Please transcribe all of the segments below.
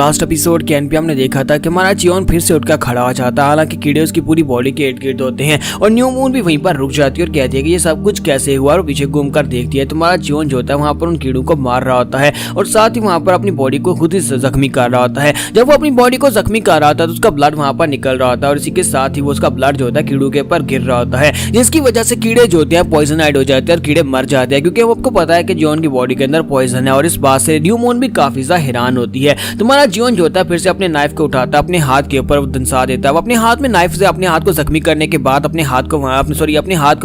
Last episode के and पे हमने देखा था कि हमारा जियोन फिर से उठकर खड़ा हो जाता है। हालांकि कीड़े उसकी पूरी बॉडी के इर्द गिर्द होते हैं और न्यू मून भी वहीं पर रुक जाती है और कहती है कि ये सब कुछ कैसे हुआ, और पीछे घूमकर देखती है तो हमारा जियोन जो होता है वहाँ पर उन कीड़ों को मार रहा होता है और साथ ही वहाँ पर अपनी बॉडी को खुद ही जख्मी कर रहा होता है। जब वो अपनी बॉडी को जख्मी कर रहा होता है तो उसका ब्लड वहाँ पर निकल रहा होता है और इसी के साथ ही वो उसका ब्लड जो होता है कीड़ों के ऊपर गिर रहा होता है, जिसकी वजह से कीड़े जो होते हैं पॉइजनाइड हो जाते हैं और कीड़े मर जाते हैं, क्योंकि आपको पता है कि जियोन की बॉडी के अंदर पॉइजन है। और इस बात से न्यू मून भी काफी ज्यादा हैरान होती है। तुम्हारा जियोन जो होता है फिर से अपने नाइफ को उठाता है, अपने हाथ के ऊपर दंसा देता है। वो अपने हाथ में नाइफ से अपने हाथ को जख्मी करने के बाद अपने हाथ को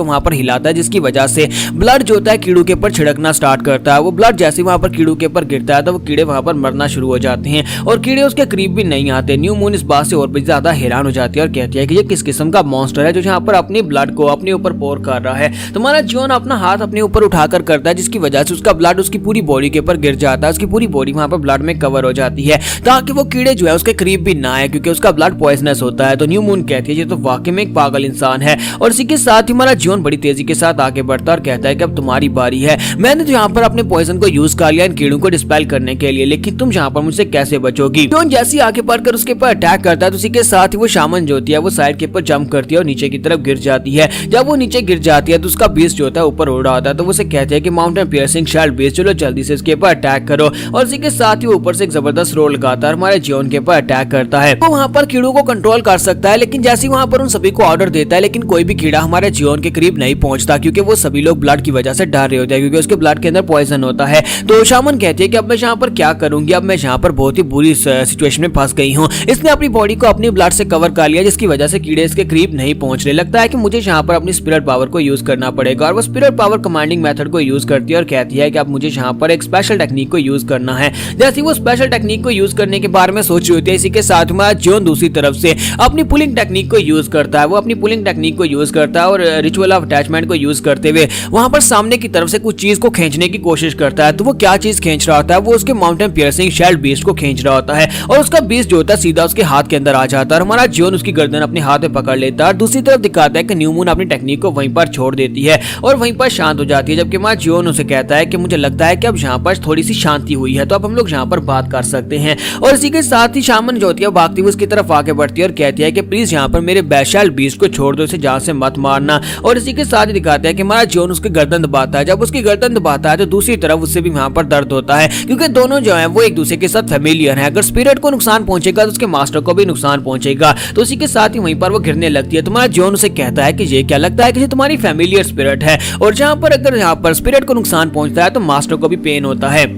वहां पर हिलाता है, जिसकी वजह से ब्लड जो होता है कीड़ों के ऊपर छिड़कना स्टार्ट करता है। वो ब्लड जैसे वहां पर कीड़ों के ऊपर गिरता है तो वो कीड़े वहां पर मरना शुरू हो जाते हैं और कीड़े उसके करीब भी नहीं आते। न्यू मून इस बात से और भी ज्यादा हैरान हो जाती है और कहती है कि ये किस किस्म का मॉन्स्टर है जो यहाँ पर अपने ब्लड को अपने ऊपर पोर कर रहा है। तुम्हारा जियोन अपना हाथ अपने ऊपर उठाकर करता है, जिसकी वजह से उसका ब्लड उसकी पूरी बॉडी के ऊपर गिर जाता है। उसकी पूरी बॉडी वहां पर ब्लड में कवर हो जाती है ताकि वो कीड़े जो है उसके करीब भी ना आए, क्योंकि उसका ब्लड पॉइजनस होता है। तो न्यू मून कहती है ये तो वाकई में एक पागल इंसान है। और इसी के साथ ही हमारा जियोन बड़ी तेजी के साथ आगे बढ़ता है और कहता है कि अब तुम्हारी बारी है। मैंने तो यहाँ पर अपने पॉइजन को यूज कर लिया इन कीड़ों को डिस्पेल करने के लिए, लेकिन तुम यहाँ पर मुझसे कैसे बचोगी। जियोन जैसे आगे बढ़कर उसके ऊपर अटैक करता है तो उसी के साथ ही वो शामन जो होती है वो साइड के ऊपर जंप करती है और नीचे की तरफ गिर जाती है। जब वो नीचे गिर जाती है तो उसका बीस्ट जो होता है ऊपर उड़ रहा होता है, तो वो उसे कहते हैं कि माउंटेन पियर्सिंग शैल्ड बीस्ट, चलो जल्दी से इसके ऊपर अटैक करो। और इसी के साथ ही ऊपर से एक जबरदस्त रोल लगाता है, हमारे जियोन के ऊपर अटैक करता है। वो वहां पर कीड़ों को कंट्रोल कर सकता है, लेकिन जैसे वहां पर उन सभी को ऑर्डर देता है, लेकिन कोई भी कीड़ा हमारे जियोन के करीब नहीं पहुंचता, क्योंकि वो सभी लोग ब्लड की वजह से डर रहे होते हैं, क्योंकि उसके ब्लड के अंदर पॉइजन होता है। तो शामन कहती है कि अब मैं यहाँ पर क्या करूंगी, अब मैं यहाँ पर बहुत ही बुरी सिचुएशन में फंस गई हूँ। इसने अपनी बॉडी को अपनी ब्लड से कवर कर लिया, जिसकी वजह से कीड़े इसके करीब नहीं पहुंचने। लगता है कि मुझे यहाँ पर अपनी स्पिरिट पावर को यूज करना पड़ेगा। और वो स्पिरिट पावर कमांडिंग मेथड को यूज करती है और कहती है कि अब मुझे यहाँ पर एक स्पेशल टेक्निक को यूज करना है। जैसे वो स्पेशल टेक्निक को यूज करने के बारे में सोच रही होती है, इसी के साथ हमारा जियोन दूसरी तरफ से अपनी पुलिंग टेक्निक को यूज करता है। वो अपनी पुलिंग टेक्निक को यूज करता है और रिचुअल ऑफ अटैचमेंट को यूज करते हुए वहां पर सामने की तरफ से कुछ चीज को खींचने की कोशिश करता है। तो वो क्या चीज खींच रहा होता है, वो उसके माउंटेन पियर्सिंग शैल्ड बीस्ट को खींच रहा होता है और उसका बीस्ट जो होता है सीधा उसके हाथ के अंदर आ जाता है और हमारा जियोन उसकी गर्दन अपने हाथ में पकड़ लेता है। दूसरी तरफ दिखाता है कि न्यू मून अपनी टेक्निक को वहीं पर छोड़ देती है और वहीं पर शांत हो जाती है, जबकि हमारा जियोन उसे कहता है कि मुझे लगता है कि अब यहाँ पर थोड़ी सी शांति हुई है, तो अब हम लोग यहाँ पर बात कर सकते हैं। और इसी के साथ ही शामन जो होती है भागती हुई उसकी तरफ आगे बढ़ती है और कहती है कि प्लीज यहाँ पर मेरे बैशल बीस्ट को छोड़ दो, इसे जान से मत मारना। और इसी के साथ ही दिखाते हैं कि हमारा जियोन उसकी गर्दन दबाता है। जब उसकी गर्दन दबाता है तो दूसरी तरफ उससे भी वहां पर दर्द होता है, क्योंकि दोनों जो है वो एक दूसरे के साथ फेमिलियर है। अगर स्पिरिट को नुकसान पहुंचेगा तो उसके मास्टर को भी नुकसान पहुंचेगा। तो इसी के साथ ही वहीं पर वो गिरने लगती है। तुम्हारा जियोन उसे कहता है कि ये क्या लगता है कि तुम्हारी फेमिलियर स्पिरिट है, और जहां पर अगर यहाँ पर स्पिरिट को नुकसान पहुंचता है तो मास्टर को भी पेन होता है।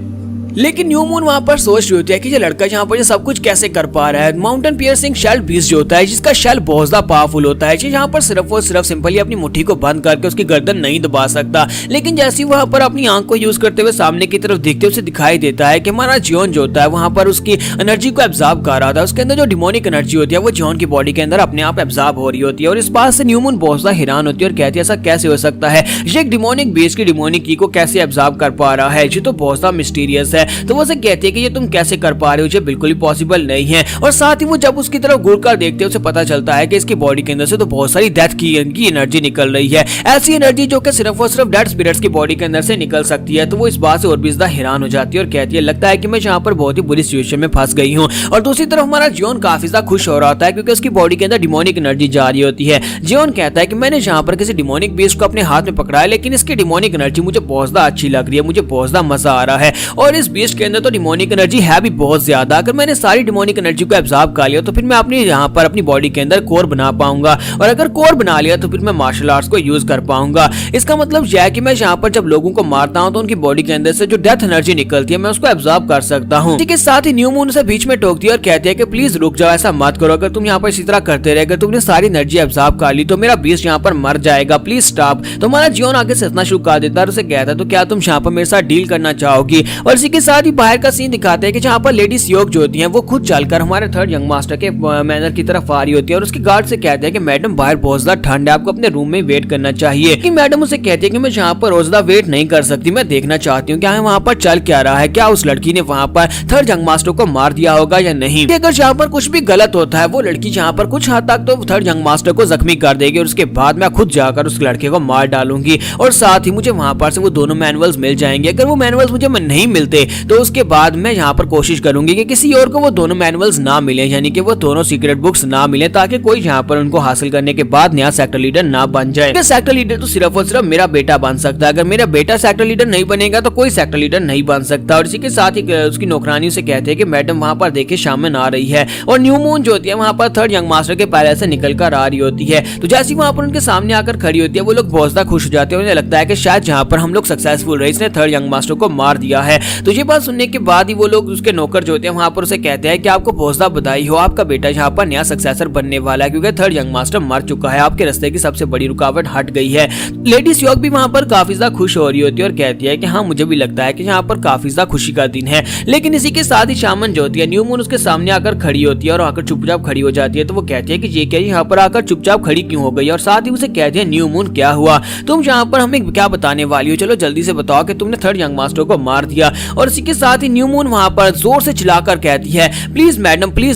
लेकिन न्यू मून वहां पर सोच रही होती है कि ये लड़का यहाँ पर ये सब कुछ कैसे कर पा रहा है। माउंटेन पियर्सिंग शैल्ड बीस्ट जो होता है, जिसका शेल बहुत ज्यादा पावरफुल होता है, यहाँ पर सिर्फ और सिर्फ सिंपली अपनी मुट्ठी को बंद करके उसकी गर्दन नहीं दबा सकता। लेकिन जैसे वहां पर अपनी आंख को यूज करते हुए सामने की तरफ देखते उसे दिखाई देता है कि हमारा जियोन जो होता है वहां पर उसकी एनर्जी को एब्जॉर्ब कर रहा था। उसके अंदर जो डिमोनिक एनर्जी होती है वो जियोन की बॉडी के अंदर अपने आप एब्जॉर्ब हो रही होती है। और इस बात से न्यू मून बहुत ज्यादा हैरान होती है और कहती है ऐसा कैसे हो सकता है, ये एक डिमोनिक बेस की डिमोनिक की को कैसे एब्जॉर्ब कर पा रहा है, ये तो बहुत ज्यादा मिस्टीरियस है। तो वो कहती है कि ये तुम कैसे कर पा रहे हो, ये बिल्कुल ही पॉसिबल नहीं है। और साथ ही वो जब उसकी तरफ घूरकर देखते हैं उसे पता चलता है कि इसकी बॉडी के अंदर से तो बहुत सारी डेथ की एनर्जी निकल रही है, ऐसी एनर्जी जो कि सिर्फ और सिर्फ डेड स्पिरिट्स की बॉडी के अंदर से निकल सकती है। तो वो इस बात से और भी ज्यादा हैरान हो जाती है और कहती है लगता है कि मैं यहाँ पर बहुत ही बुरी सिचुएशन में फंस गई हूँ। और दूसरी तरफ हमारा जियोन काफी ज्यादा खुश हो रहा होता है, क्योंकि उसकी बॉडी के अंदर डिमोनिक एनर्जी जा रही होती है। जियोन कहता है कि मैंने यहाँ पर किसी डिमोनिक बीस्ट को अपने हाथ में पकड़ा है, लेकिन इसकी डिमोनिक एनर्जी मुझे बहुत ज्यादा अच्छी लग रही है, मुझे बहुत ज्यादा मजा आ रहा है। और इस बीस्ट के अंदर तो डिमोनिक एनर्जी है भी बहुत ज्यादा। अगर मैंने सारी डिमोनिक एनर्जी को एब्जॉर्ब कर लिया तो फिर मैं अपनी यहाँ पर अपनी बॉडी के अंदर कोर बना पाऊंगा, और अगर कोर बना लिया तो फिर मैं मार्शल आर्ट्स को यूज कर पाऊंगा। इसका मतलब यह है कि मैं यहाँ पर जब लोगों को मारता हूँ तो उनकी बॉडी के अंदर से जो डेथ एनर्जी निकलती है मैं उसको एब्जॉर्ब कर सकता हूँ। इसके साथ ही न्यू मून से बीच में टोकती है और कहती है कि प्लीज रुक जाओ, ऐसा मत करो। अगर तुम यहाँ पर इसी तरह करते रहे, अगर तुमने सारी एनर्जी एब्जॉर्ब कर ली तो मेरा बीस्ट यहाँ पर मर जाएगा, प्लीज स्टॉप। तो हमारा जियोन आगे से हंसना शुरू कर देता है, उसे कहता है तो क्या तुम यहाँ पर मेरे साथ डील करना चाहोगी। और इसी के साथ ही बाहर का सीन दिखाते हैं कि जहाँ पर लेडी योग जो होती हैं वो खुद चलकर हमारे थर्ड यंग मास्टर के मैनर की तरफ आ रही होती है और उसकी गार्ड से कहते हैं कि मैडम बाहर बहुत ज्यादा ठंड है, आपको अपने रूम में वेट करना चाहिए। कि मैडम उसे कहती है कि मैं यहाँ पर रोज वेट नहीं कर सकती, मैं देखना चाहती हूँ क्या है वहाँ पर चल क्या रहा है, क्या उस लड़की ने वहाँ पर थर्ड यंग मास्टर को मार दिया होगा या नहीं। अगर यहाँ पर कुछ भी गलत होता है वो लड़की यहाँ पर कुछ हद तक तो थर्ड यंग मास्टर को जख्मी कर देगी और उसके बाद मैं खुद जाकर उस लड़के को मार डालूंगी और साथ ही मुझे वहाँ पर से वो दोनों मैनुअल्स मिल जाएंगे। अगर वो मैनुअल्स मुझे नहीं मिलते तो उसके बाद मैं यहाँ पर कोशिश करूंगी कि किसी और को वो दोनों मैनुअल्स ना मिले, यानी कि वो दोनों सीक्रेट बुक्स ना मिले, ताकि कोई यहाँ पर उनको हासिल करने के बाद नया सेक्टर लीडर ना बन जाए। सेक्टर लीडर तो सिर्फ और सिर्फ मेरा बेटा बन सकता है। अगर मेरा बेटा सेक्टर लीडर नहीं बनेगा तो कोई सेक्टर लीडर नहीं बन सकता। और इसी के साथ ही उसकी नौकरानी से कहते हैं कि मैडम वहां पर देखिए शाम में आ रही है, और न्यू मून जो होती है वहां पर थर्ड यंग मास्टर के पैलेस से निकल कर आ रही होती है। तो जैसे वहां पर उनके सामने आकर खड़ी होती है, वो लोग बहुत ज्यादा खुश हो जाते हैं। उन्हें लगता है कि शायद जहां पर हम लोग सक्सेसफुल रहे, इसने थर्ड यंग मास्टर को मार दिया है। तो ये बात सुनने के बाद ही वो लोग उसके नौकर जो होते हैं वहां पर उसे कहते हैं कि आपको बहुत ज्यादा बधाई हो, आपका बेटा यहाँ पर नया सक्सेसर बनने वाला है, क्योंकि थर्ड यंग मास्टर मर चुका है, आपके रास्ते की सबसे बड़ी रुकावट हट गई है। लेडी सियोक भी वहां पर काफी ज्यादा खुश हो रही होती है और कहती है कि हाँ मुझे भी लगता है कि यहाँ पर काफी ज्यादा खुशी का दिन है। लेकिन इसी के साथ ही शामन जो होती है न्यू मून उसके सामने आकर खड़ी होती है और आकर चुपचाप खड़ी हो जाती है। तो वो कहती है कि ये क्या यहाँ पर आकर चुपचाप खड़ी क्यों हो गई, और साथ ही उसे कहती है न्यू मून क्या हुआ, तुम यहाँ पर हमें क्या बताने वाली हो, चलो जल्दी से बताओ कि तुमने थर्ड यंग मास्टर को मार दिया। और इसी के साथ ही न्यू मून वहां पर जोर से चिल्लाकर कहती है प्लीज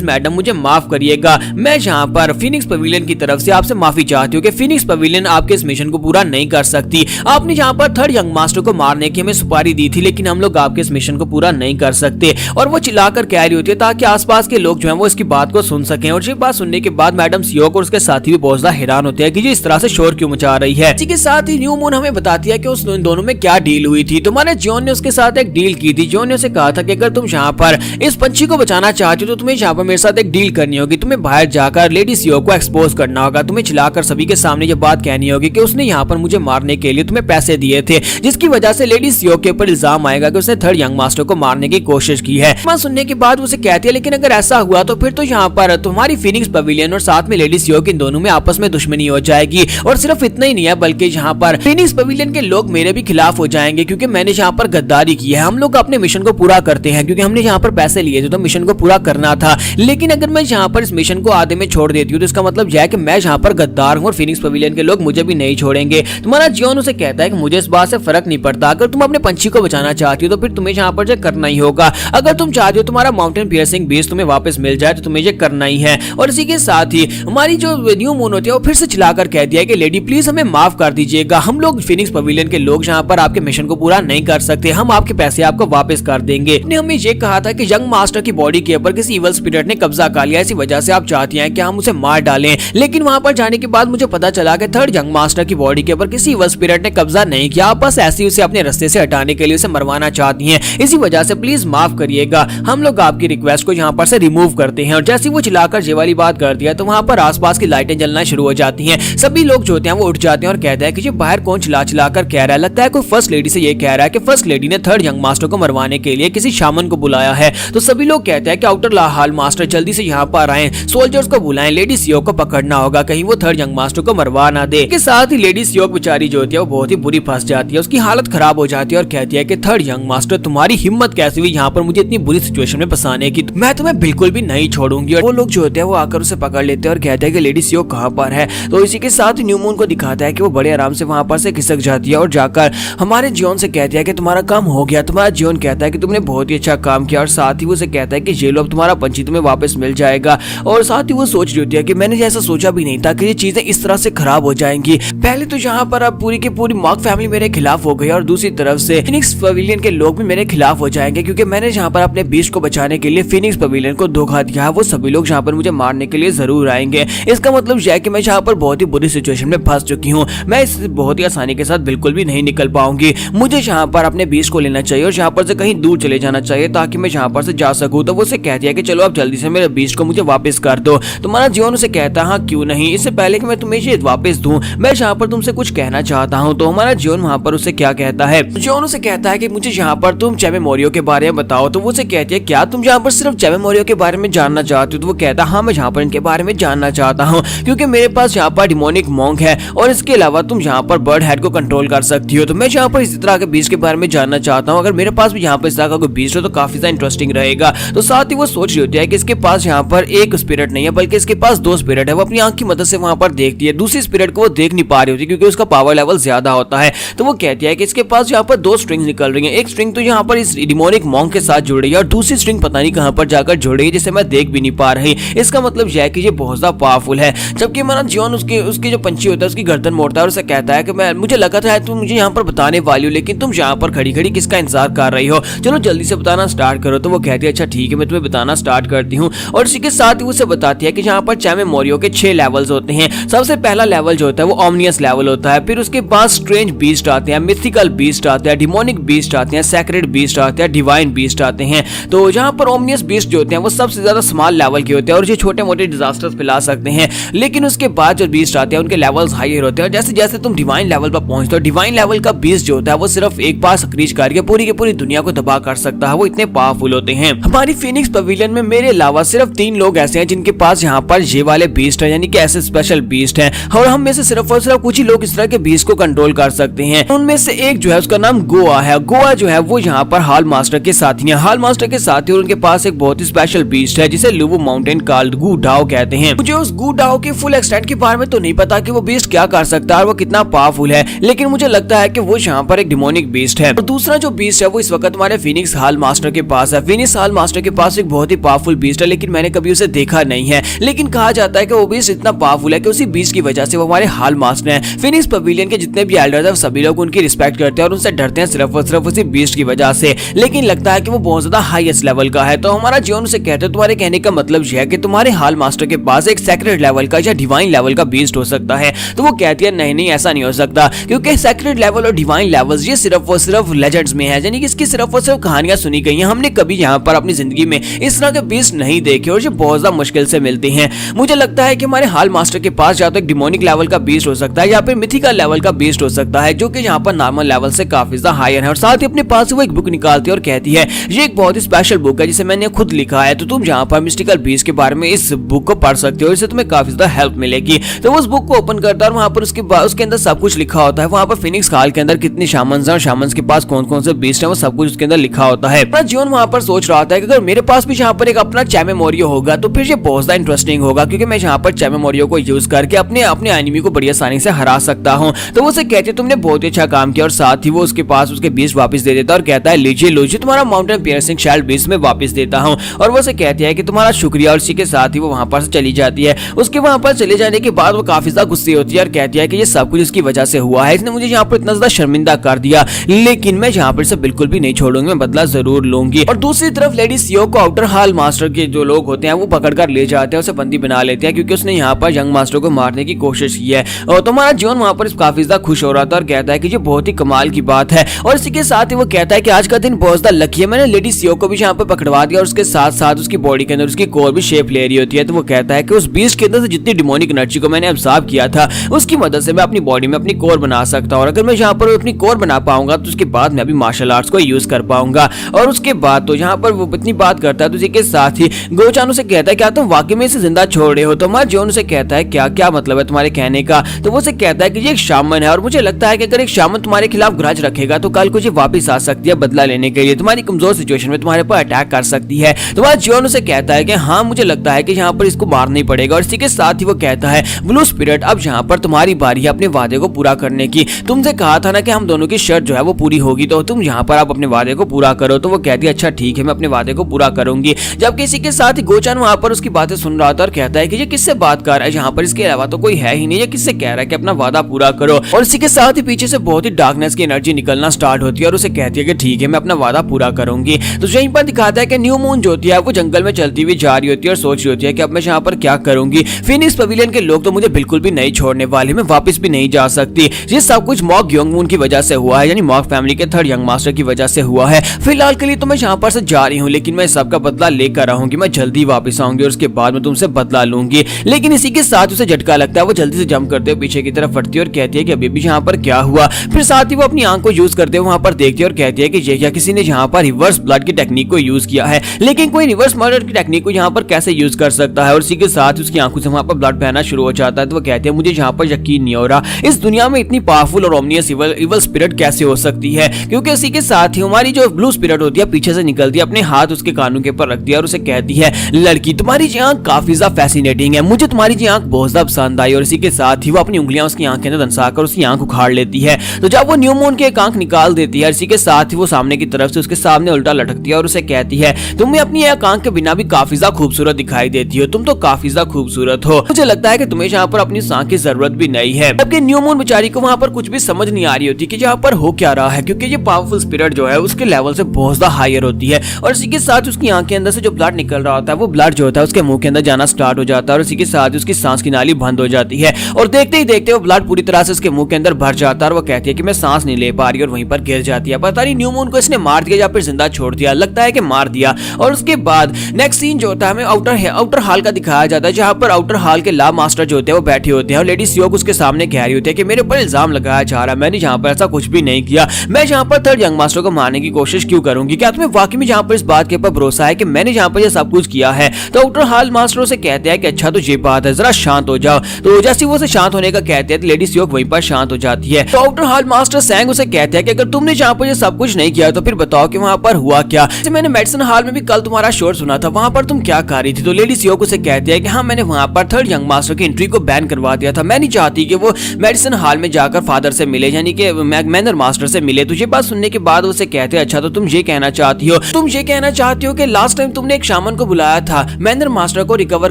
मैडम मुझे माफ करिएगा, मैं यहाँ पर फिनिक्स पवेलियन की तरफ से आपसे माफी चाहती हूँ कि फिनिक्स पवेलियन आपके इस मिशन को पूरा नहीं कर सकती। आपने यहाँ पर थर्ड यंग मास्टर को मारने की हमें सुपारी दी थी, लेकिन हम लोग आपके इस मिशन को पूरा नहीं कर सकते। और वो चिल्लाकर कह रही होती है ताकि आसपास के लोग जो हैं वो इसकी बात को सुन सकें। और ये बात सुनने के बाद मैडम सियोक और उसके साथी भी बहुत ज्यादा हैरान होते हैं कि ये इस तरह से शोर क्यों मचा रही है। इसी के साथ ही न्यू मून हमें बताती है कि उस दोनों में क्या डील हुई थी। तुम्हारे जॉन ने उसके साथ एक डील की थी। जॉन ने उसे कहा था कि अगर तुम यहाँ पर इस पंछी को बचाना चाहती हो तो तुम्हें यहाँ पर मेरे साथ एक डील करनी होगी, तुम्हें बाहर जाकर लेडी सियोक को एक्सपोज करना होगा, तुम्हें चिल्लाकर सभी के सामने ये बात कहनी होगी कि उसने यहाँ पर मुझे मारने के लिए तुम्हें पैसे दिए थे, जिसकी वजह से लेडी सियोक के ऊपर इल्जाम आएगा कि उसने थर्ड यंग मास्टर को मारने की कोशिश की है। सुनने के बाद उसे कहती है लेकिन अगर ऐसा हुआ तो फिर तो यहाँ पर तुम्हारी फिनिक्स पवेलियन और साथ में लेडी सियोक इन दोनों में आपस में दुश्मनी हो जाएगी। और सिर्फ इतना ही नहीं है बल्कि यहाँ पर फिनिक्स पवेलियन के लोग मेरे भी खिलाफ हो जाएंगे, क्योंकि मैंने यहाँ पर गद्दारी की है। हम लोग अपने मिशन को पूरा करते हैं क्योंकि हमने यहाँ पर पैसे लिए थे तो मिशन को पूरा करना था, लेकिन अगर मैं यहाँ पर इस मिशन को आधे में छोड़ देती हूँ तो इसका मतलब यह है कि मैं यहाँ पर गद्दार हूँ और फिनिक्स पवेलियन के लोग मुझे भी नहीं छोड़ेंगे। तुम्हारा जियोन उसे कहता है कि मुझे इस बात से फर्क नहीं पड़ता, अगर तुम अपने पंछी को बचाना चाहती हो तो फिर तुम्हें यहाँ पर जो करना ही होगा। अगर तुम चाहती हो तुम्हारा माउंटेन पियर्सिंग बीस्ट तुम्हें वापस मिल जाए तो तुम्हें ये करना ही है। और इसी के साथ ही हमारी जो न्यू मून होती है वो फिर से चिल्लाकर कह दिया कि लेडी प्लीज हमें माफ कर दीजिएगा, हम लोग फिनिक्स पवेलियन के लोग यहाँ पर आपके मिशन को पूरा नहीं कर सकते, हम आपके पैसे आपको वापस कर देंगे। हमें ये कहा था कि यंग मास्टर की बॉडी के ऊपर किसी इवल स्पिरिट ने कब्जा कर लिया, इसी वजह से आप चाहती हैं कि हम उसे मार डालें। लेकिन वहां पर जाने के बाद मुझे पता चला कि थर्ड यंग मास्टर की बॉडी के ऊपर किसी इवल स्पिरिट ने कब्जा नहीं किया, आप बस ऐसे ही उसे अपने रास्ते से हटाने के लिए उसे मरवाना चाहती हैं। इसी वजह से प्लीज माफ करिएगा, हम लोग आपकी रिक्वेस्ट को यहाँ पर से रिमूव करते हैं। और जैसे वो चिल्लाकर ये वाली बात कर दिया तो वहां पर आसपास की लाइटें जलना शुरू हो जाती हैं। सभी लोग जो होते हैं वो उठ जाते हैं और कहते हैं कि ये बाहर कौन चिल्लाकर कह रहा है, लगता है कोई फर्स्ट लेडी से ये कह रहा है कि फर्स्ट लेडी ने थर्ड यंग मास्टर को मरवाने के लिए किसी शामन को बुलाया है। तो सभी लोग कहते हैं कि आउटर हाल मास्टर जल्दी से यहाँ पर आए, सोल्जर्स को बुलाएं, लेडी सियोक को पकड़ना होगा, कहीं वो थर्ड यंग मास्टर को मरवा ना दे। के साथ ही लेडी सियोक बेचारी जो होती है वो बहुत ही बुरी फंस जाती है, उसकी हालत खराब हो जाती है और कहती है कि थर्ड यंग मास्टर तुम्हारी हिम्मत कैसे हुई यहाँ पर मुझे इतनी बुरी सिचुएशन में फंसाने की, मैं तुम्हें बिल्कुल भी नहीं छोड़ूंगी। और वो लोग जो होते हैं वो आकर उसे पकड़ लेते हैं और कहते हैं कि लेडी सियोक कहाँ पर है। तो इसी के साथ न्यू मून को दिखाता है कि वो बड़े आराम से वहां पर से खिसक जाती है और जाकर हमारे जियोन से कहती है कि तुम्हारा काम हो गया। तुम्हारा जियोन कहता है कि तुमने बहुत ही अच्छा काम किया और साथ ही वो उसे कहता है कि ये लो अब तुम्हारा पंछी तुम्हें वापस मिल जाएगा। और साथ ही वो सोच रही होती है कि मैंने ऐसा सोचा भी नहीं था कि ये चीजें इस तरह से खराब हो जाएंगी। पहले तो यहाँ पर अब पूरी की पूरी मार्क फैमिली मेरे खिलाफ हो गई और दूसरी तरफ से फिनिक्स पवेलियन के लोग भी मेरे खिलाफ हो जाएंगे, क्योंकि मैंने यहाँ पर अपने बीस्ट को बचाने के लिए फिनिक्स पवेलियन को धोखा दिया है। वो सभी लोग यहाँ पर मुझे मारने के लिए जरूर आएंगे। इसका मतलब यह है कि मैं यहाँ पर बहुत ही बुरी सिचुएशन में फंस चुकी हूँ, मैं इस बहुत ही आसानी के साथ बिल्कुल भी नहीं निकल पाऊंगी। मुझे यहाँ पर अपने बीस्ट को लेना चाहिए और यहाँ पर से कहीं दूर चले जाना चाहिए ताकि मैं यहाँ पर से जा सकूं। तो वो उसे कहती है कि चलो आप जल्दी से मेरे बीस्ट को मुझे वापस कर दो। तुम्हारा जीवन उसे कहता है हाँ क्यों नहीं, इससे पहले कि मैं तुम्हें ये वापस दूं मैं यहाँ पर तुमसे कुछ कहना चाहता हूँ। तो हमारा जीवन वहाँ पर उसे क्या कहता है, जीवन उसे कहता है कि मुझे यहाँ पर तुम चैमे मोरियो के बारे में बताओ। तो वो उसे कहती है क्या तुम यहाँ पर सिर्फ चैमे मोरियो के बारे में जानना चाहती हो। तो वो कहता है हाँ मैं यहाँ पर इनके बारे में जानना चाहता हूँ, क्योंकि मेरे पास यहाँ पर डिमोनिक मॉन्क है और इसके अलावा तुम यहाँ पर बर्ड हेड को कंट्रोल कर सकती हो। तो मैं यहाँ पर इस तरह के बीज के बारे में जानना चाहता हूँ, अगर मेरे पास भी यहाँ पर इस तरह का कोई बीज हो तो काफी ज्यादा इंटरेस्टिंग रहेगा। तो साथ ही वो सोच रही होती है कि इसके पास यहाँ पर एक स्पिरिट नहीं है बल्कि इसके पास दो स्पिरिट है। वो अपनी आंख की मदद से वहां पर देखती है, दूसरी स्पिरिट को वो देख नहीं पा रही होती क्योंकि उसका पावर लेवल ज्यादा होता है। तो वो कहती है कि इसके पास यहाँ पर दो स्ट्रिंग निकल रही है, एक स्ट्रिंग तो यहाँ पर इस डिमोनिक मॉन्क के साथ जुड़ रही है और दूसरी स्ट्रिंग पता नहीं कहां पर जाकर जुड़ रही है जिसे मैं देख भी नहीं पा रही। इसका मतलब यह है कि ये बहुत ज्यादा पावरफुल है। जबकि हमारा जियोन उसके जो पंछी होता है उसकी गर्दन मोड़ता है और उसे कहता है कि मुझे लगा था तुम मुझे यहाँ पर बताने वाली हो, लेकिन तुम यहाँ पर खड़ी खड़ी किसका इंतजार कर रही रही हो, चलो जल्दी से बताना स्टार्ट करो। तो वो कहती है अच्छा ठीक है, मैं तुम्हें बताना स्टार्ट करती हूँ। और इसी के साथ ही उसे बताती है कि जहाँ पर चैमे मोरियो के 6 लेवल्स होते हैं। सबसे पहला लेवल जो होता है वो ऑमनियस लेवल होता है, फिर उसके बाद स्ट्रेंज बीस्ट आते हैं, मिथिकल बीस्ट आते हैं, डिमोनिक बीस्ट आते हैं, सैक्रेड बीस्ट आते हैं, डिवाइन बीस्ट आते हैं। तो जहाँ पर ओमनियस बीस्ट जो होते हैं वो सबसे ज्यादा स्मॉल लेवल के होते हैं और ये छोटे मोटे डिजास्टर्स फैला सकते हैं। लेकिन उसके बाद जो बीस्ट आते हैं उनके लेवल्स हायर होते हैं और जैसे जैसे तुम डिवाइन लेवल पर पहुंचते हो, डिवाइन लेवल का बीस्ट जो होता है वो सिर्फ एक बार सक्रीज करके पूरी की पूरी दुनिया को तबाह कर सकता है। वो इतने पावरफुल होते हैं। हमारी फीनिक्स पवेलियन में मेरे अलावा सिर्फ 3 लोग ऐसे हैं जिनके पास यहाँ पर ये वाले बीस्ट है, यानी कि ऐसे स्पेशल बीस्ट हैं और हम में से सिर्फ और सिर्फ कुछ ही लोग इस तरह के बीस्ट को कंट्रोल कर सकते हैं। उनमें से एक जो है उसका नाम गोआ है। गोआ जो है वो यहाँ पर हाल मास्टर के साथी है। हाल मास्टर के साथी और उनके पास एक बहुत ही स्पेशल बीस्ट है जिसे लुवु माउंटेन कॉल्ड गू डाओ कहते हैं। मुझे उस गू डाओ के फुल एक्सटेंट के बारे में तो नहीं पता कि वो बीस्ट क्या कर सकता है और वो कितना पावरफुल है, लेकिन मुझे लगता है कि वो यहाँ पर एक डिमोनिक बीस्ट है। और दूसरा जो बीस्ट है वो इस वक्त हमारे फिनिक्स हाल मास्टर के पास है। फिनिक्स हाल मास्टर के पास एक बहुत ही पावरफुल बीस्ट है, लेकिन मैंने कभी उसे देखा नहीं है। लेकिन कहा जाता है कि वो बीस्ट इतना पावरफुल है कि उसी बीस्ट की वजह से वो हमारे हाल मास्टर हैं। फिनिक्स पवेलियन के जितने भी एल्डर्स हैं सभी लोग उनकी रिस्पेक्ट करते हैं और उनसे डरते हैं सिर्फ और सिर्फ उसी बीस्ट की वजह से। लेकिन लगता है कि वो बहुत ज्यादा हाईएस्ट लेवल का है। तो हमारा जीवन उसे कहते हैं तुम्हारे कहने का मतलब यह है कि तुम्हारे हाल मास्टर के पास एक सेक्रेड लेवल का या डिवाइन लेवल का बीस्ट हो सकता है। तो वो कहती है नहीं नहीं ऐसा नहीं हो सकता, क्योंकि सेक्रेड लेवल और डिवाइन लेवल्स ये सिर्फ और सिर्फ लेजेंड्स में है, यानी कि इसकी सिर्फ और सिर्फ कहानियां सुनी गई हैं। हमने कभी यहाँ पर अपनी जिंदगी में इस तरह के बीस्ट नहीं देखे और ये बहुत ज्यादा मुश्किल से मिलते हैं। मुझे लगता है कि हमारे हाल मास्टर के पास या तो एक डिमोनिक लेवल का बीस्ट हो सकता है या फिर मिथिकल लेवल का बीस्ट हो सकता है, जो कि यहाँ पर नॉर्मल लेवल से काफी ज्यादा हायर है। और साथ ही अपने पास वो एक बुक निकालती है और कहती है ये एक बहुत ही स्पेशल बुक है जिसे मैंने खुद लिखा है, तो तुम यहाँ पर मिस्टिकल बीस्ट के बारे में इस बुक को पढ़ सकते हो, इससे तुम्हें काफी ज्यादा हेल्प मिलेगी। तो वो उस बुक को ओपन करता है और वहाँ पर उसके अंदर सब कुछ लिखा होता है। वहाँ पर फिनिक्स हाल के अंदर कितनी शामन्स हैं और शामन्स के पास कौन कौन से बीस्ट हैं वो सब कुछ उसके अंदर लिखा होता है। अपना जीवन वहाँ पर सोच रहा था कि अगर मेरे पास भी यहाँ पर एक अपना चैमे मोरियो होगा तो फिर ये बहुत ज्यादा इंटरेस्टिंग होगा, क्योंकि मैं यहाँ पर चैमे मोरियो को यूज करके अपने एनिमी को बड़ी आसानी से हरा सकता हूँ। तो वो उसे कहते हैं तुमने बहुत ही अच्छा काम किया और साथ ही वो उसके पास उसके बीस्ट वापस दे देता है और कहता है लीजिए लीजिए तुम्हारा माउंटेन पियर्सिंग शैल्ड बीस्ट में वापस देता हूँ। और वो उसे कहती है कि तुम्हारा शुक्रिया और इसी के साथ ही वो वहाँ पर से चली जाती है। उसके वहाँ पर चले जाने के बाद वो काफी ज्यादा गुस्से होती है और कहती है कि ये सब कुछ इसकी वजह से हुआ है, इसने मुझे यहाँ पर इतना ज्यादा शर्मिंदा कर दिया, लेकिन मैं यहाँ पर से बिल्कुल भी नहीं छोड़ूंगी, मैं बदला जरूर लूंगी। और दूसरी तरफ लेडी सीओ को आउटर हाल मास्टर के जो लोग होते हैं वो पकड़कर ले जाते हैं, उसे बंदी बना लेते हैं क्योंकि उसने यहाँ पर यंग मास्टर को मारने की कोशिश की है। और तो हमारा जीवन वहाँ पर काफी ज्यादा खुश हो रहा था और कहता है कि ये बहुत ही कमाल की बात है। और इसी के साथ ही वो कहता है कि आज का दिन बहुत ज्यादा लकी है, मैंने लेडी सीओ को भी यहाँ पर पकड़वा दिया और उसके साथ साथ उसकी बॉडी के अंदर उसकी कोर भी शेप ले रही होती है। तो वो कहता है कि उस बीस्ट के अंदर से जितनी डिमोनिक एनर्जी को मैंने अब्सॉर्ब किया था उसकी मदद से मैं अपनी बॉडी में अपनी कोर बना सकता हूँ, और अगर मैं यहाँ पर अपनी कोर बना पाऊंगा तो उसके बाद मैं भी मार्शल आर्ट्स को यूज कर पाऊंगा। और उसके बाद तो यहाँ पर वो इतनी बात करता है तो इसी के साथ ही गोचान से कहता है क्या तुम वाकई में इसे जिंदा छोड़ रहे हो? तो हमारा जोन से कहता है क्या क्या मतलब है तुम्हारे कहने का? तो वो से कहता है कि ये एक शामन है और मुझे लगता है कि अगर एक शामन तुम्हारे खिलाफ ग्रज रखेगा तो कल को ये वापस आ सकती है बदला लेने के लिए, तुम्हारी कमजोर सिचुएशन में तुम्हारे पर अटैक कर सकती है। तो हमारा जोन से कहता है कि हाँ मुझे लगता है कि यहाँ पर इसको मारना ही पड़ेगा। और इसी के साथ ही वो कहता है ब्लू स्पिरिट अब यहाँ पर तुम्हारी बारी है अपने वादे को पूरा करने की, तुमसे कहा था ना कि हम दोनों की शर्त जो है वो पूरी होगी, तो तुम यहाँ पर आप अपने वादे को पूरा करो। तो वो कहती है अच्छा ठीक है मैं अपने वादे को पूरा करूंगी। जबकि इसी के साथ ही गोचान वहाँ पर उसकी बातें सुन रहा था और कहता है कि ये किससे बात कर रहा है, यहाँ पर इसके अलावा तो कोई है ही नहीं, ये किससे कह रहा है कि अपना वादा पूरा करो। और इसी के साथ ही पीछे से बहुत ही डार्कनेस की एनर्जी निकलना स्टार्ट होती है और उसे कहती है कि ठीक है मैं अपना वादा पूरा करूंगी। तो यहीं पर दिखाता है कि न्यू मून जो होती है वो जंगल में चलती हुई जा रही होती है और सोच रही होती है कि अब मैं यहाँ पर क्या करूंगी, फिनिक्स पवेलियन के लोग तो मुझे बिल्कुल भी नहीं छोड़ने वाले, मैं वापस भी नहीं जा सकती। ये सब कुछ मॉक यंग मून की वजह से हुआ है, यानी मॉक फैमिली के थर्ड यंग मास्टर की वजह से हुआ है। फिलहाल के लिए तो मैं यहाँ पर से जा रही हूँ, लेकिन मैं सबका बदला लेकर आऊंगी, मैं जल्दी वापस आऊंगी और उसके बाद मैं तुमसे बदला लूंगी। लेकिन इसी के साथ उसे झटका लगता है, वो जल्दी से जंप करते हुए पीछे की तरफ फटती है और कहती है कि अभी भी यहाँ पर क्या हुआ। फिर साथ ही वो अपनी आंख को यूज करते हुए वहां पर देखती है और कहती है कि ये क्या किसी ने यहाँ पर रिवर्स ब्लड की टेक्निक को यूज किया है, लेकिन कोई रिवर्स मर्डर की टेक्निक को यहाँ पर कैसे यूज कर सकता है। और इसी के साथ उसकी आंखों से वहां पर ब्लड बहना शुरू हो जाता है। तो वो कहती है मुझे यहाँ पर यकीन नहीं हो रहा, इस दुनिया में इतनी पावरफुल और ओमनियस इवल स्पिरिट कैसे हो सकती है। क्योंकि इसी के साथ ही हमारी जो ब्लू स्पिरिट होती है पीछे से निकलती है, अपने हाथ उसके कानों के ऊपर रखती है और उसे कहती है लड़की तुम्हारी जी आंख काफी ज्यादा फैसिनेटिंग है, मुझे तुम्हारी जी आंख बहुत ज्यादा पसंद आई। और इसी के साथ ही वो अपनी उंगलियां उसकी आंख के अंदर दंसाकर उसकी आंख उखाड़ लेती है। तो जब वो न्यू मून की एक आंख निकाल देती है, इसी के साथ ही वो सामने की तरफ से उसके सामने उल्टा लटकती है और उसे कहती है तुम्हें अपनी एक आंख के बिना भी काफी ज्यादा खूबसूरत दिखाई देती हो, तुम तो काफी ज्यादा खूबसूरत हो, मुझे लगता है कि तुम्हें यहाँ पर अपनी आंख की जरूरत भी नहीं है। जबकि न्यू मून बेचारी को वहाँ पर कुछ भी समझ नहीं आ रही होती कि यहाँ पर हो क्या रहा है, क्योंकि ये पावरफुल स्पिरिट जो है उसके लेवल से बहुत ज्यादा हायर होती है और इसी के साथ उसकी आंख के अंदर से जो ब्लड निकल रहा होता है वो ब्लड जो होता है उसके मुंह के अंदर जाना स्टार्ट हो जाता है और इसी के साथ उसकी सांस की नाली बंद हो जाती है और देखते ही देखते वो ब्लड पूरी तरह से उसके मुंह के अंदर भर जाता है और वो कहती है कि मैं सांस नहीं ले पा रही और वहीं पर गिर जाती है। पता नहीं न्यू मून को इसने मार दिया या फिर जिंदा छोड़ दिया, लगता है कि मार दिया। और उसके बाद नेक्स्ट सीन जो होता है हमें आउटर हॉल का दिखाया जाता है जहां पर आउटर हॉल के लॉ मास्टर जो होते हैं वो बैठे होते हैं और लेडी सियोक उसके सामने कह रही होती है कि मेरे ऊपर इल्जाम लगाया जा रहा है, मैंने जहां पर ऐसा कुछ भी नहीं किया, मैं जहां पर थर्ड यंग मास्टर को मारने की कोशिश क्यों करूंगी, क्या तुम्हें वाकई में जहां पर इस बात के ऊपर भरोसा है कि मैंने जहां पर ये सब कुछ किया है। तो आउटर हॉल मास्टर से कहते हैं कि अच्छा तो ये बात है, जरा शांत हो जाओ। तो जैसे वो शांत होने का कहते हैं तो लेडी सियोक वहीं पर शांत हो जाती है। तो आउटर हॉल मास्टर सैंग उसे कहते हैं कि अगर तुमने जहां पर ये सब कुछ नहीं किया तो फिर बताओ कि वहां पर हुआ क्या। जैसे मैंने मेडिसिन हॉल में भी कल तुम्हारा शोर सुना था, वहां पर तुम क्या कर रही थी। तो लेडी सियोक उसे कहते हैं कि हाँ मैंने वहां पर थर्ड यंग मास्टर की एंट्री को बैन करवा दिया था, मैं नहीं चाहती कि वो मेडिसिन हॉल में जाकर फादर से मिले यानी कि मैनर मास्टर से मिले। तुझे बात सुनने के बाद उसे कहते हैं अच्छा तो तुम ये कहना चाहती हो कि लास्ट टाइम तुमने एक शामन को बुलाया था मैनर मास्टर को रिकवर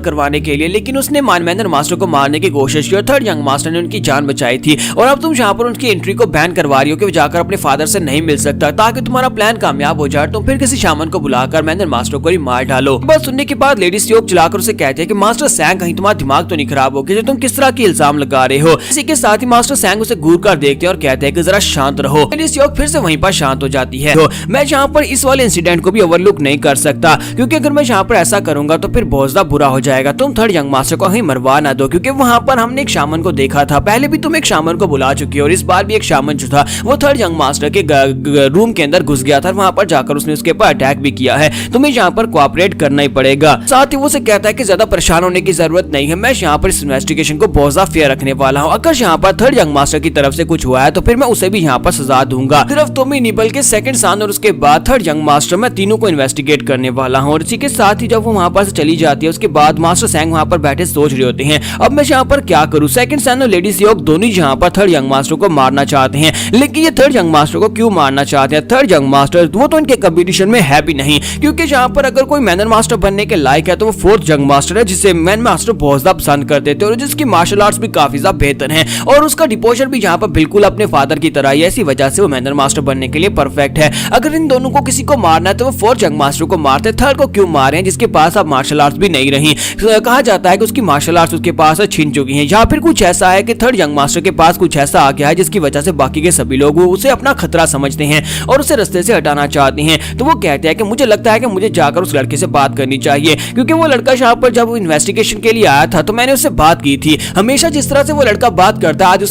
करवाने के लिए, लेकिन उसने मैनर मास्टर को मारने की कोशिश की और थर्ड यंग मास्टर ने उनकी जान बचाई थी और अब तुम जहां पर उनकी एंट्री को बैन करवा रही हो कि वो जाकर अपने फादर से नहीं मिल सकता, ताकि तुम्हारा प्लान कामयाब हो जाए तुम फिर किसी शामन को बुलाकर मैनर मास्टर को ही मार डालो। बस सुनने के बाद लेडी सियोक चिल्लाकर उसे कहते हैं कि मास्टर सैंग कहीं तुम्हारा दिमाग तो नहीं खराब हो गया, तुम किस तरह की इल्जाम लगा रहे हो। इसी के साथ ही मास्टर सैंग उसे घूर कर देखते हैं और कहते हैं कि जरा शांत रहो। लेडी सियोक फिर से वहीं पर शांत हो जाती है। तो मैं जहां पर इस वाले इंसिडेंट को भी ओवरलुक नहीं कर सकता, क्योंकि अगर मैं जहां पर ऐसा करूंगा तो फिर बहुत ज्यादा बुरा हो जाएगा। तुम थर्ड यंग मास्टर को कहीं मरवा ना दो, क्योंकि वहां पर हमने एक शामन को देखा था, पहले भी तुम एक शामन को बुला चुकी हो और इस बार भी एक शामन जो था वो थर्ड यंग मास्टर के रूम के अंदर घुस गया था, वहां पर जाकर उसने उसके ऊपर अटैक भी किया है, तुम्हें यहाँ पर कोऑपरेट करना ही पड़ेगा। साथ ही वो से कहता है कि ज्यादा परेशान होने की जरूरत नहीं है, मैं यहाँ पर इस इन्वेस्टिगेशन को बहुत ज्यादा फेयर रखने वाला हूँ, अगर यहाँ पर थर्ड यंग मास्टर की तरफ से कुछ हुआ है तो फिर मैं उसे भी यहाँ पर सजा दूंगा। सिर्फ तुम ही नहीं बल्कि सेकंड सन और उसके बाद थर्ड यंग मास्टर, मैं तीनों को इन्वेस्टिगेट करने वाला हूँ। और इसी के साथ ही जब वो वहाँ पर से चली जाती है उसके बाद मास्टर सैंग वहाँ पर बैठे सोच रहे होते हैं अब मैं यहाँ पर क्या करूँ। सेकंड सन और लेडी सियोक दोनों यहाँ पर थर्ड यंग मास्टर को मारना चाहते हैं, लेकिन ये थर्ड यंग मास्टर को क्यों मारना चाहते हैं। थर्ड यंग मास्टर वो तो इनके कंपटीशन में है भी नहीं, क्योंकि यहाँ पर अगर कोई मैनर मास्टर बनने के लायक है तो वो फोर्थ यंग मास्टर है, जिसे मैन मास्टर बहुत ज्यादा पसंद करते थे और जिसकी मार्शल आर्ट्स भी काफी ज्यादा बेहतर है और उसका डिपोजर भी यहाँ पर बिल्कुल अपने फादर की तरह है, ऐसी वजह से वो मैनर मास्टर बनने के लिए परफेक्ट है। अगर इन दोनों को किसी को मारना है तो वो फोर्थ यंग मास्टर को मारते, थर्ड को क्यों मारे हैं जिसके पास अब मार्शल आर्ट्स भी नहीं रही। कहा जाता है कि उसकी मार्शल आर्ट्स उसके पास छीन चुकी हैं, या फिर कुछ ऐसा है कि थर्ड यंग मास्टर के पास कुछ ऐसा आ गया है जिसकी वजह से बाकी के सभी लोग उसे अपना खतरा समझते हैं और उसे रास्ते से हटाना चाहते हैं। तो वो कहते हैं कि मुझे लगता है कि मुझे जाकर उस लड़के से बात करनी चाहिए, क्योंकि वो लड़का यहाँ पर जब इन्वेस्टिगेशन के लिए आया था तो मैंने उससे बात की थी। हमेशा जिस तरह से वो लड़का बात करता है आज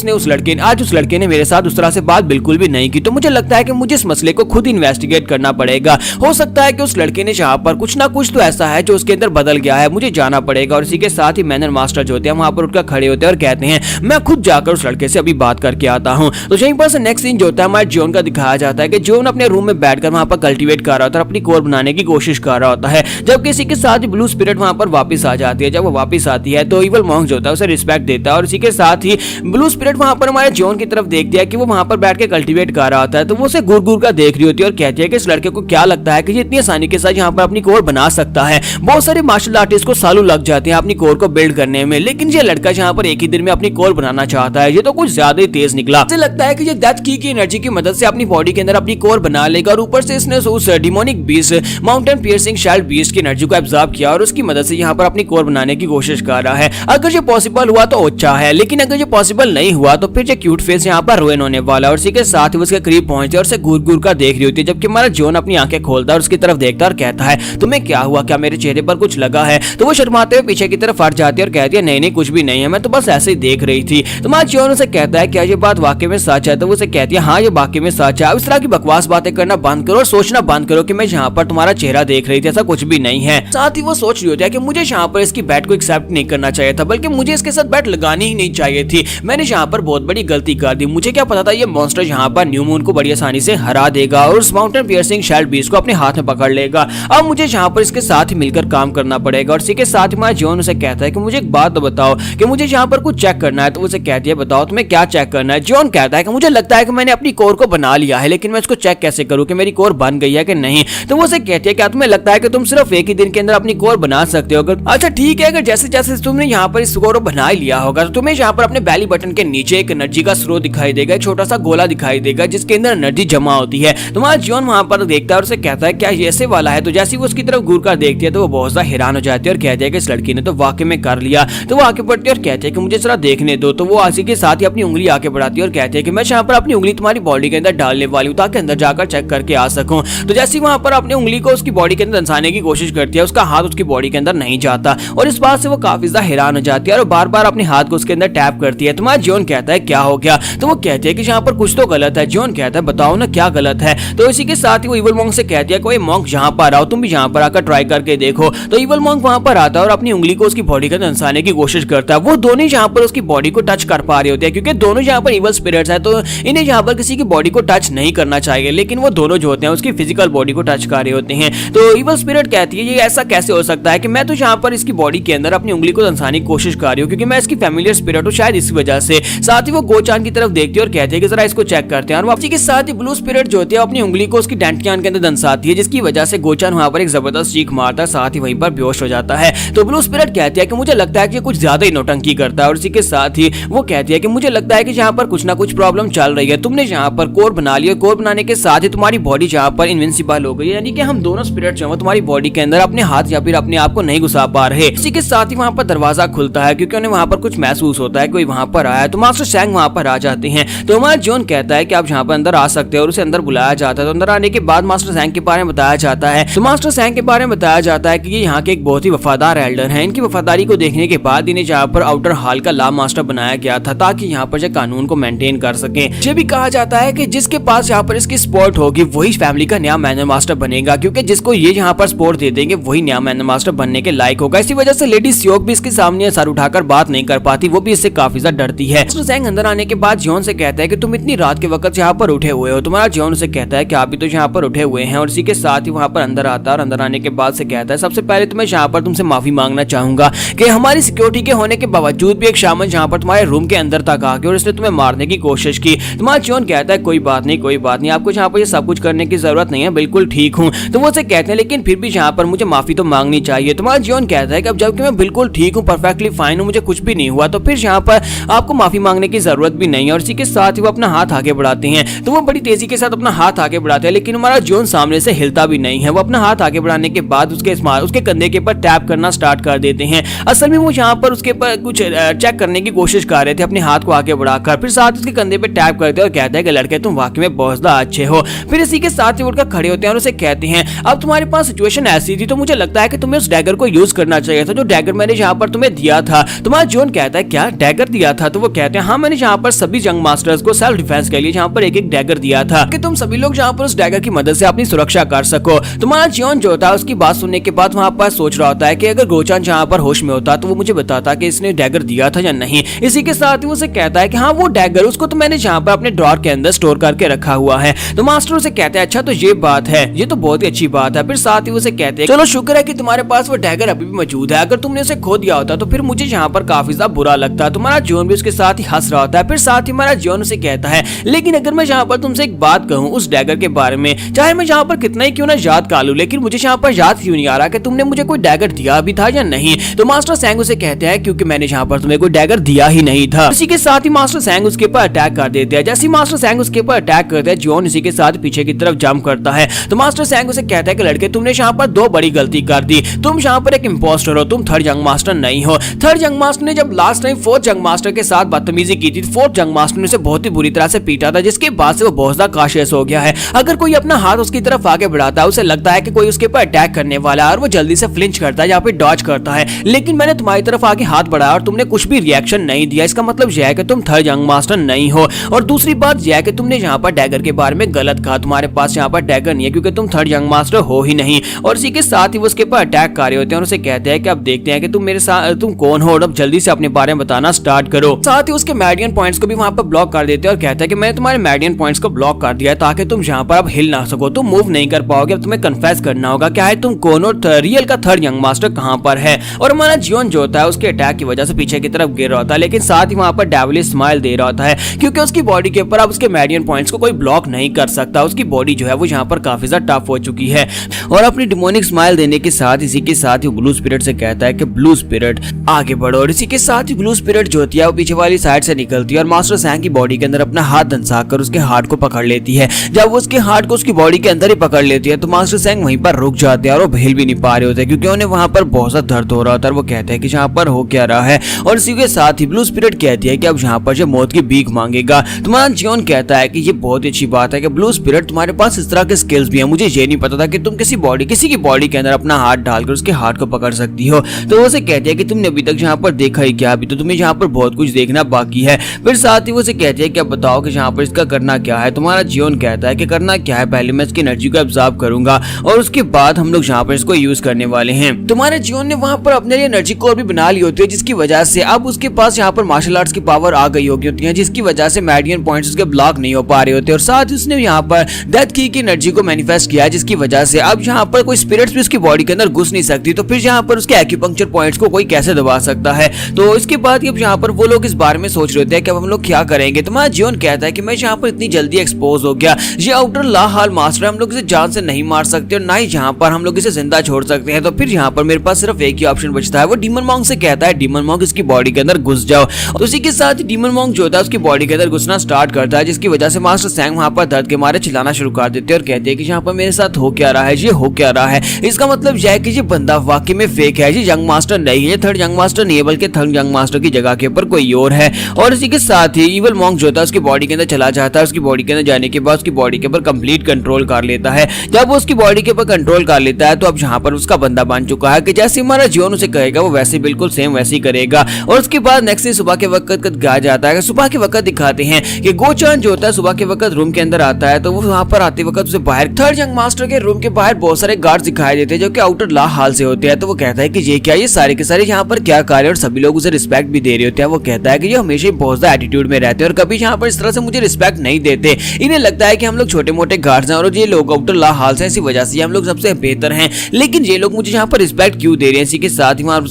उस लड़के ने मेरे साथ उस तरह से बात बिल्कुल भी नहीं की। तो मुझे लगता है कि मुझे इस मसले को खुद इन्वेस्टिगेट करना पड़ेगा। हो सकता है कि उस लड़के ने यहाँ पर कुछ ना कुछ तो ऐसा है जो उसके अंदर बदल गया है, मुझे जाना पड़ेगा। और इसी के साथ ही मैनर मास्टर जो होते हैं वहां पर उठकर खड़े होते हैं और कहते हैं मैं खुद जाकर उस लड़के से अभी बात करके आता हूँ। तो यहीं पर से नेक्स्ट सीन जो होता है हमारे जॉन का दिखाया जाता है कि जॉन अपने रूम में बैठकर वहां पर कल्टीवेट कर रहा होता है, अपनी कोर बनाने की कोशिश कर रहा होता है, जबकि इसी के साथ ही ब्लू स्पिरिट वहां पर वापस आ जाती है। जब वो वापस आती है तो इवल मॉन्क जो होता है उसे रिस्पेक्ट देता है और इसी के साथ ही ब्लू स्पिरिट वहां पर हमारे जॉन की तरफ देखती है कि वो वहां पर बैठ के कल्टीवेट कर रहा होता है। तो वो उसे घूर कर देख रही होती है और कहती है कि इस लड़के को क्या लगता है कि ये इतनी आसानी के साथ यहाँ पर अपनी कोर बना सकता है। बहुत सारे मार्शल आर्टिस्ट को सालों लग जाते हैं अपनी कोर को बिल्ड करने में, लेकिन ये लड़का यहाँ पर एक ही दिन में अपनी कोर बनाना चाहता है, ये तो कुछ ज्यादा ही तेज निकला। मुझे लगता है कि ये डेथ की एनर्जी की मदद से अपनी बॉडी के अंदर अपनी कोर बना लेगा और ऊपर से इसने उस demonic beast mountain piercing shelled beast की एनर्जी को एब्जॉर्ब किया और उसकी मदद से यहाँ पर अपनी कोर बनाने की कोशिश कर रहा है। अगर ये पॉसिबल हुआ तो अच्छा है, लेकिन अगर ये पॉसिबल नहीं हुआ तो फिर ये क्यूट फेस यहाँ पर रोइन होने वाला है। और इसी के साथ ही उसके करीब पहुंचते और उसे घूर कर देख रही होती है, जबकि हमारा जॉन अपनी आंखें खोलता है और उसकी तरफ देखता और कहता है तुम्हें क्या हुआ, क्या मेरे चेहरे पर कुछ लगा है। तो वो शर्माते हुए पीछे की तरफ हट जाती है और कहती है नहीं कुछ भी नहीं है, मैं तो बस ऐसे ही देख रही थी। तो हमारा जॉन उसे कहता है क्या ये बात वाकई में सच है। तो वो उसे कहती है हाँ ये वाकई में सच है, इस तरह की बकवास बातें करना बंद करो और सोचना बंद करो कि मैं यहाँ पर तुम्हारा चेहरा देख रही थी, ऐसा कुछ भी नहीं है। साथ ही वो सोच रही होती है कि मुझे यहाँ पर इसकी बैट को एक्सेप्ट नहीं करना चाहिए था, बल्कि मुझे इसके साथ बैट लगानी ही नहीं चाहिए थी। मैंने यहाँ पर बहुत बड़ी गलती कर दी, मुझे क्या पता था ये मॉन्स्टर यहाँ पर न्यू मून को बड़ी आसानी से हरा देगा और उस माउंटेन पियर्सिंग शेल्ड बीस्ट को अपने हाथ में पकड़ लेगा। अब मुझे यहाँ पर इसके साथ ही मिलकर काम करना पड़ेगा। और इसी के साथ ही हमारा जॉन उसे कहता है कि मुझे एक बात तो बताओ कि मुझे यहाँ पर कुछ चेक करना है। तो उसे कहती है बताओ तुम्हें क्या चेक करना है। जॉन कहता है कि मुझे लगता है कि मैंने अपनी कोर को बना लिया है, लेकिन मैं इसको चेक कैसे करूँ कि मेरी कोर बन गई है कि नहीं। तो वो उसे कहती है क्या तुम्हें लगता है कि तुम सिर्फ एक ही दिन के अंदर अपनी कोर बना सकते हो। अच्छा ठीक है, अगर जैसे जैसे तुमने यहाँ पर इस कोर को बना लिया होगा तो तुम्हें यहाँ पर अपने बैली बटन के नीचे एक एनर्जी का स्रोत दिखाई देगा, छोटा सा गोला दिखाई देगा जिसके अंदर एनर्जी जमा होती है। तुम्हारा जियोन वहां पर देखता है और उसे कहता है क्या ये ऐसे वाला है। तो जैसे वो उसकी तरफ घूर कर देखती है तो वो बहुत ज्यादा हैरान हो जाती है और कहती है कि इस लड़की ने तो वाकई में कर लिया। तो वो आगे बढ़ती है और कहती है कि मुझे जरा देखने दो। तो वो आसी के साथ ही अपनी उंगली आगे बढ़ाती है और कहती है कि मैं यहाँ पर अपनी उंगली तुम्हारी बॉडी के अंदर डालने वाली हूँ ताकि अंदर जाकर चेक करके आ सकूं। तो जैसे वहां पर अपनी उंगली को उसकी बॉडी के अंदर दंसाने की कोशिश करती है, उसका हाथ उसकी बॉडी के अंदर नहीं जाता और इस बात से वो काफी ज्यादा हैरान हो जाती है और बार बार अपने हाथ को उसके अंदर टैप करती है। तुम्हारा जियोन कहता है क्या हो गया। तो वो कहती है कि यहाँ पर कुछ तो गलत है। जियोन कहता है बताओ ना क्या गलत है। तो इसी के साथ ही वो इवल मॉन्क से कहती है कोई मॉन्क यहाँ पर आओ, तुम भी यहाँ पर आकर ट्राई करके देखो। तो इवल मॉन्क वहां पर आता है और अपनी उंगली को उसकी बॉडी के अंदर दंसाने की कोशिश करता है। वो दोनों यहाँ पर उसकी बॉडी को टच कर पा रहे होते हैं क्योंकि दोनों यहाँ पर इवल स्पिरिट्स है, तो इन्हें यहाँ पर किसी की बॉडी को टच नहीं करना चाहिए, लेकिन वो दोनों जो होते हैं उसकी फिजिकल बॉडी को टच कर रहे होते हैं। तो इवल स्पिरिट कहती है ये ऐसा कैसे हो सकता है कि मैं तो यहाँ पर इसकी बॉडी के अंदर अपनी उंगली को दंसाने की कोशिश कर रही हूँ क्योंकि मैं इसकी फैमिलियर स्पिरिट हूँ, शायद इसी वजह से। साथ ही वो गोचान की तरफ देखती है और कहती है कि जरा इसको चेक करते हैं। और वापसी के साथ ही ब्लू स्पिरिट जो होती है अपनी उंगली को उसकी डेंटियान के अंदर दंसाती है, जिसकी वजह से गोचान वहां पर एक जबरदस्त चीख मारता है, साथ ही वहीं पर बेहोश हो जाता है। तो ब्लू स्पिरिट कहती है कि मुझे लगता है कि कुछ ज्यादा ही नौटंकी करता है और इसी के साथ ही वो कहती है कि मुझे लगता है कि यहाँ पर कुछ ना कुछ प्रॉब्लम चल रही है। तुमने यहाँ पर कोर बना लिया, कोर बनाने के साथ ही तुम्हारी बॉडी यहाँ पर इनविंसिबल हो गई, यानी कि हम दोनों स्पिरिट जो है तुम्हारी बॉडी के अंदर अपने हाथ या फिर अपने आप को नहीं घुसा पा रहे। इसी के साथ ही वहाँ पर दरवाजा खुलता है क्योंकि उन्हें वहाँ पर कुछ महसूस होता है कोई वहाँ पर आया है। तो मास्टर सैंग वहाँ पर आ जाते हैं। तो हमारा जियोन कहता है कि आप यहाँ पर अंदर आ सकते हैं और उसे अंदर बुलाया जाता है। तो अंदर आने के बाद मास्टर सैंग के बारे में बताया जाता है। तो मास्टर सैंग के बारे में बताया जाता है कि ये यहाँ के एक बहुत ही वफादार एल्डर हैं। इनकी वफादारी को देखने के बाद इन्हें यहाँ पर आउटर हॉल का लॉ मास्टर बनाया गया था ताकि यहाँ पर जो कानून को मेंटेन कर सके। ये भी कहा जाता है कि जिसके पास यहाँ पर इसकी स्पोर्ट होगी वही फैमिली का नया मैनर मास्टर बनेगा, क्योंकि जिसको ये यहाँ पर स्पोर्ट दे देंगे वही नया मैनर मास्टर बनने के लायक होगा। इसी वजह से लेडी सियोक भी इसके सामने सर उठाकर बात नहीं कर पाती, वो भी इससे काफी ज्यादा डरती है। मास्टर सैंग अंदर आने के बाद जियोन से कहता है कि तुम इतनी रात के वक्त यहाँ पर उठे हुए हो। तुम्हारा जियोन उसे कहता है कि आप भी तो यहाँ पर उठे हुए हैं और इसी के साथ ही वहाँ पर अंदर आता है और अंदर आने के बाद से कहता है सबसे पहले तो मैं यहाँ पर तुमसे माफी मांगना चाहूंगा कि हमारी सिक्योरिटी के होने के बावजूद भी एक शामन यहाँ पर तुम्हारे रूम के अंदर तक आ गया और इसने तुम्हें मारने की कोशिश की। तुम्हारा जियोन कहता है कोई बात नहीं, आपको यहाँ पर ये सब कुछ करने की जरूरत नहीं है, बिल्कुल ठीक हूँ। तो वो उसे कहते हैं लेकिन फिर भी यहाँ पर मुझे माफी तो मांगनी चाहिए। तुम्हारा जियोन कहता है कि अब जबकि मैं बिल्कुल ठीक हूँ, परफेक्टली फाइन हूँ, मुझे कुछ भी नहीं हुआ, तो फिर यहाँ पर आपको माफी मांगने की जरूरत भी नहीं है। और इसी के साथ ही वो अपना हाथ आगे बढ़ाते हैं। तो वो बड़ी तेजी के साथ अपना हाथ आगे बढ़ाते हैं, लेकिन हमारा जियोन सामने से हिलता भी नहीं है। वो अपना हाथ आगे बढ़ाने के बाद उसके कंधे के ऊपर टैप करना स्टार्ट कर देते हैं। असल में वो यहाँ पर उसके ऊपर कुछ चेक करने की कोशिश कर रहे थे अपने हाथ को आगे बढ़ाकर। फिर साथ उसके कंधे पे टैप करते हैं और कहते हैं कि लड़के तुम वाकई में बहुत ज्यादा अच्छे हो। फिर इसी के साथ ही उठकर खड़े होते हैं और उसे कहते हैं अब तुम्हारे पास सिचुएशन ऐसी थी तो मुझे लगता है कि तुम्हें उस डैगर को यूज करना चाहिए था, जो डैगर मैंने यहाँ पर तुम्हें दिया था। तुम्हारा जियोन कहता है क्या डैगर दिया था? तो वो कहते हैं हाँ, मैंने यहाँ पर सभी जंग मास्टर्स को सेल्फ डिफेंस के लिए यहाँ पर एक एक डैगर दिया था कि तुम सभी लोग यहाँ पर उस डैगर की मदद से अपनी सुरक्षा कर सको। तुम्हारा जियोन जो होता है उसकी बात सुनने के बाद वहाँ पर सोच रहा होता है कि अगर गोचान यहाँ पर होश में होता तो वो मुझे बताता कि इसने डैगर दिया था या नहीं। इसी के साथ ही उसे कहता है कि हाँ वो डैगर उसको तो मैंने यहाँ पर अपने ड्रॉर के अंदर स्टोर करके रखा हुआ है। तो मास्टर उसे कहते हैं अच्छा तो ये बात है, ये तो बहुत ही अच्छी बात है। फिर साथ ही उसे कहते हैं चलो शुक्र है कि तुम्हारे पास वो डैगर अभी भी मौजूद है, अगर तुमने उसे खो दिया होता तो फिर मुझे यहाँ पर काफी ज्यादा बुरा लगता। तुम्हारा जियोन भी उसके साथ ही हंस रहा होता है। फिर साथ ही हमारा जियोन उसे कहता है लेकिन अगर मैं यहाँ पर तुमसे एक बात कहूँ उस डैगर के बारे में, चाहे मैं यहाँ पर कितना ही क्यों ना याद कर लूं, लेकिन मुझे यहाँ पर याद क्यों नहीं आ रहा कि तुमने मुझे कोई डैगर दिया भी था या नहीं। तो मास्टर सैंग उसे कहते हैं क्योंकि मैंने यहाँ पर तुम्हें कोई डैगर दिया ही नहीं था। इसी के साथ ही मास्टर सैंग उसके ऊपर अटैक कर देते हैं। जैसे मास्टर सैंग उसके ऊपर अटैक करते हैं, जियोन इसी के साथ पीछे की तरफ जंप करता है। तो मास्टर सैंग उसे कहता है कि लड़के तुमने यहाँ पर दो बड़ी गलती कर दी, तुम यहाँ पर एक इंपोस्टर हो, तुम थर्ड जंग मास्टर नहीं हो। थर्ड जंग मास्टर ने जब लास्ट टाइम फोर्थ जंग मास्टर के साथ बदतमीजी की थी, फोर्थ जंग मास्टर ने उसे बहुत ही बुरी तरह से पीटा था, जिसके बाद से वो बहुत ज्यादा कॉशियस हो गया है। अगर कोई अपना हाथ उसकी तरफ आगे बढ़ाता है उसे लगता है कि कोई उसके ऊपर अटैक करने वाला है और वो जल्दी से फ्लिंच करता है या फिर डॉज करता है। लेकिन मैंने तुम्हारी तरफ आगे हाथ बढ़ाया और तुमने कुछ भी रिएक्शन नहीं दिया, इसका मतलब यह है कि तुम थर्ड जंग मास्टर नहीं हो। और दूसरी बात यह है कि तुमने यहाँ पर डैगर के बारे में गलत कहा, तुम्हारे पास यहाँ पर डैगर नहीं है क्योंकि तुम थर्ड जंग मास्टर हो ही नहीं। और इसी के साथ ही वो उसके ऊपर अटैक कर रहे होते हैं और उसे कहते हैं कि अब देखते हैं कि तुम मेरे साथ तुम कौन हो और अब जल्दी से अपने बारे में बताना स्टार्ट करो। साथ ही उसके मैडियन पॉइंट्स को भी वहां पर ब्लॉक कर देते हैं और कहते हैं कि मैंने तुम्हारे मैडियन पॉइंट्स को ब्लॉक कर दिया है ताकि तुम यहाँ पर अब हिल ना सको, तुम मूव नहीं कर पाओगे। अब तुम्हें कन्फेस करना होगा क्या है तुम कौन हो, रियल का थर्ड यंग मास्टर कहाँ पर है। और हमारा जियोन जो होता है उसके अटैक की वजह से पीछे की तरफ गिर रहा होता है, लेकिन साथ ही वहां पर डेविलिश स्माइल दे रहा होता है क्योंकि उसकी बॉडी के ऊपर अब उसके मैडियन पॉइंट्स को कोई ब्लॉक नहीं कर सकता। उसकी बॉडी जो है वो यहाँ पर काफी ज्यादा टफ हो चुकी है। और अपनी डिमोनिक स्माइल देने के साथ इसी के साथ ही ब्लू स्पिरिट से कहता है कि ब्लू स्पिरिट आगे बढ़ो। और इसी के साथ ही ब्लू स्पिरिट जो होती है वो पीछे वाली साइड से निकलती है और मास्टर सैंग की बॉडी के अंदर अपना हाथ दंसा कर उसके हार्ट को पकड़ लेती है। है। जब वो उसके हार्ट को उसकी बॉडी के अंदर ही पकड़ लेती है तो मास्टर सेंग वहीं पर रुक जाते हैं और वो हिल भी नहीं पा रहे होते क्योंकि उन्हें वहां पर बहुत सा दर्द हो रहा होता है। वो कहते हैं कि यहाँ पर हो क्या रहा है, और इसी के साथ ही ब्लू स्पिरिट कहती है कि अब यहाँ पर जो मौत की भीख मांगेगा। तुम्हारा जियोन कहता है कि ये बहुत ही अच्छी बात है कि ब्लू स्पिरिट तुम्हारे पास इस तरह के स्किल्स भी हैं, मुझे ये नहीं पता था कि तुम किसी की बॉडी के अंदर अपना हाथ डालकर उसके हार्ट को पकड़ सकती हो। तो वो उसे कहती है कि तुमने अभी तक यहाँ पर देखा ही क्या, अभी तो तुम्हें यहाँ पर बहुत कुछ देखना बाकी है। फिर साथ ही वो उसे कहती है कि अब बताओ कि यहाँ पर इसका करना क्या है। तुम्हारा जियोन कहता है कि करना क्या है, पहले मैं इसकी एनर्जी को एब्जॉर्ब करूंगा और उसके बाद हम लोग यहाँ पर इसको यूज करने वाले हैं। तुम्हारे जियोन ने वहां पर अपने लिए एनर्जी कोर भी बना ली होती है जिसकी वजह से अब उसके पास यहाँ पर मार्शल आर्ट्स की पावर आ गई होती है, जिसकी वजह से मेडियन पॉइंट्स उसके ब्लॉक नहीं हो पा रहे होते। और साथ ही उसने यहाँ पर डेथ की एनर्जी को मैनिफेस्ट किया जिसकी वजह से अब यहाँ पर कोई स्पिरिट्स भी उसकी बॉडी के अंदर घुस नहीं सकती। तो फिर यहाँ पर उसके एक्यूपंक्चर पॉइंट्स को कोई कैसे दबा सकता है। तो इसके बाद अब यहाँ पर वो लोग इस बारे में सोच रहे होते हैं कि अब हम लोग क्या करेंगे। तुम्हारा जियोन कहता है कि मैं यहाँ पर इतनी जल्दी एक्सपोज हो गया, ये आउटर ला हाल मास्टर, हम लोग इसे जान से नहीं मार सकते और ना ही यहाँ पर हम लोग इसे जिंदा छोड़ सकते हैं। तो फिर यहाँ पर मेरे पास सिर्फ एक ही ऑप्शन बचता है। वो डीमन मॉन्क से कहता है डीमन मॉन्क इसकी बॉडी के अंदर घुस जाओ। तो इसी के साथ डीमन मॉन्क जो होता है उसकी बॉडी के अंदर घुसना स्टार्ट करता है जिसकी वजह से मास्टर सैंग वहां पर दर्द के मारे चिल्लाना शुरू कर देते हैं और कहते हैं कि यहाँ पर मेरे साथ हो क्या रहा है, ये हो क्या रहा है। इसका मतलब यह है कि ये बंदा वाकई में फेक है, ये यंग मास्टर नहीं है, थर्ड यंग मास्टर नहीं है बल्कि थर्ड यंग मास्टर की जगह के ऊपर कोई और है। और इसी के साथ ही इवल मॉन्क जो होता है उसकी बॉडी के अंदर चला जाता है। उसकी बॉडी के अंदर जाने के बाद उसकी बॉडी के ऊपर कंप्लीट कंट्रोल कर लेता है। जब वो उसकी बॉडी के ऊपर कंट्रोल कर लेता है तो अब यहाँ पर उसका बंदा बन चुका है कि जैसे हमारा जियोन उसे कहेगा वो वैसे बिल्कुल सेम वैसे ही करेगा। और उसके बाद नेक्स्ट डे सुबह के वक्त गाया जाता है। सुबह के वक्त दिखाते हैं कि गोचान जो होता है सुबह के वक्त रूम के अंदर आता है तो वो वहां पर आते वक्त उसे बाहर थर्ड यंग मास्टर के रूम के बाहर बहुत सारे गार्ड्स दिखाई देते हैं जो कि आउटर ला हाल से होते हैं। तो वो कहता है कि ये क्या, ये सारे के सारे यहाँ पर क्या कार्य, और सभी लोग उसे रिस्पेक्ट भी दे रहे होते हैं। वो कहता है कि ये हमेशा ही बहुत ज्यादा एटीट्यूड में रहते हैं और कभी यहाँ पर इस तरह से मुझे रिस्पेक्ट नहीं देते। इन्हें लगता है कि हम लोग छोटे मोटे गार्ड्स हैं और ये लोग आउटर ला हाल से, इसी वजह से हम लोग सबसे बेहतर हैं, लेकिन ये लोग मुझे यहाँ पर रिस्पेक्ट क्यों दे रहे हैं। इसी के साथ ही वहां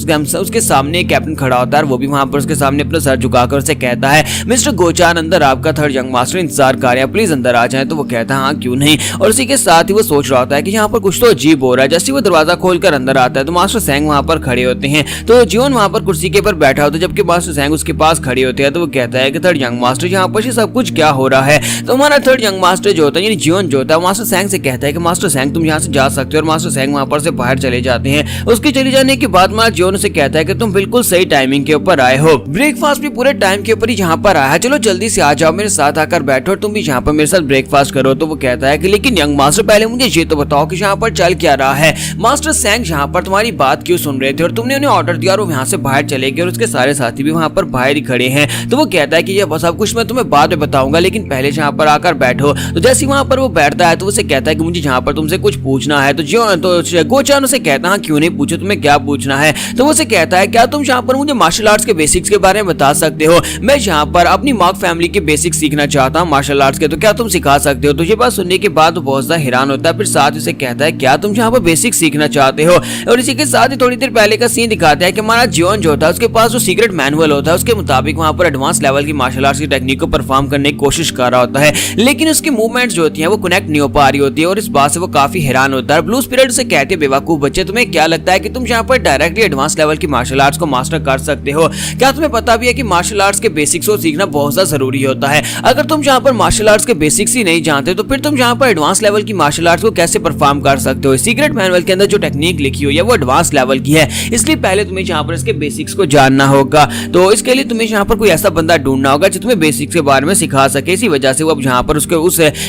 उसके सामने कैप्टन खड़ा होता है, वो भी वहां पर उसके सामने अपना सर झुकाकर उसे कहता है मिस्टर गोचान अंदर आपका थर्ड यंग मास्टर इंतजार कर रहे हैं, प्लीज अंदर आ जाएं। तो वो कहता है हाँ क्यों नहीं। और इसी के साथ ही वो सोच रहा होता है कि यहाँ पर कुछ तो अजीब हो रहा है। जैसे वो दरवाजा खोलकर अंदर आता है तो मास्टर सैंग वहां पर खड़े होते हैं। तो जियोन वहां पर कुर्सी के ऊपर बैठा होता है जबकि मास्टर सैंग उसके पास खड़े होते हैं। तो वो कहता है कि थर्ड यंग मास्टर यहाँ पर ये सब कुछ क्या हो रहा है। तो हमारा थर्ड यंग मास्टर जो होता है यानी जियोन जो होता है मास्टर सैंग से कहता है कि मास्टर सैंग तुम यहाँ से जा सकते हो, और मास्टर सैंग वहां पर से बाहर चले जाते हैं। उसके चले जाने के बाद हमारा जियोन उसे कहता है कि तुम बिल्कुल सही टाइमिंग के ऊपर आए हो, ब्रेकफास्ट भी पूरे टाइम के ऊपर ही यहाँ पर आया है, चलो जल्दी से आ जाओ मेरे साथ आकर बैठो और तुम भी यहाँ पर मेरे साथ ब्रेकफास्ट करो। तो वो कहता है कि लेकिन यंग मास्टर पहले मुझे ये तो बताओ कि यहाँ पर चल क्या रहा है। मास्टर सैंग यहाँ पर तुम्हारी बात क्यों सुन रहे थे और तुमने उन्हें ऑर्डर दिया और वो यहाँ से बाहर चले गए और उसके सारे साथी भी वहाँ पर बाहर ही खड़े हैं। तो वो कहता है कि ये सब कुछ मैं तुम्हें बाद में बताऊंगा, लेकिन पहले यहाँ पर आकर बैठो। तो जैसे वहाँ पर वो बैठता है तो उसे कहता है कि मुझे यहाँ पर तुमसे कुछ पूछना है। तो गोचान उसे कहता है क्यों नहीं, पूछो तुम्हें क्या पूछना है। तो वो उसे कहता है क्या तुम यहाँ पर मुझे मार्शल आर्ट्स के बेसिक्स के बारे में बता सकते हो, मैं यहाँ पर अपनी मॉक फैमिली के बेसिक्स सीखना चाहता हूँ मार्शल आर्ट्स के, तो क्या तुम सिखा सकते हो। तो ये बात सुनने के बाद वो बहुत ज्यादा हैरान होता है। फिर साथ उसे कहता है क्या तुम यहाँ पर बेसिक सीखना चाहते हो। और इसी के साथ ही थोड़ी देर पहले का सीन दिखाता है कि हमारा जियोन जो होता है उसके पास जो सीक्रेट मैनुअल होता है उसके मुताबिक वहां पर एडवांस लेवल की मार्शल आर्ट्स की टेक्निक को परफॉर्म करने की कोशिश कर रहा होता है, लेकिन उसकी मूवमेंट्स जो होती हैं वो कनेक्ट नहीं हो पा रही होती है और इस बात से वो काफी हैरान होता है। ब्लू स्पिरिट से कहते हैं बेवकूफ बच्चे, तुम्हें क्या लगता है कि तुम यहाँ पर डायरेक्टली एडवांस लेवल की मार्शल आर्ट्स को मास्टर कर सकते हो। क्या तुम्हें पता भी है कि मार्शल आर्ट्स के बेसिक्स को सीखना बहुत ज्यादा जरूरी होता है। अगर तुम यहाँ पर मार्शल आर्ट्स के बेसिक्स ही नहीं जानते तो फिर तुम यहाँ पर एडवांस लेवल की मार्शल आर्ट्स को कैसे परफॉर्म कर सकते हो। सीक्रेट मैनुअल के अंदर जो टेक्निक लिखी हुई है वो एडवांस लेवल की है, इसलिए पहले तुम्हें यहाँ पर इसके बेसिक्स को जानना होगा। तो इसके लिए तुम्हें यहाँ पर कोई ऐसा बंदा ढूंढना होगा जो तुम्हें बेसिक्स के बारे में सिखा सके। इसी वजह से वो अब यहाँ पर उस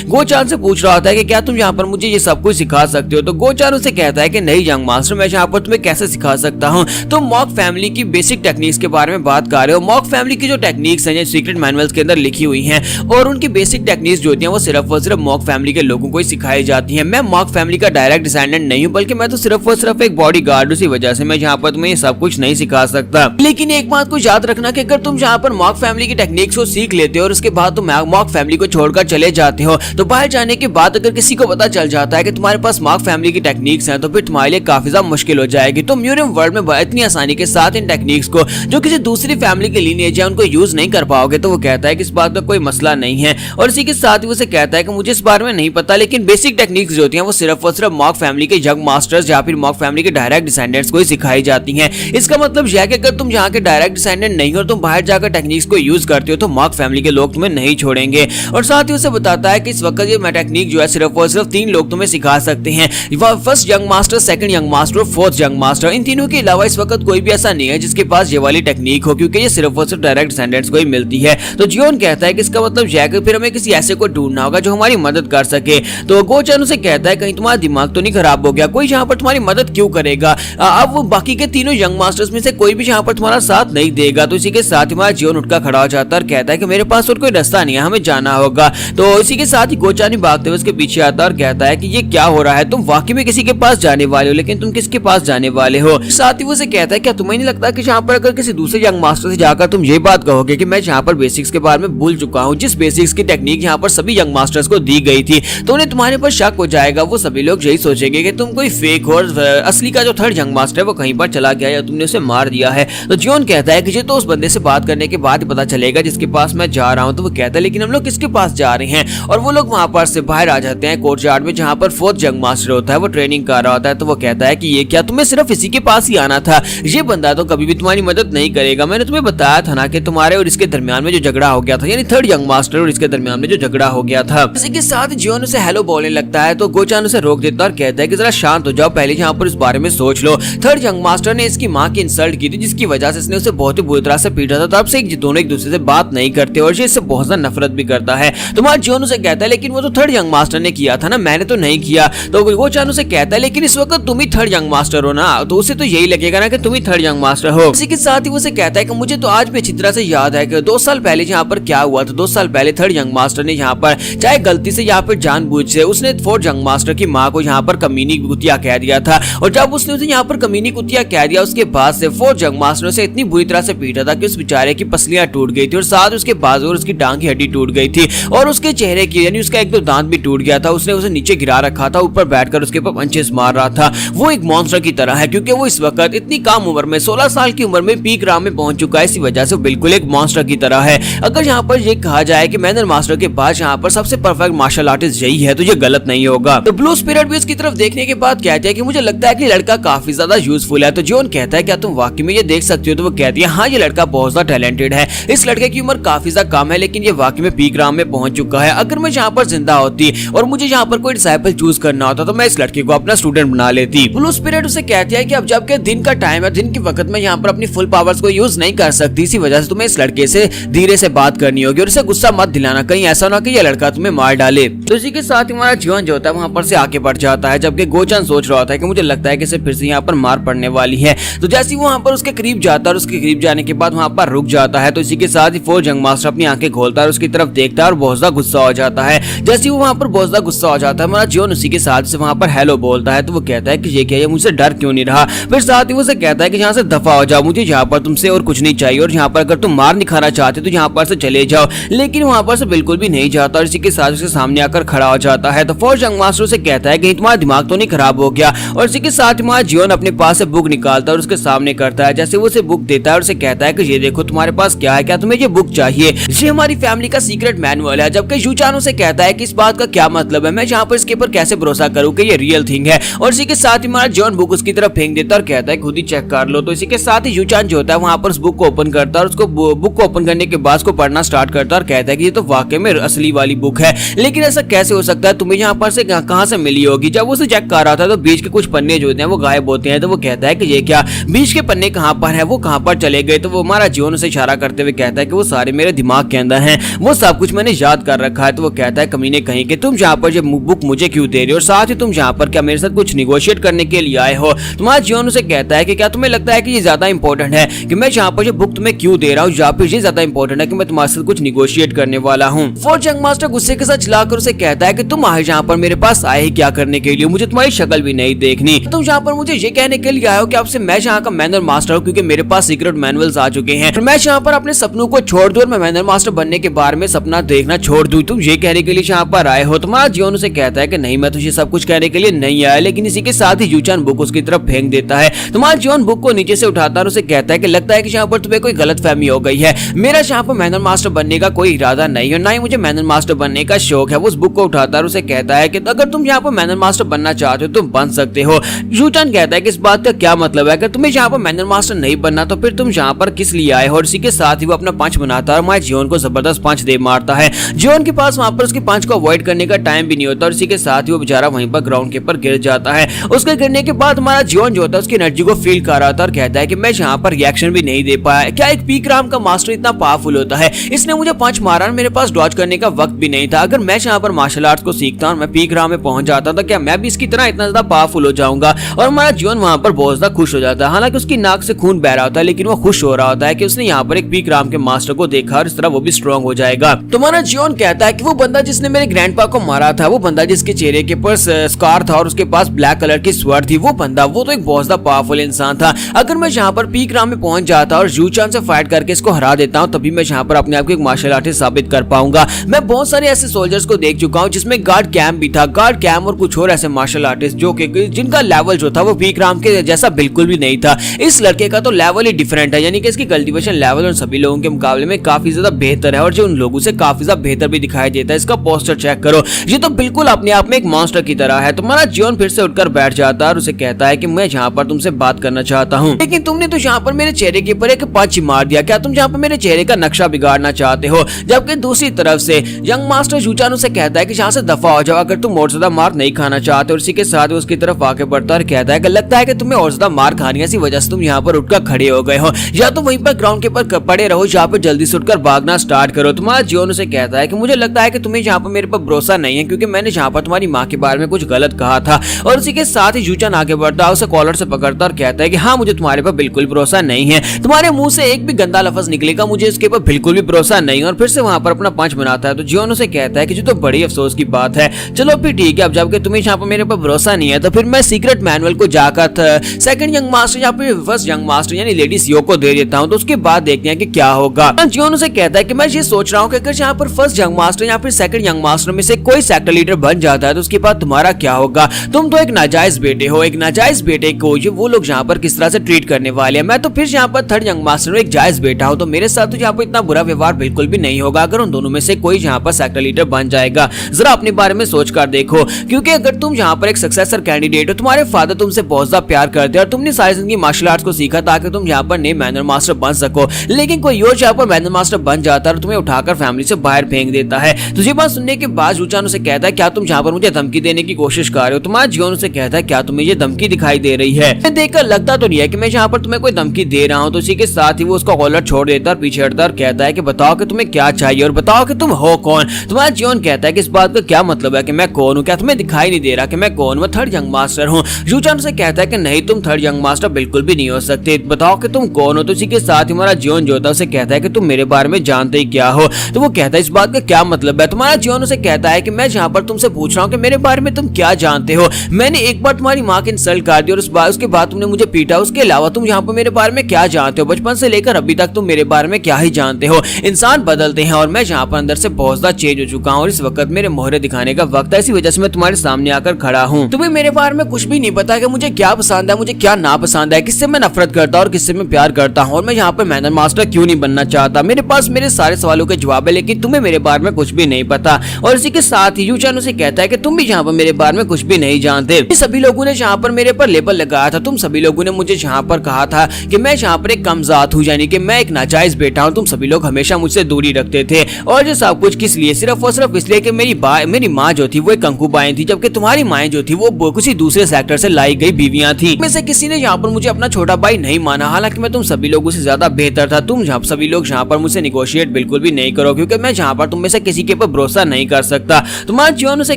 गोचान से पूछ रहा होता है कि क्या तुम यहाँ पर मुझे ये सब कुछ सिखा सकते हो। तो गोचान उसे कहता है कि नहीं यंग मास्टर, मैं यहाँ पर तुम्हें कैसे सिखा सकता हूँ। तो मॉक फैमिली की बेसिक टेक्निक्स के बारे में बात कर रहे हो। मॉक फैमिली की जो टेक्निक्स हैं सीक्रेट मैनुअल्स के अंदर लिखी हुई हैं और उनकी बेसिक टेक्निक्स जो होती हैं वो सिर्फ और सिर्फ मॉक फैमिली के लोगों को ही सिखाई जाती हैं। मैं मॉक फैमिली का डायरेक्ट डिसेंडेंट नहीं हूँ, बल्कि मैं तो सिर्फ और सिर्फ एक बॉडी गार्ड, उसी वजह से मैं यहाँ पर तुम्हें ये सब कुछ नहीं सिखा सकता। लेकिन एक बात को याद रखना कि अगर तुम यहाँ पर मॉक फैमिली की टेक्निक्स को सीख लेते हो और उसके बाद तुम मॉक फैमिली को छोड़कर चले जाते हो तो बाहर जाने के बाद अगर किसी को पता चल जाता है कि तुम्हारे पास मॉक फैमिली की टेक्निक्स हैं तो फिर तुम्हारे लिए काफी ज्यादा मुश्किल हो जाएगी। तो म्यूरियम वर्ल्ड में इतनी आसानी के साथ इन टेक्निक्स को जो किसी दूसरी फैमिली के लीनिएज है उनको यूज नहीं कर पाओगे। तो वो कहता है कि इस बात का कोई मसला नहीं है और इसी के साथ ही उसे कहता है कि मुझे इस बारे में नहीं पता, लेकिन बेसिक टेक्निक्स जो होती हैं वो सिर्फ और सिर्फ मॉक फैमिली के यंग मास्टर्स या फिर मॉक फैमिली के डायरेक्ट डिसेंडेंट्स को ही सिखाई जाती हैं। इसका मतलब यह है कि अगर तुम यहाँ के डायरेक्ट डिसेंडेंट नहीं हो और तुम बाहर जाकर टेक्निक्स को यूज करते हो तो मॉक फैमिली के लोग तुम्हें नहीं छोड़ेंगे। और साथ ही उसे बता बताता है कि इस वक्त ये टेक्निक जो है सिर्फ और सिर्फ 3 लोग तुम्हें सिखा सकते हैं, first young master, second young master और फोर्थ यंग मास्टर। इन तीनों के अलावा इस वक्त कोई भी ऐसा नहीं है जिसके पास ये वाली टेक्निक हो, क्योंकि ये सिर्फ और सिर्फ डायरेक्ट डिसेंडेंट्स को ही मिलती है। तो जियोन कहता है कि इसका मतलब यह है कि फिर हमें किसी ऐसे को ढूंढना होगा जो हमारी मदद कर सके। तो गोचान उसे कहता है कहीं तुम्हारा दिमाग तो नहीं खराब हो गया, कोई यहाँ पर तुम्हारी मदद क्यों करेगा? अब वो बाकी के तीनों यंग मास्टर्स में से कोई भी यहाँ पर तुम्हारा साथ नहीं देगा। तो इसी के साथ ही हमारा जियोन उठकर खड़ा हो जाता है और कहता है कि मेरे पास और कोई रास्ता नहीं है, हमें जाना होगा। तो इसी के साथ ही गोचान भागते हुए उसके पीछे आता है और कहता है कि ये क्या हो रहा है, तुम वाकई में किसी के पास जाने वाले हो, लेकिन तुम किसके पास जाने वाले हो? साथ ही वो उसे कहता है क्या तुम्हें नहीं लगता कि यहाँ पर अगर किसी दूसरे यंग मास्टर से जाकर तुम ये बात कहोगे कि मैं यहाँ पर बेसिक्स के बारे में भूल चुका हूँ, जिस बेसिक्स की टेक्निक यहाँ पर सभी यंग मास्टर्स को दी गई थी, तो उन्हें तुम्हारे पर शक हो जाएगा। वो सभी लोग यही सोचेंगे कि तुम कोई फेक हो और असली का जो थर्ड यंग मास्टर है वो कहीं पर चला गया या तुमने उसे मार दिया है। तो जियोन कहता है कि ये तो उस बंदे से बात करने के बाद पता चलेगा जिसके पास मैं जा रहा हूँ। तो वो कहता है लेकिन हम लोग किसके पास जा रहे हैं? और वो लोग वहां पर से बाहर आ जाते हैं कोर्टयार्ड में, जहां पर फोर्थ यंग मास्टर होता है, वो ट्रेनिंग कर रहा होता है। तो वो कहता है कि ये क्या तुम्हें सिर्फ इसी के पास ही आना था? ये बंदा तो कभी भी तुम्हारी मदद नहीं करेगा। मैंने तुम्हें बताया था ना कि तुम्हारे और इसके दरमियान में जो झगड़ा हो गया था, यानी थर्ड यंग मास्टर और इसके दरमियान में जो झगड़ा हो गया था। इसी के साथ जियोन उसे हेलो बोलने लगता है। तो गोचान उसे रोक देता है और कहता है कि जरा शांत हो जाओ, पहले यहाँ पर इस बारे में सोच लो। थर्ड यंग मास्टर ने इसकी माँ की इंसल्ट की थी, जिसकी वजह से इसने उसे बहुत ही बुरी तरह से पीटा था। तब से दोनों एक दूसरे से बात नहीं करते और ये इससे बहुत ज्यादा नफरत भी करता है। तुम्हारा जियोन उसे कहता है लेकिन वो तो थर्ड यंग मास्टर ने किया था ना, मैंने तो नहीं किया। तो गोचान उसे कहता है लेकिन इस वक्त तुम ही थर्ड यंग मास्टर हो ना, तो उसे तो यही लगेगा ना कि तुम ही थर्ड यंग मास्टर हो। इसी के साथ ही वो उसे कहता है कि मुझे तो आज भी अच्छी तरह से याद है कि 2 साल पहले यहाँ पर क्या हुआ था। 2 साल पहले थर्ड यंग मास्टर ने यहाँ पर चाहे गलती से यहाँ पर जानबूझ से उसने फोर्थ यंग मास्टर की माँ को यहाँ पर कमीनी कुतिया कह दिया था, और जब उसने उसे यहाँ पर कमीनी कुतिया कह दिया उसके बाद से फोर्थ यंग मास्टर से इतनी बुरी तरह से पीटा था कि उस बेचारे की पसलियां टूट गई थी और साथ उसके बाजू और उसकी टांग की हड्डी टूट गई थी और उसके चेहरे की यानी उसका एक दो दांत भी टूट गया था। उसने उसे नीचे गिरा रखा था, ऊपर बैठकर उसके ऊपर पंचेस मार रहा था। वो एक मॉन्स्टर की तरह है, क्योंकि वो इस वक्त इतनी कम उम्र में 16 साल की उम्र में पीक राम में पहुंच चुका है। इसी वजह से वो बिल्कुल एक मॉन्स्टर की तरह है। अगर यहाँ पर ये कहा जाए कि मैनर मास्टर के बाद यहाँ पर सबसे परफेक्ट मार्शल आर्टिस्ट यही है, तो ये गलत नहीं होगा। तो ब्लू स्पिरिट भी उसकी तरफ देखने के बाद कहते हैं कि मुझे लगता है कि लड़का काफी ज्यादा यूजफुल है। तो जियोन कहता है क्या तुम वाकई में ये देख सकते हो? तो वो कहती है हाँ, ये लड़का बहुत ज्यादा टैलेंटेड है। इस लड़के की उम्र काफी ज्यादा कम है, लेकिन ये वाकई में पीक राम में पहुंच चुका है। अगर मैं यहाँ पर जिंदा होती और मुझे यहाँ पर कोई डिसाइपल चूज करना होता तो मैं इस लड़के को अपना स्टूडेंट बना लेती। ब्लू स्पिरिट उसे कहती है कि अब जबकि दिन का टाइम है, दिन के वक्त में यहाँ पर अपनी फुल पावर्स को यूज नहीं कर सकती, इसी वजह से तुम्हें इस लड़के से धीरे से बात करनी होगी और इसे गुस्सा मत दिलाना, कहीं ऐसा ना कि ये लड़का तुम्हें मार डाले। तो इसी के साथ हमारा जियोन जो होता है वहां पर से आगे बढ़ जाता है, जबकि गोचान सोच रहा होता है कि मुझे लगता है कि इसे फिर से यहाँ पर मार पड़ने वाली है। तो जैसे वो वहां पर उसके करीब जाता है और उसके करीब जाने के बाद वहां पर रुक जाता है। तो इसी के साथ ही फोर्थ यंग मास्टर अपनी आंखें खोलता है, उसकी तरफ देखता है और बहुत ज्यादा गुस्सा हो जाता है। जैसे वो वहां पर बहुत ज्यादा गुस्सा हो जाता है, हमारा जियोन उसी के साथ से वहां पर हेलो बोलता है। तो वो कहता है कि ये क्या है, मुझसे डर क्यों नहीं रहा? फिर साथ ही वो उसे कहता है कि यहाँ से दफा हो जाओ, मुझे यहाँ पर तुमसे और कुछ नहीं चाहिए, और यहाँ पर अगर तुम मार नहीं खाना चाहते तो यहाँ पर से चले जाओ। लेकिन वहां पर से बिल्कुल भी नहीं जाता और इसी के साथ उसके सामने आकर खड़ा हो जाता है। तो फोर्थ यंग मास्टर से कहता है कि तुम्हारा दिमाग तो नहीं खराब हो गया? और इसी के साथ हमारा जियोन अपने पास से बुक निकालता है और उसके सामने करता है। जैसे वो उसे बुक देता है और उसे कहता है कि ये देखो तुम्हारे पास क्या है, क्या तुम्हें ये बुक चाहिए? ये हमारी फैमिली का सीक्रेट मैनुअल है। जबकि यूचान उसे कहता है कि इस बात का क्या मतलब है, मैं यहाँ पर इसके ऊपर कैसे भरोसा करूँ कि ये रियल थिंग है? और इसी के साथ ही हमारा जियोन बुक उसकी तरफ फेंक देता है और कहता है खुद ही चेक कर लो। तो इसी के साथ ही यूचान जो होता है वहां पर उस बुक को ओपन करता है और उसको बुक को ओपन करने के बाद उसको पढ़ना स्टार्ट करता है और कहता है कि ये तो वाकई में असली वाली बुक है, लेकिन ऐसा कैसे हो सकता है? तुम्हें यहाँ पर से कहाँ से मिली होगी? जब वो उसे चेक कर रहा था तो बीच के कुछ पन्ने जो होते हैं वो गायब होते हैं। तो वो कहता है कि ये क्या, बीच के पन्ने कहाँ पर है, वो कहाँ पर चले गए? तो वो हमारा जियोन उसे इशारा करते हुए कहता है कि वो सारे मेरे दिमाग के अंदर हैं, वो सब कुछ मैंने याद कर रखा है। तो वो कहता है कमीने कहीं कि तुम यहाँ पर ये बुक मुझे क्यों दे रहे हो, और साथ ही तुम यहाँ पर क्या मेरे साथ कुछ निगोशिएट करने के लिए आए हो? तुम्हारा जियोन उसे कहता है कि क्या तुम्हें लगता है कि ये ज्यादा इंपॉर्टेंट है कि मैं यहाँ पर ये बुक तुम्हें क्यों दे रहा हूँ, या फिर ये ज्यादा इंपॉर्टेंट है कि मैं तुम्हारे साथ कुछ निगोशिएट करने वाला हूँ? फोर्थ यंग मास्टर गुस्से के साथ चिल्लाकर उसे कहता है कि तुम आए यहाँ पर मेरे पास आए क्या करने के लिए? मुझे तुम्हारी शक्ल भी नहीं देखनी। तुम यहाँ पर मुझे ये कहने के लिए आए हो कि आपसे मैं यहाँ का मैनर मास्टर हूँ, क्योंकि मेरे पास सीक्रेट मैनुअल्स आ चुके हैं, मैं यहाँ पर अपने सपनों को छोड़ दूं और मैं मैनर मास्टर बनने के बारे में सपना देखना छोड़ दूं। तुम ये कहने के लिए यहाँ पर आए हो? तुम्हारा जियोन उसे कहता है कि नहीं, मैं तुझे सब कुछ कहने के लिए नहीं आया। लेकिन इसी के साथ ही यूचान बुक उसकी तरफ फेंक देता है। तुम्हारा जियोन बुक को नीचे से उठाता है और उसे कहता है कि लगता है कि यहाँ पर तुम्हें कोई गलतफहमी हो गई है, मेरा यहाँ पर मैनर मास्टर बनने का कोई इरादा नहीं है, ना ही मुझे मैनर मास्टर बनने का शौक है। वो उस बुक को उठाता है और उसे कहता है कि अगर तुम यहाँ पर मैनर मास्टर बनना चाहते हो तुम बन सकते हो। यूचान कहता है कि इस बात का क्या मतलब है, अगर तुम्हें यहाँ पर मैनर मास्टर नहीं बनना तो फिर तुम यहाँ पर किस लिए आए हो? और इसी के साथ ही वो अपना पंच बनाता है और हमारे जियोन को जबरदस्त पंच दे मारता है। जियोन के पास वहाँ पर उसके पंच को अवॉइड करने का टाइम भी नहीं होता और इसी के साथ ही वो बेचारा वहीं पर ग्राउंड के ऊपर गिर जाता है। उसके गिरने के बाद हमारा जियोन जो होता है उसकी एनर्जी को फील कर रहा था और कहता है कि मैं यहाँ पर रिएक्शन भी नहीं दे पाया। क्या एक पीक राम का मास्टर इतना पावरफुल होता है? इसने मुझे पंच मारा, मेरे पास डॉज करने का वक्त भी नहीं था। अगर मैं यहाँ पर मार्शल आर्ट्स को सीखता और मैं पीक राम में पहुंच जाता तो क्या मैं भी इसकी तरह इतना ज्यादा पावरफुल हो जाऊंगा? और हमारा जियोन वहां पर बहुत ज्यादा खुश हो जाता है। हालांकि उसकी नाक से खून बह रहा होता है लेकिन वो खुश हो रहा होता है कि उसने यहाँ पर एक पीक राम के मास्टर को देखा और इस तरह वो भी स्ट्रॉन्ग हो जाएगा। तुम्हारा जियोन कहता है कि वो बंदा जिसने मेरे ग्रैंडपा को मारा था, वो बंदा जिसके चेहरे के ऊपर स्कार था और उसके पास ब्लैक कलर की स्वर्ड थी, वो बंदा वो तो एक बहुत ज्यादा पावरफुल इंसान था। अगर मैं यहाँ पर पीक राम में पहुंच जाता और जूचान से फाइट करके इसको हरा देता हूँ तभी मैं यहाँ पर अपने आप को एक मार्शल आर्टिस्ट साबित कर पाऊंगा। मैं बहुत सारे ऐसे सोल्जर्स को देख चुका हूँ जिसमें गार्ड कैम भी था, गार्ड कैम और कुछ और ऐसे मार्शल आर्टिस्ट जो कि जिनका लेवल जो था वो पीक राम के जैसा बिल्कुल भी नहीं था। इस लड़के का तो लेवल ही डिफरेंट है, यानी कि इसकी कल्टीवेशन लेवल उन सभी लोगों के मुकाबले में काफी ज्यादा बेहतर है और जो उन लोगों से काफी ज्यादा बेहतर भी दिखाई देता है। इसका पोस्टर चेक करो, ये तो बिल्कुल अपने आप में एक मॉन्स्टर की तरह है। तुम्हारा जियोन फिर से उठकर बैठ जाता है और उसे कहता है कि मैं यहाँ पर तुमसे बात करना चाहता हूँ, लेकिन तुमने तो यहाँ पर मेरे चेहरे के ऊपर एक पंच मार दिया। क्या तुम यहाँ पर मेरे चेहरे का नक्शा बिगाड़ना चाहते हो? जबकि दूसरी तरफ से यंग मास्टर जूचान उसे कहता है कि यहाँ से दफा हो जाओ अगर तुम और ज्यादा मार नहीं खाना चाहते। और इसी के साथ उसकी तरफ आगे बढ़ता और कहता है कि लगता है कि तुम्हें और ज्यादा मार खानी है, इसी वजह से तुम यहाँ पर उठकर खड़े हो गए हो, या तो वहीं पर ग्राउंड के ऊपर पड़े रहो यहाँ पर जल्दी से उठकर भागना स्टार्ट करो। तुम्हारा जियोन उसे कहता है कि मुझे लगता है कि तुम्हें यहाँ पर मेरे पर भरोसा नहीं है क्योंकि मैंने यहाँ पर तुम्हारी माँ के बारे में कुछ गलत कहा था। और उसी के साथ ही जूचान आगे बढ़ता है, उसे कॉलर से पकड़ता और कहता है कि हाँ मुझे तुम्हारे पर बिल्कुल भरोसा नहीं है, तुम्हारे मुंह से एक भी गंदा लफ्ज निकलेगा मुझे इसके ऊपर बिल्कुल भी भरोसा नहीं। और फिर से वहां पर अपना पंच बनाता है तो जियोन उसे कहता है कि जो तो बड़ी अफसोस की बात है, चलो फिर ठीक है, अब जबकि तुम्हें यहाँ पर मेरे पर भरोसा नहीं है तो फिर मैं सीक्रेट मैनुअल को जाकर सेकंड यंग मास्टर या फिर फर्स्ट यंग मास्टर यानी लेडी सीओ को दे देता हूँ, तो उसके बाद देखते हैं कि क्या होगा। जियोन उसे कहता है कि मैं ये सोच रहा हूँ कि अगर यहाँ पर फर्स्ट यंग मास्टर या फिर सेकंड यंग मास्टर में से कोई सेक्टर लीडर बन जाता है तो उसके बाद तुम्हारा क्या होगा? तुम तो एक नाजायज बेटे हो, एक नाजायज बेटे को ये वो लोग यहाँ पर किस तरह से ट्रीट करने वाले हैं। मैं तो फिर यहाँ पर थर्ड यंग मास्टर में एक जायज बेटा हूँ, तो मेरे साथ तो यहाँ पर इतना बुरा व्यवहार बिल्कुल भी नहीं होगा अगर उन दोनों में से कोई यहाँ पर सेक्टर लीडर बन जाएगा। जरा अपने बारे में सोच कर देखो, क्योंकि अगर तुम यहाँ पर एक सक्सेसर कैंडिडेट हो, तुम्हारे फादर तुमसे बहुत ज्यादा प्यार करते हैं और तुमने सारी जिंदगी मार्शल आर्ट्स को सीखा ताकि तुम यहाँ पर नए मैनर मास्टर बन सको, लेकिन कोई और यहाँ पर मैनर मास्टर बन जाता है और तुम्हें उठाकर फैमिली से बाहर फेंक देता है। तो ये बात सुनने के बाद जूचान उसे कहता है क्या तुम यहाँ पर मुझे धमकी देने की कोशिश कर रहे हो? तुम्हारा जियोन उसे कहता है क्या तुम्हें ये धमकी दिखाई दे रही है? मैं देखकर लगता तो नहीं है कि मैं यहाँ पर तुम्हें कोई धमकी दे रहा हूँ। तो इसी के साथ ही वो उसका कॉलर छोड़ देता है और पीछे हटता और कहता है कि बताओ कि तुम्हें क्या चाहिए और बताओ कि तुम हो कौन? तुम्हारा जियोन कहता है कि इस बात का क्या मतलब है कि मैं कौन हूँ? क्या तुम्हें दिखाई नहीं दे रहा कि मैं कौन हूँ? थर्ड यंग मास्टर हूँ। जूचान उसे कहता है कि नहीं, तुम थर्ड यंग मास्टर बिल्कुल भी नहीं हो सकते, बताओ कि तुम कौन हो? तो इसी के साथ ही हमारा जियोन जो होता है उसे कहता है कि तुम मेरे बारे में जानते ही क्या हो? तो वो कहता है इस बात का क्या मतलब है? तुम्हारा जियोन उसे कहता है कि मैं यहाँ पर तुमसे पूछ रहा हूँ कि मेरे बारे में तुम क्या जानते हो? मैंने एक बार तुम्हारी माँ की इंसल्ट कर दी और उसके बाद तुमने मुझे पीटा, उसके अलावा तुम यहाँ पर मेरे बारे में क्या जानते हो? बचपन से लेकर अभी तक तुम मेरे बारे में क्या ही जानते हो? इंसान बदलते हैं और मैं यहाँ पर अंदर से बहुत ज्यादा चेंज हो चुका हूँ और इस वक्त मेरे मोहरे दिखाने का वक्त है, इसी वजह से मैं तुम्हारे सामने आकर खड़ा हूँ। तुम्हें मेरे बारे में कुछ भी नहीं पता कि मुझे क्या पसंद है, मुझे क्या नापसंद है, किससे मैं नफरत करता हूँ और किससे मैं प्यार करता हूँ और मैं यहाँ पर मैनर मास्टर क्यों नहीं बनना चाहता। मेरे पास मेरे सारे सवालों के जवाब है, लेकिन तुम्हें मेरे बारे में कुछ भी नहीं पता। और इसी के साथ ही यूचान उसे कहता है कि तुम भी यहाँ पर मेरे बारे में कुछ भी नहीं जानते। सभी लोगों ने यहाँ पर मेरे पर लेबल लगाया था, तुम सभी लोगों ने मुझे यहाँ पर कहा था कि मैं यहाँ पर एक कमजात हूँ, यानी कि मैं एक नाजायज बेटा हूँ। तुम सभी लोग हमेशा मुझसे दूरी रखते थे और ये सब कुछ किस लिए? सिर्फ और सिर्फ इसलिए कि मेरी माँ जो थी वो एक कंकूबाइन थी, जबकि तुम्हारी माएँ जो थी वो किसी दूसरे सेक्टर से लाई गई बीवियां थी। में से किसी ने यहाँ पर मुझे अपना छोटा भाई नहीं माना, हालांकि मैं तुम सभी लोगों से ज्यादा बेहतर था। तुम सभी लोग यहाँ पर मुझसे निगोशिएट बिल्कुल भी नहीं करो, क्योंकि मैं यहाँ पर तुम में से किसी के ऊपर भरोसा नहीं कर सकता। तुम्हारा जियोन उसे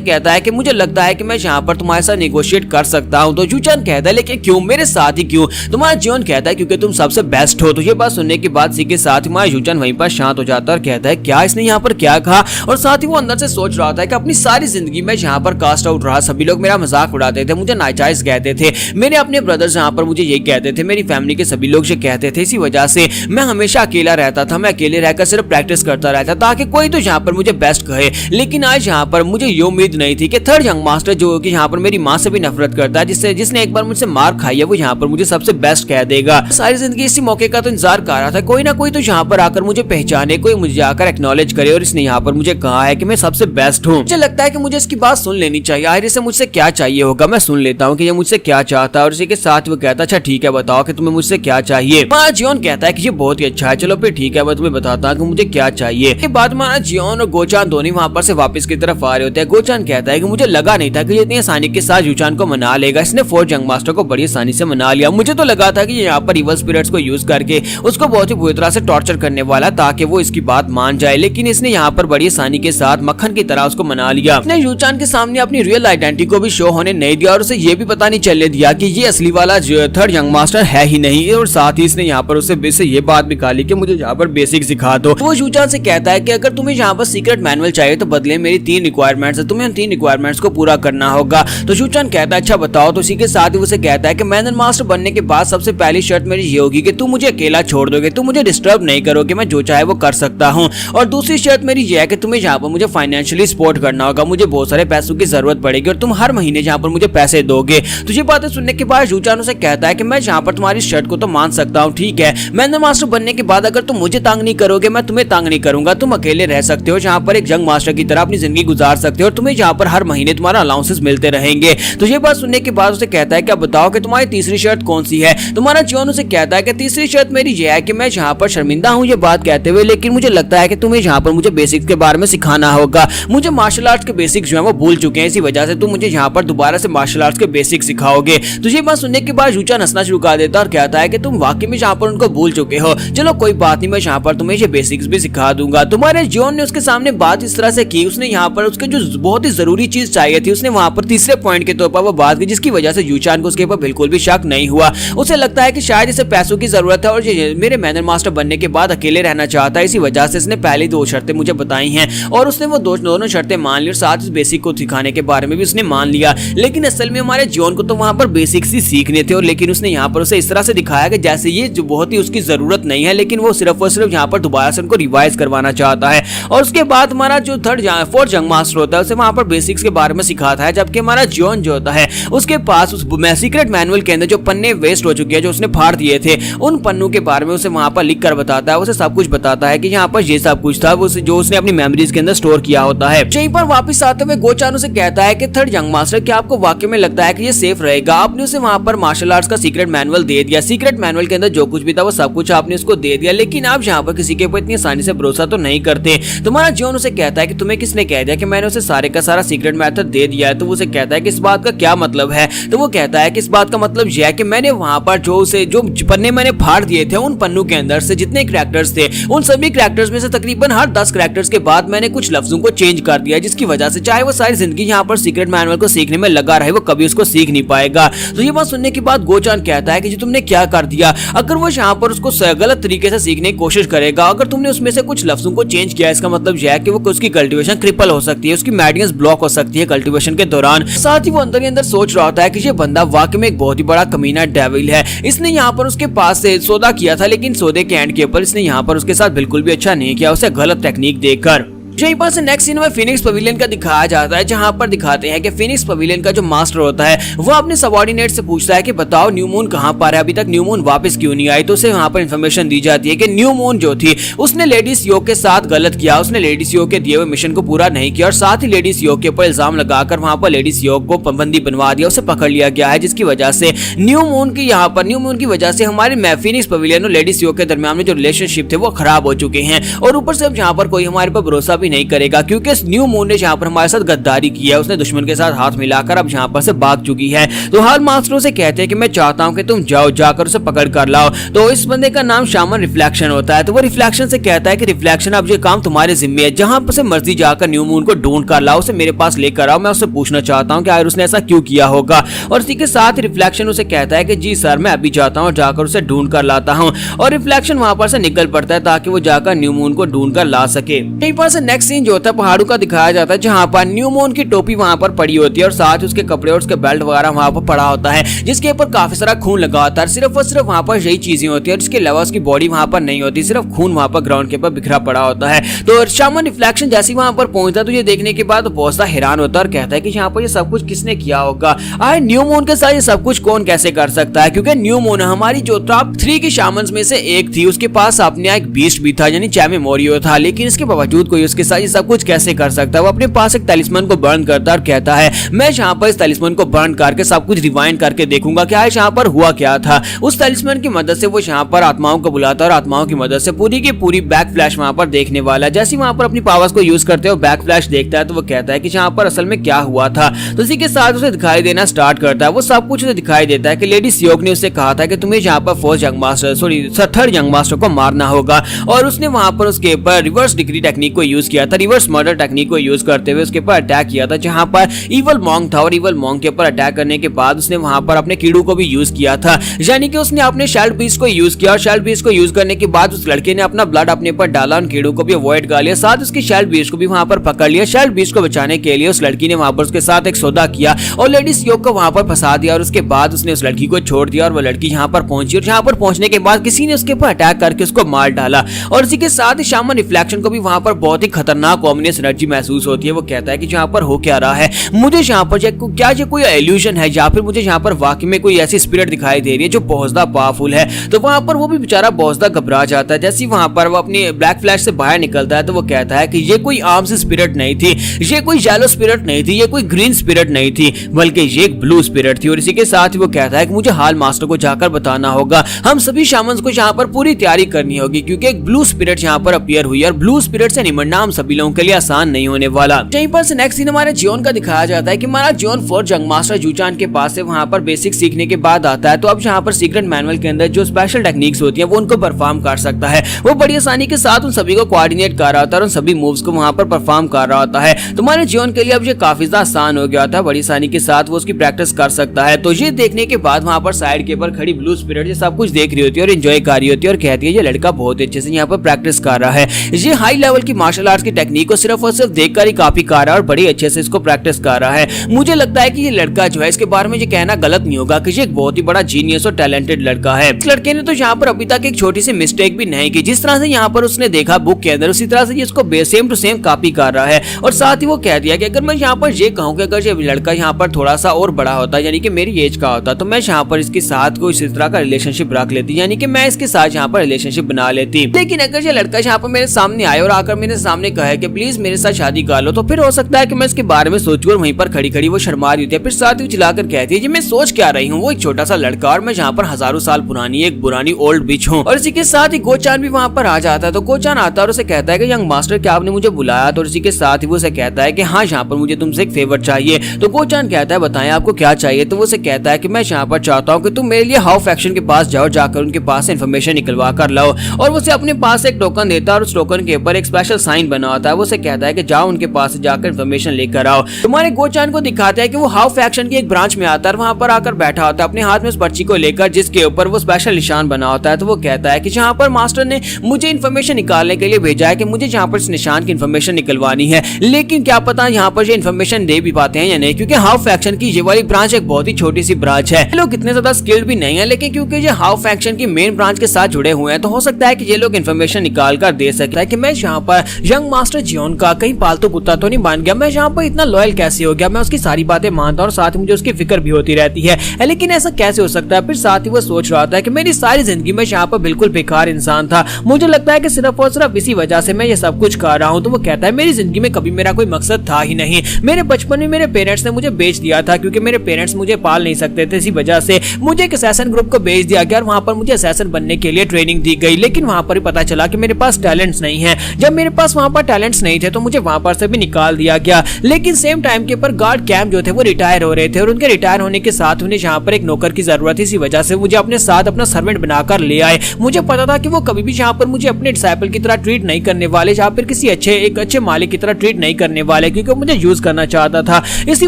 कहता है कि मुझे लगता है कि मैं यहाँ पर तुम्हारे साथ निगोशिएट कर सकता हूँ। तो जूचान कहता है लेकिन क्यों, मेरे साथ ही क्यों? तुम्हारा जियोन कहता है क्योंकि तुम सबसे बेस्ट हो। तो ये बात सुनने के बाद इसी के साथ हमारा जूचान वहीं पर शांत हो जाता है और कहता है क्या इसने यहाँ पर क्या कहा? और साथ ही वो अंदर से सोच रहा था कि अपनी सारी जिंदगी में यहाँ पर कास्ट आउट रहा, सभी लोग मेरा मजाक उड़ाते थे, मुझे नाजायज कहते थे, मेरे अपने ब्रदर्स यहाँ पर मुझे ये कहते थे, मेरी फैमिली के सभी लोग ये कहते थे। इसी वजह से मैं हमेशा अकेला रहता था, मैं अकेले रहकर सिर्फ प्रैक्टिस करता रहता ताकि कोई तो यहाँ पर मुझे बेस्ट कहे। लेकिन आज यहाँ पर मुझे ये उम्मीद नहीं थी कि थर्ड यंग मास्टर जो कि यहाँ पर मेरी माँ से भी नफरत करता है, जिसने एक बार मुझसे मार खाई है, वो यहाँ पर मुझे सबसे बेस्ट कह देगा। सारी जिंदगी इसी मौके का तो इंतजार कर रहा था, कोई ना कोई तो यहाँ पर आकर मुझे पहचाने, कोई मुझे आकर एक्नॉलेज करे और इसने यहाँ पर मुझे कहा है कि मैं सबसे बेस्ट हूँ। मुझे लगता है कि मुझे इसकी बात सुन लेनी चाहिए, आखिर से मुझसे क्या चाहिए होगा, मैं सुन लेता हूँ कि ये मुझसे क्या चाहता है। और इसी के साथ वो कहता अच्छा ठीक है बताओ कि तुम्हें मुझसे क्या चाहिए। हमारा जियोन कहता है कि ये बहुत ही अच्छा है, चलो फिर ठीक है मैं तुम्हें बताता हूँ कि मुझे क्या चाहिए। के बाद हमारा जियोन और गोचान दोनों वहाँ पर से वापस की तरफ आ रहे होते हैं। गोचान कहता है कि मुझे लगा नहीं था कि इतनी आसानी के साथ यूचान को मना लेगा। इसने 4 जंग मास्टर को बड़ी आसानी से मना लिया। मुझे तो लगा था कि यहाँ पर इवल स्पिरिट्स को यूज करके उसको बहुत ही बुरी तरह से टॉर्चर करने वाला ताकि वो इसकी बात मान जाए, लेकिन इसने यहाँ पर बड़ी आसानी के साथ मक्खन की तरह उसको मना लिया। इसने यूचान के सामने अपनी रियल आइडेंटिटी को भी शो होने नहीं दिया और उसे ये भी पता नहीं चलने दिया कि ये असली वाला 3rd यंग मास्टर है ही नहीं। और साथ ही इसने यहाँ पर उससे ये बात भी निकाली कि मुझे यहाँ पर बेसिक सिखा दो। वो यूचान से कहता है कि अगर तुम्हें यहाँ पर सीक्रेट मैनुअल चाहिए तो बदले मेरी 3 रिक्वायरमेंट्स है, तुम्हें उन 3 रिक्वायरमेंट्स को पूरा करना होगा। तो यूचान कहता है अच्छा बताओ। तो इसी के साथ ही उसे कहता है कि मैनन मास्टर बनने के बाद सबसे पहली शर्त मेरी ये होगी कि तुम मुझे अकेला छोड़ दोगे, तुम मुझे डिस्टर्ब नहीं करोगे, मैं जो चाहे वो कर सकता हूँ। और दूसरी शर्त मेरी ये है कि तुम्हें यहाँ पर मुझे फाइनेंशियली सपोर्ट करना होगा, मुझे बहुत सारे पैसों की जरूरत पड़ेगी और तुम हर महीने यहाँ पर मुझे पैसे दोगे। तो ये बातें सुनने के बाद यूचान उसे कहता है कि मैं यहाँ पर तुम्हारी शर्त को तो मान सकता हूँ, ठीक है, मैनन मास्टर बनने के बाद अगर तुम मुझे तंग नहीं करोगे मैं तुम्हें तंग नहीं करूंगा, तुम अकेले रह सकते हो, यहाँ पर एक यंग मास्टर की तरह अपनी जिंदगी गुजार सकते हो और तुम्हें यहाँ पर हर महीने तुम्हारा अलाउंसेस मिलते रहेंगे। तो ये बात सुनने के बाद उसे कहता है कि अब बताओ कि तुम्हारी तीसरी शर्त कौन सी है। तुम्हारा जियोन उसे कहता है कि तीसरी शर्त मेरी ये है कि मैं यहाँ पर शर्मिंदा हूँ ये बात कहते हुए, लेकिन मुझे लगता है कि तुम्हें यहाँ पर मुझे बेसिक्स के बारे में सिखाना होगा। मुझे मार्शल आर्ट्स के बेसिक्स जो है वो भूल चुके हैं, इसी वजह से तुम मुझे यहाँ पर दोबारा से मार्शल आर्ट्स के बेसिक सिखाओगे। तो ये बात सुनने के बाद यूचान हंसना शुरू कर देता और कहता है कि तुम वाकई में यहाँ पर उनको भूल चुके हो, चलो कोई बात नहीं, मैं यहाँ पर तुम्हें ये बेसिक्स भी सिखा दूंगा। तुम्हारे जियोन ने उसके सामने बात इस तरह से की, उसने यहाँ पर उसके जो बहुत ही जरूरी चीज चाहिए थी उसने वहां पर तीसरे पॉइंट के तौर पर वो बात की, जिसकी वजह से यूचान को उसके ऊपर बिल्कुल भी शक नहीं हुआ। उसे लगता है कि शायद इसे पैसों की जरूरत है और ये मेरे मैनर मास्टर बनने के बाद अकेले रहना चाहता है, इसी वजह से इसने पहली 2 शर्तें मुझे बताई हैं और उसने वो दोनों शर्तें मान ली और साथ इस बेसिक को सिखाने के बारे में भी उसने मान लिया। लेकिन असल में हमारे जियोन को तो वहां पर बेसिक्स ही सीखने थे और लेकिन उसने यहाँ पर उसे इस तरह से दिखाया कि जैसे ये जो बहुत ही उसकी जरूरत नहीं है, लेकिन वो सिर्फ और सिर्फ यहाँ पर दोबारा से उनको रिवाइज करवाना चाहता है। और उसके बाद हमारा जो 4th यंग मास्टर होता है उसे वहां पर बेसिक्स के बारे में सिखाता है, जबकि हमारा जियोन जो होता है उसके पास उस सीक्रेट मैनुअल के अंदर जो पन्ने वेस्ट हो चुके हैं जो उसने फाड़ दिए थे उन पन्नों के बारे में उसे वहां पर लिख कर बताता है। उसे सब कुछ बताता है कि यहाँ पर ये सब कुछ था जो उसने अपनी मेमोरीज के अंदर स्टोर किया होता है। यहीं पर वापस आते हुए गोचान उसे कहता है कि 3rd यंग मास्टर क्या आपको वाकई में लगता है कि ये सेफ रहेगा? आपने उसे वहां पर मार्शल आर्ट्स का सीक्रेट मैनुअल दे दिया, सीक्रेट मैनुअल के अंदर जो कुछ भी था वो सब कुछ आपने उसको दे दिया, लेकिन आप यहाँ पर किसी के ऊपर इतनी आसानी से भरोसा तो नहीं करते। तुम्हारा जियोन उसे कहता है कि तुम्हें किसने कह दिया कि मैंने उसे सारे का सारा सीक्रेट मेथड दे दिया है? तो उसे कहता है कि इस बात का क्या मतलब है? तो वो कहता है कि इस बात का मतलब यह है कि मैंने वहां पर जो पन्ने मैंने फाड़ दिए थे उन पन्नों के अंदर से जितने कैरेक्टर्स थे उन सभी कैरेक्टर्स में से तकरीबन हर 10 कैरेक्टर्स के बाद मैंने कुछ लफ्जों को चेंज कर दिया, जिसकी वजह से चाहे वो सारी जिंदगी यहाँ पर सीक्रेट मैनुअल को सीखने में लगा रहे वो कभी उसको सीख नहीं पाएगा। तो ये बात सुनने के बाद गोचान कहता है कि जो तुमने क्या कर दिया, अगर वो यहाँ पर उसको गलत तरीके से सीखने की कोशिश करेगा, अगर तुमने उसमें से कुछ लफ्जों को चेंज किया, इसका मतलब यह है कि वो उसकी कल्टीवेशन क्रिपल हो सकती है, उसकी मैडियंस ब्लॉक हो सकती है कल्टीवेशन के दौरान। साथ ही वो अंदर ही अंदर सोच रहा होता है कि ये बंदा वाकई में एक बहुत ही बड़ा कमीना डेविल है, इसने यहाँ पर उसके पास से सौदा किया था, लेकिन सौदे के एंड के ऊपर इसने यहाँ पर उसके साथ बिल्कुल भी अच्छा नहीं किया, उसे गलत टेक्निक देकर। यहीं पर से नेक्स्ट सीन में फिनिक्स पवेलियन का दिखाया जाता है, जहां पर दिखाते हैं कि फिनिक्स पवेलियन का जो मास्टर होता है वो अपने सबऑर्डिनेट से पूछता है कि बताओ न्यू मून कहां पर है, अभी तक न्यू मून वापस क्यों नहीं आई? तो उसे वहां पर इंफॉर्मेशन दी जाती है कि न्यू मून जो थी उसने लेडी सीओ के साथ गलत किया, उसने लेडी सीओ के दिए हुए मिशन को पूरा नहीं किया और साथ ही लेडी सीओ के ऊपर इल्जाम लगाकर वहां पर लेडी सीओ को पाबंदी बनवा दिया, उसे पकड़ लिया गया है, जिसकी वजह से न्यू मून की वजह से हमारे फिनिक्स पवेलियन और लेडी सीओ के दरमियान में जो रिलेशनशिप थे वो खराब हो चुके हैं और ऊपर से अब यहाँ पर कोई हमारे पर भरोसा भी नहीं करेगा, क्योंकि न्यू मून ने यहाँ पर हमारे साथ गद्दारी की है, उसने दुश्मन के साथ हाथ मिलाकर अब यहाँ पर से भाग चुकी है। तो हर मास्टरों से कहते हैं कि मैं चाहता हूँ कि तुम जाओ, जाकर उसे पकड़ कर लाओ। तो इस बंदे का नाम शामन रिफ्लेक्शन होता है, तो वो रिफ्लेक्शन से कहता है कि रिफ्लेक्शन अब ये काम तुम्हारे जिम्मे है, जहां पर से मर्जी जाकर न्यू मून को ढूंढ कर लाओ, उसे मेरे पास लेकर आओ, मैं उससे पूछना चाहता हूँ कि आखिर उसने ऐसा क्यों किया होगा। और इसी के साथ रिफ्लेक्शन उसे कहता है कि जी सर मैं अभी जाता हूँ, जाकर उसे ढूंढ कर लाता हूँ। और रिफ्लेक्शन वहां पर से निकल पड़ता है ताकि वो जाकर न्यू मून को ढूंढ कर ला सके। यहीं पर से नेक्स्ट सीन जो होता है पहाड़ों का दिखाया जाता है, जहां पर न्यू मून की टोपी वहां पर पड़ी होती है और साथ उसके कपड़े और उसके बेल्ट वगैरह वहां पर पड़ा होता है, जिसके ऊपर काफी सारा खून लगा होता है। सिर्फ और सिर्फ वहां पर यही चीजें होती है, इसके अलावा उसकी बॉडी वहां पर नहीं होती, सिर्फ खून वहां पर ग्राउंड के ऊपर बिखरा पड़ा होता है। तो शामन रिफ्लेक्शन जैसे वहां पर पहुंचता है तो ये देखने के बाद बहुत सा हैरान होता है और कहता है कि यहाँ पर ये सब कुछ किसने किया होगा, आए न्यू मून के साथ ये सब कुछ कौन कैसे कर सकता है, क्योंकि न्यू मून हमारी जो टॉप 3 की शामन्स में से एक थी, उसके पास अपने एक बीस्ट भी था यानी चैमे मोरियो था, लेकिन इसके बावजूद कोई उसके साथ ये सब कुछ कैसे कर सकता है। वो अपने पास एक तलिस्मान को बर्न करता है और कहता है मैं यहाँ पर इस तलिस्मान को बर्न करके सब कुछ रिवाइंड करके देखूंगा क्या है यहाँ पर हुआ क्या था। उस तलिस्मान की मदद से वो यहाँ पर आत्माओं को बुलाता है और आत्माओं की मदद से पूरी की पूरी बैक फ्लैश वहां पर देखने वाला है। जैसे वहां पर अपनी पावर्स को यूज करते हो बैक फ्लैश देखता है तो वो कहता है कि यहाँ पर असल में क्या हुआ था। तो इसी के साथ उसे दिखाई देना स्टार्ट करता है। वो सब कुछ उसे दिखाई देता है कि लेडी सियोक ने उससे कहा था कि तुम्हें यहाँ पर fourth young master third young master को मारना होगा और उसने वहां पर उसके ऊपर रिवर्स डिग्री टेक्निक को यूज किया था, रिवर्स मर्डर टेक्निक को यूज करते हुए उसके ऊपर अटैक किया था जहां पर इवल मॉन्क था और इवल मॉन्क के ऊपर अटैक करने के बाद उसने वहां पर अपने कीड़ू को भी यूज किया था। यानी कि उसने अपने शेल्ड बीस्ट को यूज किया और शेल्ड बीस्ट को यूज करने के बाद उस लड़के ने अपना ब्लड अपने ऊपर डाला, उन कीड़ू को भी अवॉइड कर लिया, साथ उसकी शेल्ड बीस्ट को भी वहां पर पकड़ लिया। शेल्ड बीस्ट को बचाने के लिए उस लड़की ने वहां पर उसके साथ एक सौदा किया और लेडी सियोक को वहां पर फंसा दिया और उसके बाद उसने उस लड़की को छोड़ दिया और वो लड़की यहाँ पर पहुंची और यहाँ पर पहुंचने के बाद किसी ने उसके ऊपर अटैक करके उसको मार डाला। और इसी के साथ ही शामन रिफ्लेक्शन को भी वहां पर बहुत ही खतरनाक ऑमिनियस एनर्जी महसूस होती है। वो कहता है कि यहाँ पर हो क्या रहा है, मुझे यहाँ पर क्या ये कोई इल्यूजन है या फिर मुझे यहाँ पर वाकई में कोई ऐसी स्पिरिट दिखाई दे रही है जो बहुत ज्यादा पावरफुल है। तो वहां पर वो भी बेचारा बहुत ज्यादा घबरा जाता है। जैसे वहां पर वो अपनी ब्लैक फ्लैश से बाहर निकलता है तो वो कहता है कि ये कोई आर्म्स स्पिरिट नहीं थी, ये कोई येलो स्पिरिट नहीं थी, ये कोई ग्रीन स्पिरिट नहीं थी, बल्कि ये एक ब्लू स्पिरिट थी। और इसी के साथ ही वो कहता है कि मुझे हाल मास्टर को जाकर बताना होगा, हम सभी शामन्स को यहाँ पर पूरी तैयारी करनी होगी क्योंकि एक ब्लू स्पिरिट यहाँ पर अपीयर हुई है और ब्लू स्पिरिट से निमटना हम सभी लोगों के लिए आसान नहीं होने वाला। यहीं पर से नेक्स्ट सीन हमारे जियोन का दिखाया जाता है कि हमारा जियोन फोर्थ यंग मास्टर जूचान के पास से वहां पर बेसिक सीखने के बाद आता है। तो अब यहाँ पर सीक्रेट मैनुअल के अंदर जो स्पेशल टेक्निक्स होती है वो उनको परफॉर्म कर सकता है। वो बड़ी आसानी के साथ उन सभी को कोऑर्डिनेट कर रहा होता है और उन सभी मूव्स को वहां पर परफॉर्म कर रहा होता है। तो हमारे जियोन के लिए अब ये काफी ज्यादा आसान हो गया था, बड़ी आसानी के साथ वो उसकी प्रैक्टिस कर सकता है। तो ये देखने के बाद वहां पर साइड के ऊपर खड़ी ब्लू स्पिरिट ये सब कुछ देख रही होती है और एंजॉय कर रही होती है और कहती है ये लड़का बहुत अच्छे से यहाँ पर प्रैक्टिस कर रहा है, ये हाई लेवल की मार्शल आर्ट्स की टेक्निक को सिर्फ और सिर्फ देखकर ही कॉपी कर रहा है और बड़ी अच्छे से इसको प्रैक्टिस कर रहा है। मुझे लगता है कि ये लड़का जो है इसके बारे में ये कहना गलत नहीं होगा कि ये एक बहुत ही बड़ा जीनियस और टैलेंटेड लड़का है। इस लड़के ने तो यहाँ पर अभी तक एक छोटी सी मिस्टेक भी नहीं की, जिस तरह से यहाँ पर उसने देखा बुक के अंदर उसी तरह से इसको सेम टू सेम कॉपी कर रहा है। और साथ ही वो कह दिया कि अगर मैं यहाँ पर ये कहूँ कि अगर ये लड़का यहाँ पर थोड़ा सा और बड़ा होता यानी कि मेरी एज का होता तो मैं यहाँ पर इसके साथ कोई इस तरह का रिलेशनशिप रख लेती, यानी कि मैं इसके साथ यहाँ पर रिलेशनशिप बना लेती। लेकिन अगर ये लड़का यहाँ पर मेरे सामने आए और आकर मेरे सामने कहे कि प्लीज मेरे साथ शादी कर लो तो फिर हो सकता है कि मैं इसके बारे में सोचूं और वहीं पर खड़ी खड़ी वो शर्मा रही होती है, फिर साथ ही चिल्लाकर कहती है कि मैं सोच क्या रही हूँ, वो एक छोटा सा लड़का और मैं यहाँ पर हजारों साल पुरानी एक पुरानी ओल्ड बिच हूँ। और इसी के साथ ही गोचान भी वहाँ पर आ जाता है। तो गोचान आता है और उसे कहता है कि यंग मास्टर क्या आपने मुझे बुलाया? तो इसी के साथ ही वो उसे कहता है कि हाँ यहाँ पर मुझे तुमसे एक फेवर चाहिए। तो गोचान कहता है बताएं आपको क्या चाहिए? तो वो उसे कहता है कि मैं यहाँ पर चाहता हूँ कि तुम मेरे लिए हाउ फैक्शन के पास जाओ, जाकर उनके पास इन्फॉर्मेशन निकलवा कर लाओ। और वो उसे अपने पास एक टोकन देता है और उस टोकन के ऊपर एक स्पेशल साइन बना होता है। वो उसे कहता है कि जाओ उनके पास जाकर इन्फॉर्मेशन लेकर आओ। तुम्हारे गोचान को दिखाता है कि वो हाउ फैक्शन की एक ब्रांच में आता है, वहां पर आकर बैठा होता है अपने हाथ में उस पर्ची को लेकर जिसके ऊपर वो स्पेशल निशान बना होता है। तो वो कहता है कि जहाँ पर मास्टर ने मुझे इन्फॉर्मेशन निकालने के लिए भेजा है कि मुझे जहाँ पर इस निशान की इन्फॉर्मेशन निकलवानी है, लेकिन क्या पता यहाँ पर ये इन्फॉर्मेशन दे भी पाते हैं या नहीं, क्योंकि हाउ फैक्शन की ये वाली ब्रांच एक बहुत ही छोटी सी ब्रांच है। लोग इतने ज्यादा स्किल्ड भी नहीं है, लेकिन क्योंकि ये हाउ फैक्शन की मेन ब्रांच के साथ जुड़े हुए हैं तो हो सकता है कि ये लोग इन्फॉर्मेशन निकाल कर दे सकता है कि मैं यहाँ पर यंग मास्टर जियोन का कहीं पालतू कुत्ता तो नहीं बन गया, मैं यहाँ पर इतना लॉयल कैसे हो गया, मैं उसकी सारी बातें मानता हूँ और साथ ही मुझे उसकी फिक्र भी होती रहती है, लेकिन ऐसा कैसे हो सकता है? फिर साथ ही वो सोच रहा था कि मेरी सारी जिंदगी में यहाँ पर बिल्कुल बेकार इंसान था, मुझे लगता है कि सिर्फ और सिर्फ इसी वजह से मैं ये सब कुछ कर रहा हूँ। तो वो कहता है मेरी जिंदगी में कभी मेरा कोई मकसद था ही नहीं, मेरे बचपन में मेरे पेरेंट्स ने मुझे बेच दिया था क्योंकि मेरे पेरेंट्स मुझे पाल नहीं सकते थे, इसी वजह से मुझे एक असैसिन ग्रुप को बेच दिया गया और वहां पर मुझे असैसिन बनने के लिए ट्रेनिंग दी गई, लेकिन वहां पर पता चला कि मेरे पास टैलेंट्स नहीं है। जब मेरे पास वहां पर टैलेंट्स नहीं थे तो मुझे वहां पर से भी निकाल दिया गया, लेकिन सेम टाइम के ऊपर गार्ड कैंप जो थे वो रिटायर हो रहे थे और उनके रिटायर होने के साथ उन्हें यहाँ पर एक नौकर की जरूरत थी, इसी वजह से मुझे अपने साथ अपना सर्वेंट बनाकर ले आए। मुझे पता था कि वो कभी भी यहाँ पर मुझे अपने डिसाइपल की तरह ट्रीट नहीं करने वाले, या फिर किसी एक अच्छे मालिक की तरह ट्रीट नहीं करने वाले, क्योंकि मुझे यूज करना चाहता था। इसी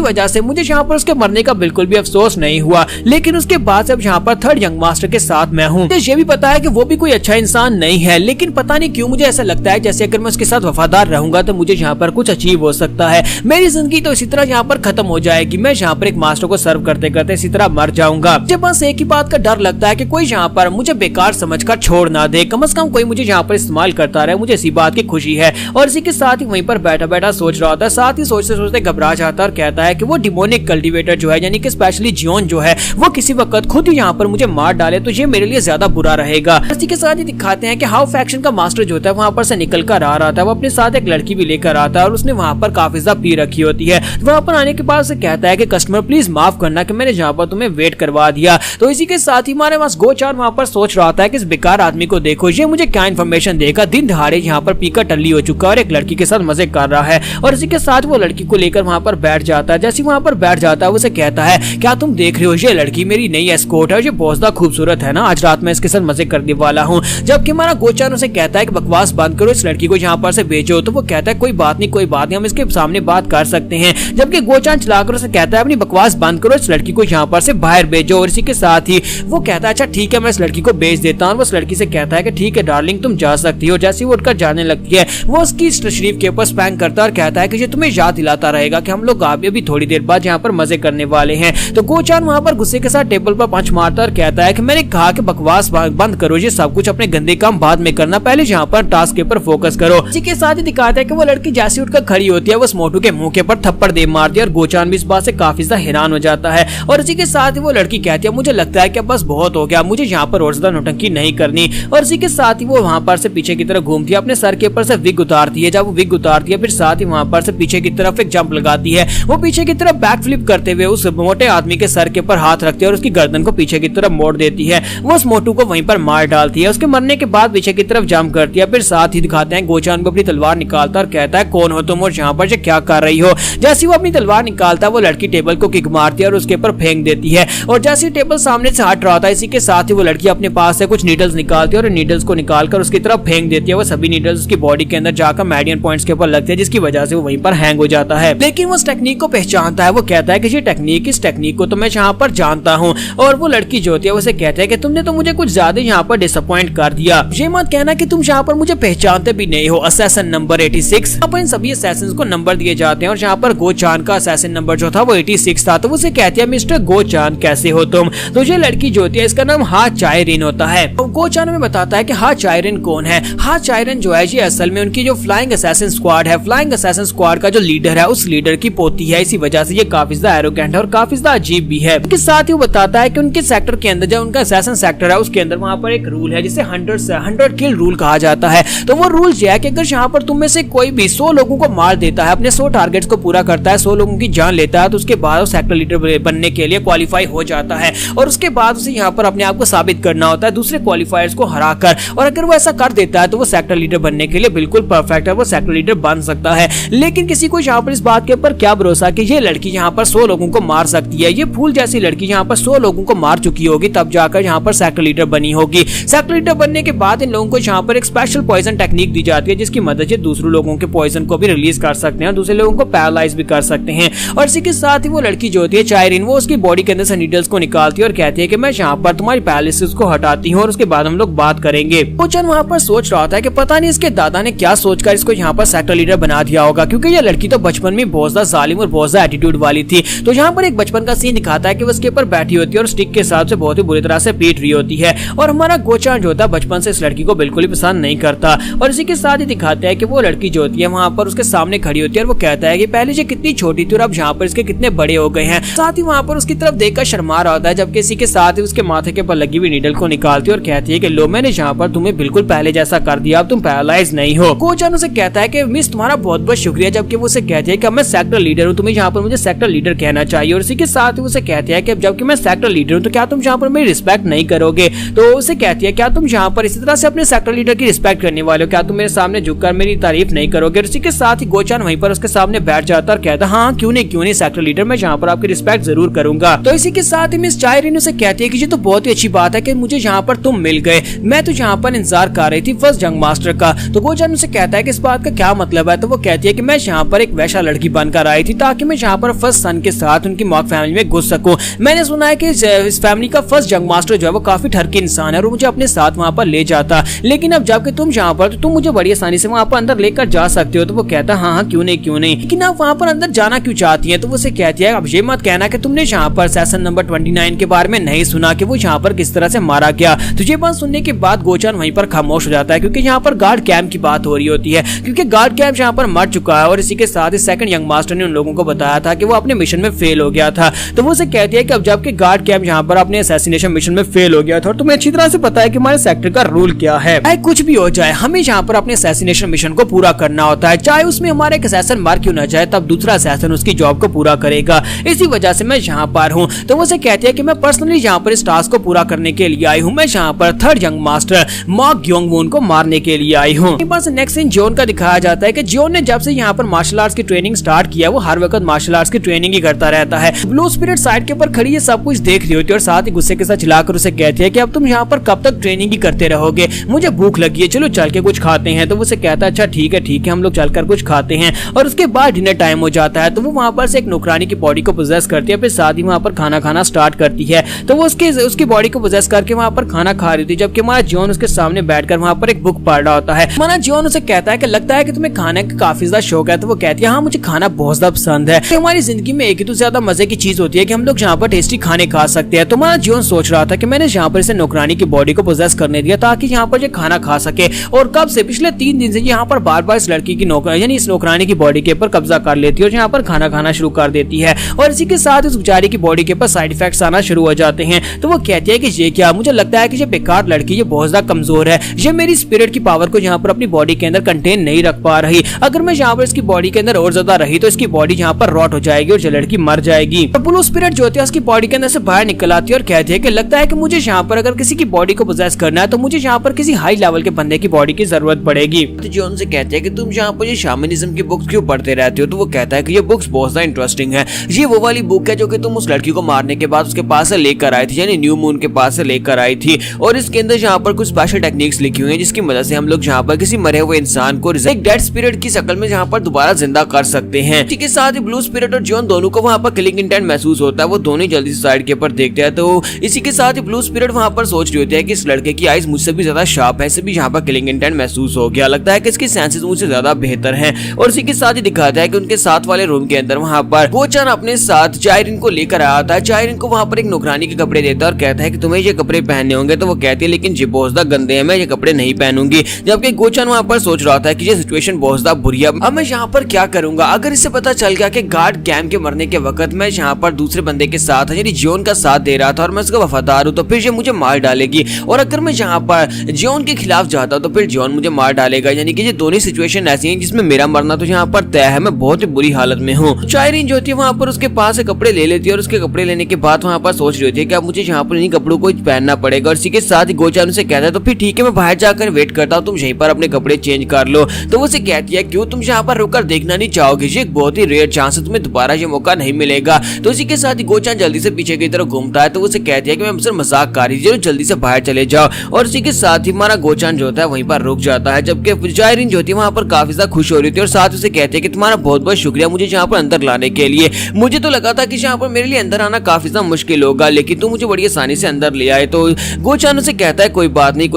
वजह से मुझे यहाँ पर उसके मरने का बिल्कुल भी अफसोस नहीं हुआ। लेकिन उसके बाद जब यहाँ पर थर्ड यंग मास्टर के साथ मैं हूँ, मुझे ये भी पता है कि वो भी कोई अच्छा इंसान नहीं है, लेकिन पता नहीं क्यों मुझे ऐसा लगता है जैसे अगर मैं उसके साथ वफादार रहूंगा तो मुझे यहाँ पर कुछ अचीव हो सकता है। मेरी जिंदगी तो इसी तरह यहाँ पर खत्म हो जाएगी, मैं यहाँ पर एक मास्टर को सर्व करते करते इसी तरह मर जाऊंगा। मुझे बस एक ही बात का डर लगता है कि कोई यहाँ पर मुझे बेकार समझकर छोड़ ना दे, कम से कम कोई मुझे यहाँ पर इस्तेमाल करता रहे, मुझे इसी बात की खुशी है। और इसी के साथ ही वहीं पर बैठा बैठा सोच रहा होता है, साथ ही सोचते सोचते घबरा जाता है और कहता है कि वो डिमोनिक कल्टीवेटर जो है, यानी कि स्पेशली जियोन जो है, वो किसी वक्त खुद ही यहाँ पर मुझे मार डाले तो ये मेरे लिए ज्यादा बुरा रहेगा। इसी के साथ ही दिखाते हैं कि हाउ फैक्शन का मास्टर जो होता है वहां पर से निकल कर आ रहा था, वो अपने अपने साथ एक लड़की भी लेकर आता है और उसने वहाँ पर काफी ज्यादा पी रखी होती है। वहाँ पर आने के बाद उसे कहता है कि कस्टमर प्लीज माफ करना कि मैंने जहाँ पर तुम्हें वेट करवा दिया। तो इसी के साथ ही हमारे पास गोचान वहाँ पर सोच रहा था कि इस बेकार आदमी को देखो, ये मुझे क्या इन्फॉर्मेशन देगा, दिन दहाड़े यहाँ पर पीकर टल्ली हो चुका है और एक लड़की के साथ मजे कर रहा है। और इसी के साथ वो लड़की को लेकर वहाँ पर बैठ जाता है। जैसे वहाँ पर बैठ जाता है उसे कहता है क्या तुम देख रहे हो, ये लड़की मेरी नई एस्कॉर्ट है, ये बहुत ज्यादा खूबसूरत है ना, आज रात में इसके साथ मजे करने वाला हूँ। जबकि हमारा गोचान उसे कहता है कि बकवास बंद करो, इस लड़की को यहाँ पर से भेजो। तो वो कहता है कोई बात नहीं, हम इसके सामने बात कर सकते हैं। जबकि गोचान चलाकर उसे कहता है अपनी बकवास बंद करो, इस लड़की को यहाँ पर से बाहर भेजो। और इसी के साथ ही वो कहता है अच्छा ठीक है मैं इस लड़की को भेज देता हूँ। वो उस लड़की से कहता है कि ठीक है डार्लिंग तुम जा सकती हो। जैसे वो उठकर जाने लगती है वो उसकी शरीफ के ऊपर स्पैंक करता है और कहता है कि ये तुम्हें याद दिलाता रहेगा कि हम लोग अभी थोड़ी देर बाद यहाँ पर मजे करने वाले हैं। तो गोचान वहाँ पर गुस्से के साथ टेबल पर पंच मारता और कहता है कि मैंने कहा कि बकवास बंद करो, ये सब कुछ अपने गंदे काम बाद में करना, पहले यहाँ पर टास्क के ऊपर फोकस करो। इसी के साथ ही दिखाता है कि वो लड़की जैसे उठकर खड़ी होती है वो मोटू के मुंह के ऊपर थप्पड़ दे मारती है और गोचान भी इस बात से काफी ज्यादा हैरान हो जाता है। और इसी के साथ ही वो लड़की कहती है मुझे लगता है कि बस बहुत हो गया, मुझे यहाँ पर और ज्यादा नौटंकी नहीं करनी। और इसी के साथ ही वो वहाँ पर से पीछे की तरफ घूमती है, अपने सर के ऊपर से विग उतारती है। जब वो विग उतारती है फिर साथ ही वहाँ पर से पीछे की तरफ एक जंप लगाती है। वो पीछे की तरफ बैक फ्लिप करते हुए उस मोटे आदमी के सर के ऊपर हाथ रखती है और उसकी गर्दन को पीछे की तरफ मोड़ देती है। वो उस मोटू को वहीं पर मार डालती है। उसके मरने के बाद पीछे की तरफ जंप करती है। फिर साथ ही दिखाते हैं गोचान को अपनी तलवार निकालता और कहता है कौन हो तुम और यहाँ पर क्या कर रही हो। जैसे वो अपनी तलवार निकालता है वो लड़की टेबल को किक मारती है और उसके ऊपर फेंक देती है। और जैसे टेबल सामने से हट रहा था इसी के साथ ही वो लड़की अपने पास से कुछ नीडल्स निकालती है और नीडल्स को निकालकर उसकी तरफ फेंक देती है। वो सभी नीडल्स उसकी बॉडी के अंदर जाकर मेडियन पॉइंट्स के ऊपर लगते हैं जिसकी वजह से वो वहीं पर हैंग हो जाता है। लेकिन वो उस टेक्निक को पहचानता है। वो कहता है कि ये टेक्निक, इस टेक्निक को तो मैं यहाँ पर जानता हूँ। और वो लड़की जो होती है उसे कहते हैं कि तुमने तो मुझे कुछ ज्यादा यहाँ पर डिसअपॉइंट कर दिया। ये मत कहना कि तुम यहाँ पर मुझे पहचानते भी नहीं हो। असैसिन नंबर 86, यहाँ पर इन सभी असैसिन्स को नंबर दिए जाते हैं और यहाँ पर गोचान का असैसिन नंबर जो था वो 86 था। तो उसे कहती है मिस्टर गोचान कैसे हो तुम। तो ये लड़की जो होती है इसका नाम हा चायरिन होता है। तो गोचान में बताता है कि हा चायरिन कौन है। हा चायरिन जो है ये असल में उनकी जो फ्लाइंग असैसिन स्क्वाड है, फ्लाइंग असैसिन स्क्वाड का जो लीडर है उस लीडर की पोती है। इसी वजह से ये काफी ज्यादा एरोगेंट है और काफी ज्यादा अजीब भी है। इसके साथ ही वो बताता है कि उनके सेक्टर के अंदर जो उनका असैसिन सेक्टर है उसके अंदर वहाँ पर एक रूल है जिसे 100 किल रूल कहा जाता है। तो वो रूल ये है कि अगर यहाँ पर तुम में से कोई भी 100 लोगों को मार देता है, अपने 100 टारगेट्स को पूरा करता है, 100 लोगों की जान लेता है, तो उसके बाद वो सेक्टर लीडर बनने के लिए क्वालिफाई हो जाता है। और उसके बाद उसे यहाँ पर अपने आप को साबित करना होता है दूसरे क्वालिफायर्स को हराकर। और अगर वो ऐसा कर देता है तो वो सेक्टर लीडर बनने के लिए बिल्कुल परफेक्ट है, वो सेक्टर लीडर बन सकता है। लेकिन किसी को यहाँ पर इस बात के ऊपर क्या भरोसा कि ये लड़की यहाँ पर 100 लोगों को मार सकती है। ये फूल जैसी लड़की यहाँ पर 100 लोगों को मार चुकी होगी तब जाकर यहाँ पर सेक्टर लीडर बनी होगी। सेक्टर लीडर बनने के बाद इन लोगों को यहाँ पर एक स्पेशल पॉइजन टेक्निक दी जाती है जिसकी मदद से दूसरे लोगों के पॉइजन को भी रिलीज कर सकते हैं, दूसरे लोगों को पैरालाइज भी कर सकते हैं। और इसी के साथ ही वो लड़की जो होती है चायरिन, वो उसकी बॉडी के अंदर से नीडल्स को निकालती है और कहती है कि मैं यहाँ पर तुम्हारी पैरालिसिस को हटाती हूँ और उसके बाद हम लोग बात करेंगे। गोचान वहाँ पर सोच रहा था कि पता नहीं इसके दादा ने क्या सोचकर इसको यहाँ पर सेक्टर लीडर बना दिया होगा, क्योंकि ये लड़की तो बचपन में बहुत ज्यादा जालिम और बहुत ज्यादा एटीट्यूड वाली थी। तो यहाँ पर एक बचपन का सीन दिखाता है कि वो उसके ऊपर बैठी होती है और स्टिक के साथ से बहुत ही बुरी तरह से पीट रही होती है। और हमारा गोचान जो होता है बचपन से इस लड़की को बिल्कुल ही पसंद नहीं करता। और इसी के साथ ही दिखाता है कि वो लड़की जो होती है वहाँ पर उसके सामने खड़ी होती है और वो कहता है कि पहले ये कितनी छोटी थी और अब यहाँ पर इसके कितने बड़े हो गए हैं। साथ ही वहाँ पर उसकी तरफ देखकर शर्मा रहा होता है, जबकि इसी के साथ ही उसके माथे के ऊपर लगी हुई नीडल को निकालती है और कहती है कि लो मैंने यहाँ पर तुम्हें बिल्कुल पहले जैसा कर दिया, अब तुम पैरालाइज नहीं हो। गोचान उसे कहता है कि मिस तुम्हारा बहुत बहुत शुक्रिया, जबकि वो उसे कहती है कि मैं सेक्टर लीडर हूँ, तुम्हें यहाँ पर मुझे सेक्टर लीडर कहना चाहिए। और इसी के साथ ही उसे कहती है कि जबकि मैं सेक्टर लीडर हूँ तो क्या तुम यहाँ पर मेरी रिस्पेक्ट नहीं करोगे। तो उसे कहती है क्या तुम यहाँ पर इसी तरह से अपने सेक्टर लीडर की रिस्पेक्ट करने वाले हो, क्या तुम मेरे सामने झुककर मेरी तारीफ नहीं करोगे। और इसी के साथ ही गोचान वहीं पर उसके सामने बैठ जाता और कहता हाँ क्यों नहीं सेक्टर लीडर, मैं यहाँ पर आपकी रिस्पेक्ट जरूर करूंगा। तो इसी के साथ ही मिस चायरिन उसे कहती है कि ये तो बहुत ही अच्छी बात है कि मुझे यहाँ पर तुम मिल गए, मैं तो यहाँ पर इंतजार कर रही थी फर्स्ट जंग मास्टर का। तो गोचान उसे कहता है कि इस बात का क्या मतलब है। तो वो कहती है कि मैं यहाँ पर एक वैसा लड़की बनकर आई थी ताकि मैं यहाँ पर फर्स्ट सन के साथ उनकी मॉक फैमिली में घुस सकूं। मैंने सुना है कि इस फैमिली का फर्स्ट जंग मास्टर जो है वो काफी ठरकी इंसान है और मुझे अपने साथ वहाँ पर ले जाता, लेकिन अब जबकि तुम यहाँ पर तो तुम मुझे बड़ी आसानी से वहाँ पर अंदर लेकर जा सकते हो। तो वो कहता है हाँ क्यों नहीं, लेकिन आप वहाँ पर अंदर जाना क्यों चाहती है। तो वो उसे कहती है अब ये मत कहना कि तुमने यहाँ पर सेशन नंबर 29 के बारे में नहीं सुना कि वो यहाँ पर किस तरह से मारा गया। तो ये बात सुनने के बाद गोचान वहीं पर खामोश हो जाता है, क्योंकि यहाँ पर गार्ड कैंप की बात हो रही होती है, क्योंकि गार्ड कैंप यहाँ पर मर चुका है। और इसी के साथ ही सेकंड यंग मास्टर ने उन लोगों को बताया था कि वो अपने मिशन में फेल हो गया था। तो वो उसे कहती है कि अब जबकि गार्ड कैंप यहाँ पर अपने असैसिनेशन मिशन में फेल हो गया था और तुम्हें अच्छी तरह से पता है कि हमारे सेक्टर का रूल क्या है, कुछ भी हो जाए हमें यहाँ पर अपने असैसिनेशन मिशन को पूरा करना होता है, चाहे उसमें हमारा एक असैसिन मर क्यों ना जाए, तब दूसरा असैसिन उसकी जॉब को पूरा करेगा। इसी वजह से मैं यहाँ पर हूँ। तो वो से कहती है कि मैं पर्सनली यहाँ पर इस टास्क को पूरा करने के लिए आई हूँ। मैं यहाँ पर थर्ड यंग मास्टर मा ग्योंगवून को मारने के लिए आई हूँ। नेक्स्ट सीन जियोन का दिखाया जाता है कि जियोन ने जब से यहाँ पर मार्शल आर्ट्स की ट्रेनिंग स्टार्ट किया, वो हर वक्त मार्शल आर्ट्स की ट्रेनिंग ही करता रहता है। ब्लू स्पिरिट साइड के ऊपर खड़ी ये सब कुछ देख रही होती है और साथ ही गुस्से के साथ चिल्लाकर उसे कहती है कि अब तुम यहाँ पर कब तक ट्रेनिंग ही करते रहोगे, मुझे भूख लगी है, चलो चल के कुछ खाते हैं। तो वो उसे कहता है अच्छा ठीक है हम लोग चलकर कुछ खाते हैं। और उसके बाद डिनर टाइम हो जाता है। तो वो वहाँ पर से एक नौकरानी की बॉडी को पोजेस करती है, फिर साथ ही वहाँ पर खाना खाना स्टार्ट करती है। तो वो उसकी बॉडी को पोजेस करके वहाँ पर खाना खा रही थी, जबकि हमारा जियोन उसके सामने बैठकर वहाँ पर एक बुक पढ़ रहा होता है। हमारा जियोन उसे कहता है कि लगता है कि तुम्हें खाने का काफी ज्यादा शौक है। तो वो कहती है हाँ मुझे खाना बहुत ज्यादा पसंद है। तो हमारी जिंदगी में एक ही तो ज्यादा मजे की चीज होती है कि हम लोग यहाँ पर टेस्टी खाने खा सकते हैं। तो हमारा जियोन सोच रहा था कि मैंने यहाँ पर इसे नौकरानी की बॉडी को पोजेस करने दिया ताकि यहाँ पर ये खाना खा सके। और कब से पिछले 3 दिन से यहाँ पर बार बार इस लड़की की यानी इस नौकरानी की बॉडी के ऊपर कब्जा कर लेती है और यहाँ पर खाना खाना शुरू कर देती है। और इसी के साथ इस बेचारी की बॉडी के ऊपर साइड इफेक्ट्स आना शुरू हो जाते हैं। तो वो कहती है कि ये क्या, मुझे लगता है कि ये बेकार लड़की ये बहुत ज्यादा कमजोर है, ये मेरी स्पिरिट की पावर को यहाँ पर अपनी बॉडी के अंदर कंटेन नहीं रख पा रही। अगर मैं यहाँ पर इसकी बॉडी के अंदर और ज्यादा रही तो इसकी बॉडी यहाँ पर रॉट हो जाएगी और ये लड़की मर जाएगी। तो ब्लू स्पिरिट जो होती है उसकी बॉडी के अंदर से बाहर निकल आती है और कहती है कि लगता है कि मुझे यहाँ पर अगर किसी की बॉडी को पोजेस करना है तो मुझे यहाँ पर किसी हाई लेवल के बंदे की बॉडी की जरूरत पड़ेगी। तो जो उनसे कहते हैं कि तुम यहाँ पर ये शामनिज्म की बुक्स क्यों पढ़ते रहते हो। तो वो कहता है कि ये बुक्स बहुत ज्यादा इंटरेस्टिंग है, ये वो वाली बुक है जो कि तुम उस लड़की को मारने के बाद उसके पास से लेकर आई थी, यानी न्यू मून के पास से लेकर आई थी। और इसके अंदर यहाँ पर कुछ स्पेशल टेक्निक्स लिखी हुई है जिसकी मदद से हम लोग यहाँ पर किसी मरे हुए इंसान को एक डेड स्पिरिट की शक्ल में यहाँ पर दोबारा जिंदा कर सकते हैं। ठीक है, साथ ही ब्लू स्पिरिट और जियोन दोनों को वहाँ पर किलिंग इंटेंट महसूस होता है, वो दोनों जल्दी से साइड के ऊपर देखते हैं। तो इसी के साथ ही ब्लू स्पिरिट वहाँ पर सोच रही होती है कि इस लड़के की आईज मुझसे भी ज्यादा शार्प है, इसे भी यहाँ पर किलिंग इंटेंट महसूस हो गया, लगता है कि इसकी सेंसेस मुझसे ज्यादा बेहतर है। और इसी के साथ ही दिखाता है कि उनके साथ वाले रूम के अंदर वहाँ पर गोचान अपने साथ जायरिन को लेकर आया था। जायरिन को वहाँ पर एक नौकरानी के कपड़े देता है और कहता है कि तुम्हें ये कपड़े पहनने होंगे। तो वो कहती है लेकिन ये बहुत ज्यादा गंदे हैं, मैं ये कपड़े नहीं पहनूंगी। जबकि गोचान वहाँ पर सोच रहा था कि ये सिचुएशन बहुत ज्यादा बुरी है, अब मैं यहाँ पर क्या करूंगा। अगर इसे पता चल गया कि गार्ड गैम के मरने के वक्त मैं यहाँ पर दूसरे बंदे के साथ यानी जियोन का साथ दे रहा था और मैं उसका वफादार हूँ, तो फिर ये मुझे मार डालेगी। और अगर मैं यहाँ पर जियोन के खिलाफ जाता हूँ तो फिर जियोन मुझे मार डालेगा। यानी कि ये दोनों सिचुएशन ऐसी हैं जिसमें मेरा मरना तो यहाँ पर तय है, मैं बहुत ही बुरी हालत में हूँ। जायरिन जो होती है वहाँ पर उसके पास से कपड़े ले लेती है और उसके कपड़े लेने के बाद वहाँ पर सोच रही होती है कि अब मुझे यहाँ पर इन्हीं कपड़ों को पहनना पड़ेगा। और इसी के साथ ही गोचान उसे कहता है तो फिर ठीक है मैं बाहर जाकर वेट करता हूँ, तुम यहीं पर अपने कपड़े चेंज कर लो। तो वो उसे कहती है क्यों, तुम यहाँ पर रुककर देखना नहीं चाहोगे, ये एक बहुत ही रेयर चांस है, तुम्हें दोबारा ये मौका नहीं मिलेगा। तो इसी के साथ ही गोचान जल्दी से पीछे की तरफ घूमता है। तो वो उसे कहती है कि मैं मुझसे मजाक कर रही हूँ, जल्दी से बाहर चले जाओ। और इसी के साथ ही हमारा गोचान जो होता है वहीं पर रुक जाता है, जबकि जायरिन जो होती है वहाँ पर काफी ज्यादा खुश हो रही थी और साथ उसे कहते हैं कि तुम्हारा बहुत बहुत शुक्रिया मुझे यहाँ पर अंदर लाने के लिए। मुझे तो लगा था कि यहाँ पर मेरे लिए अंदर आना काफी ज्यादा मुश्किल होगा, लेकिन तुम मुझे बड़ी आसानी से अंदर ले आए। तो गोचान उसे कहता है कोई बात नहीं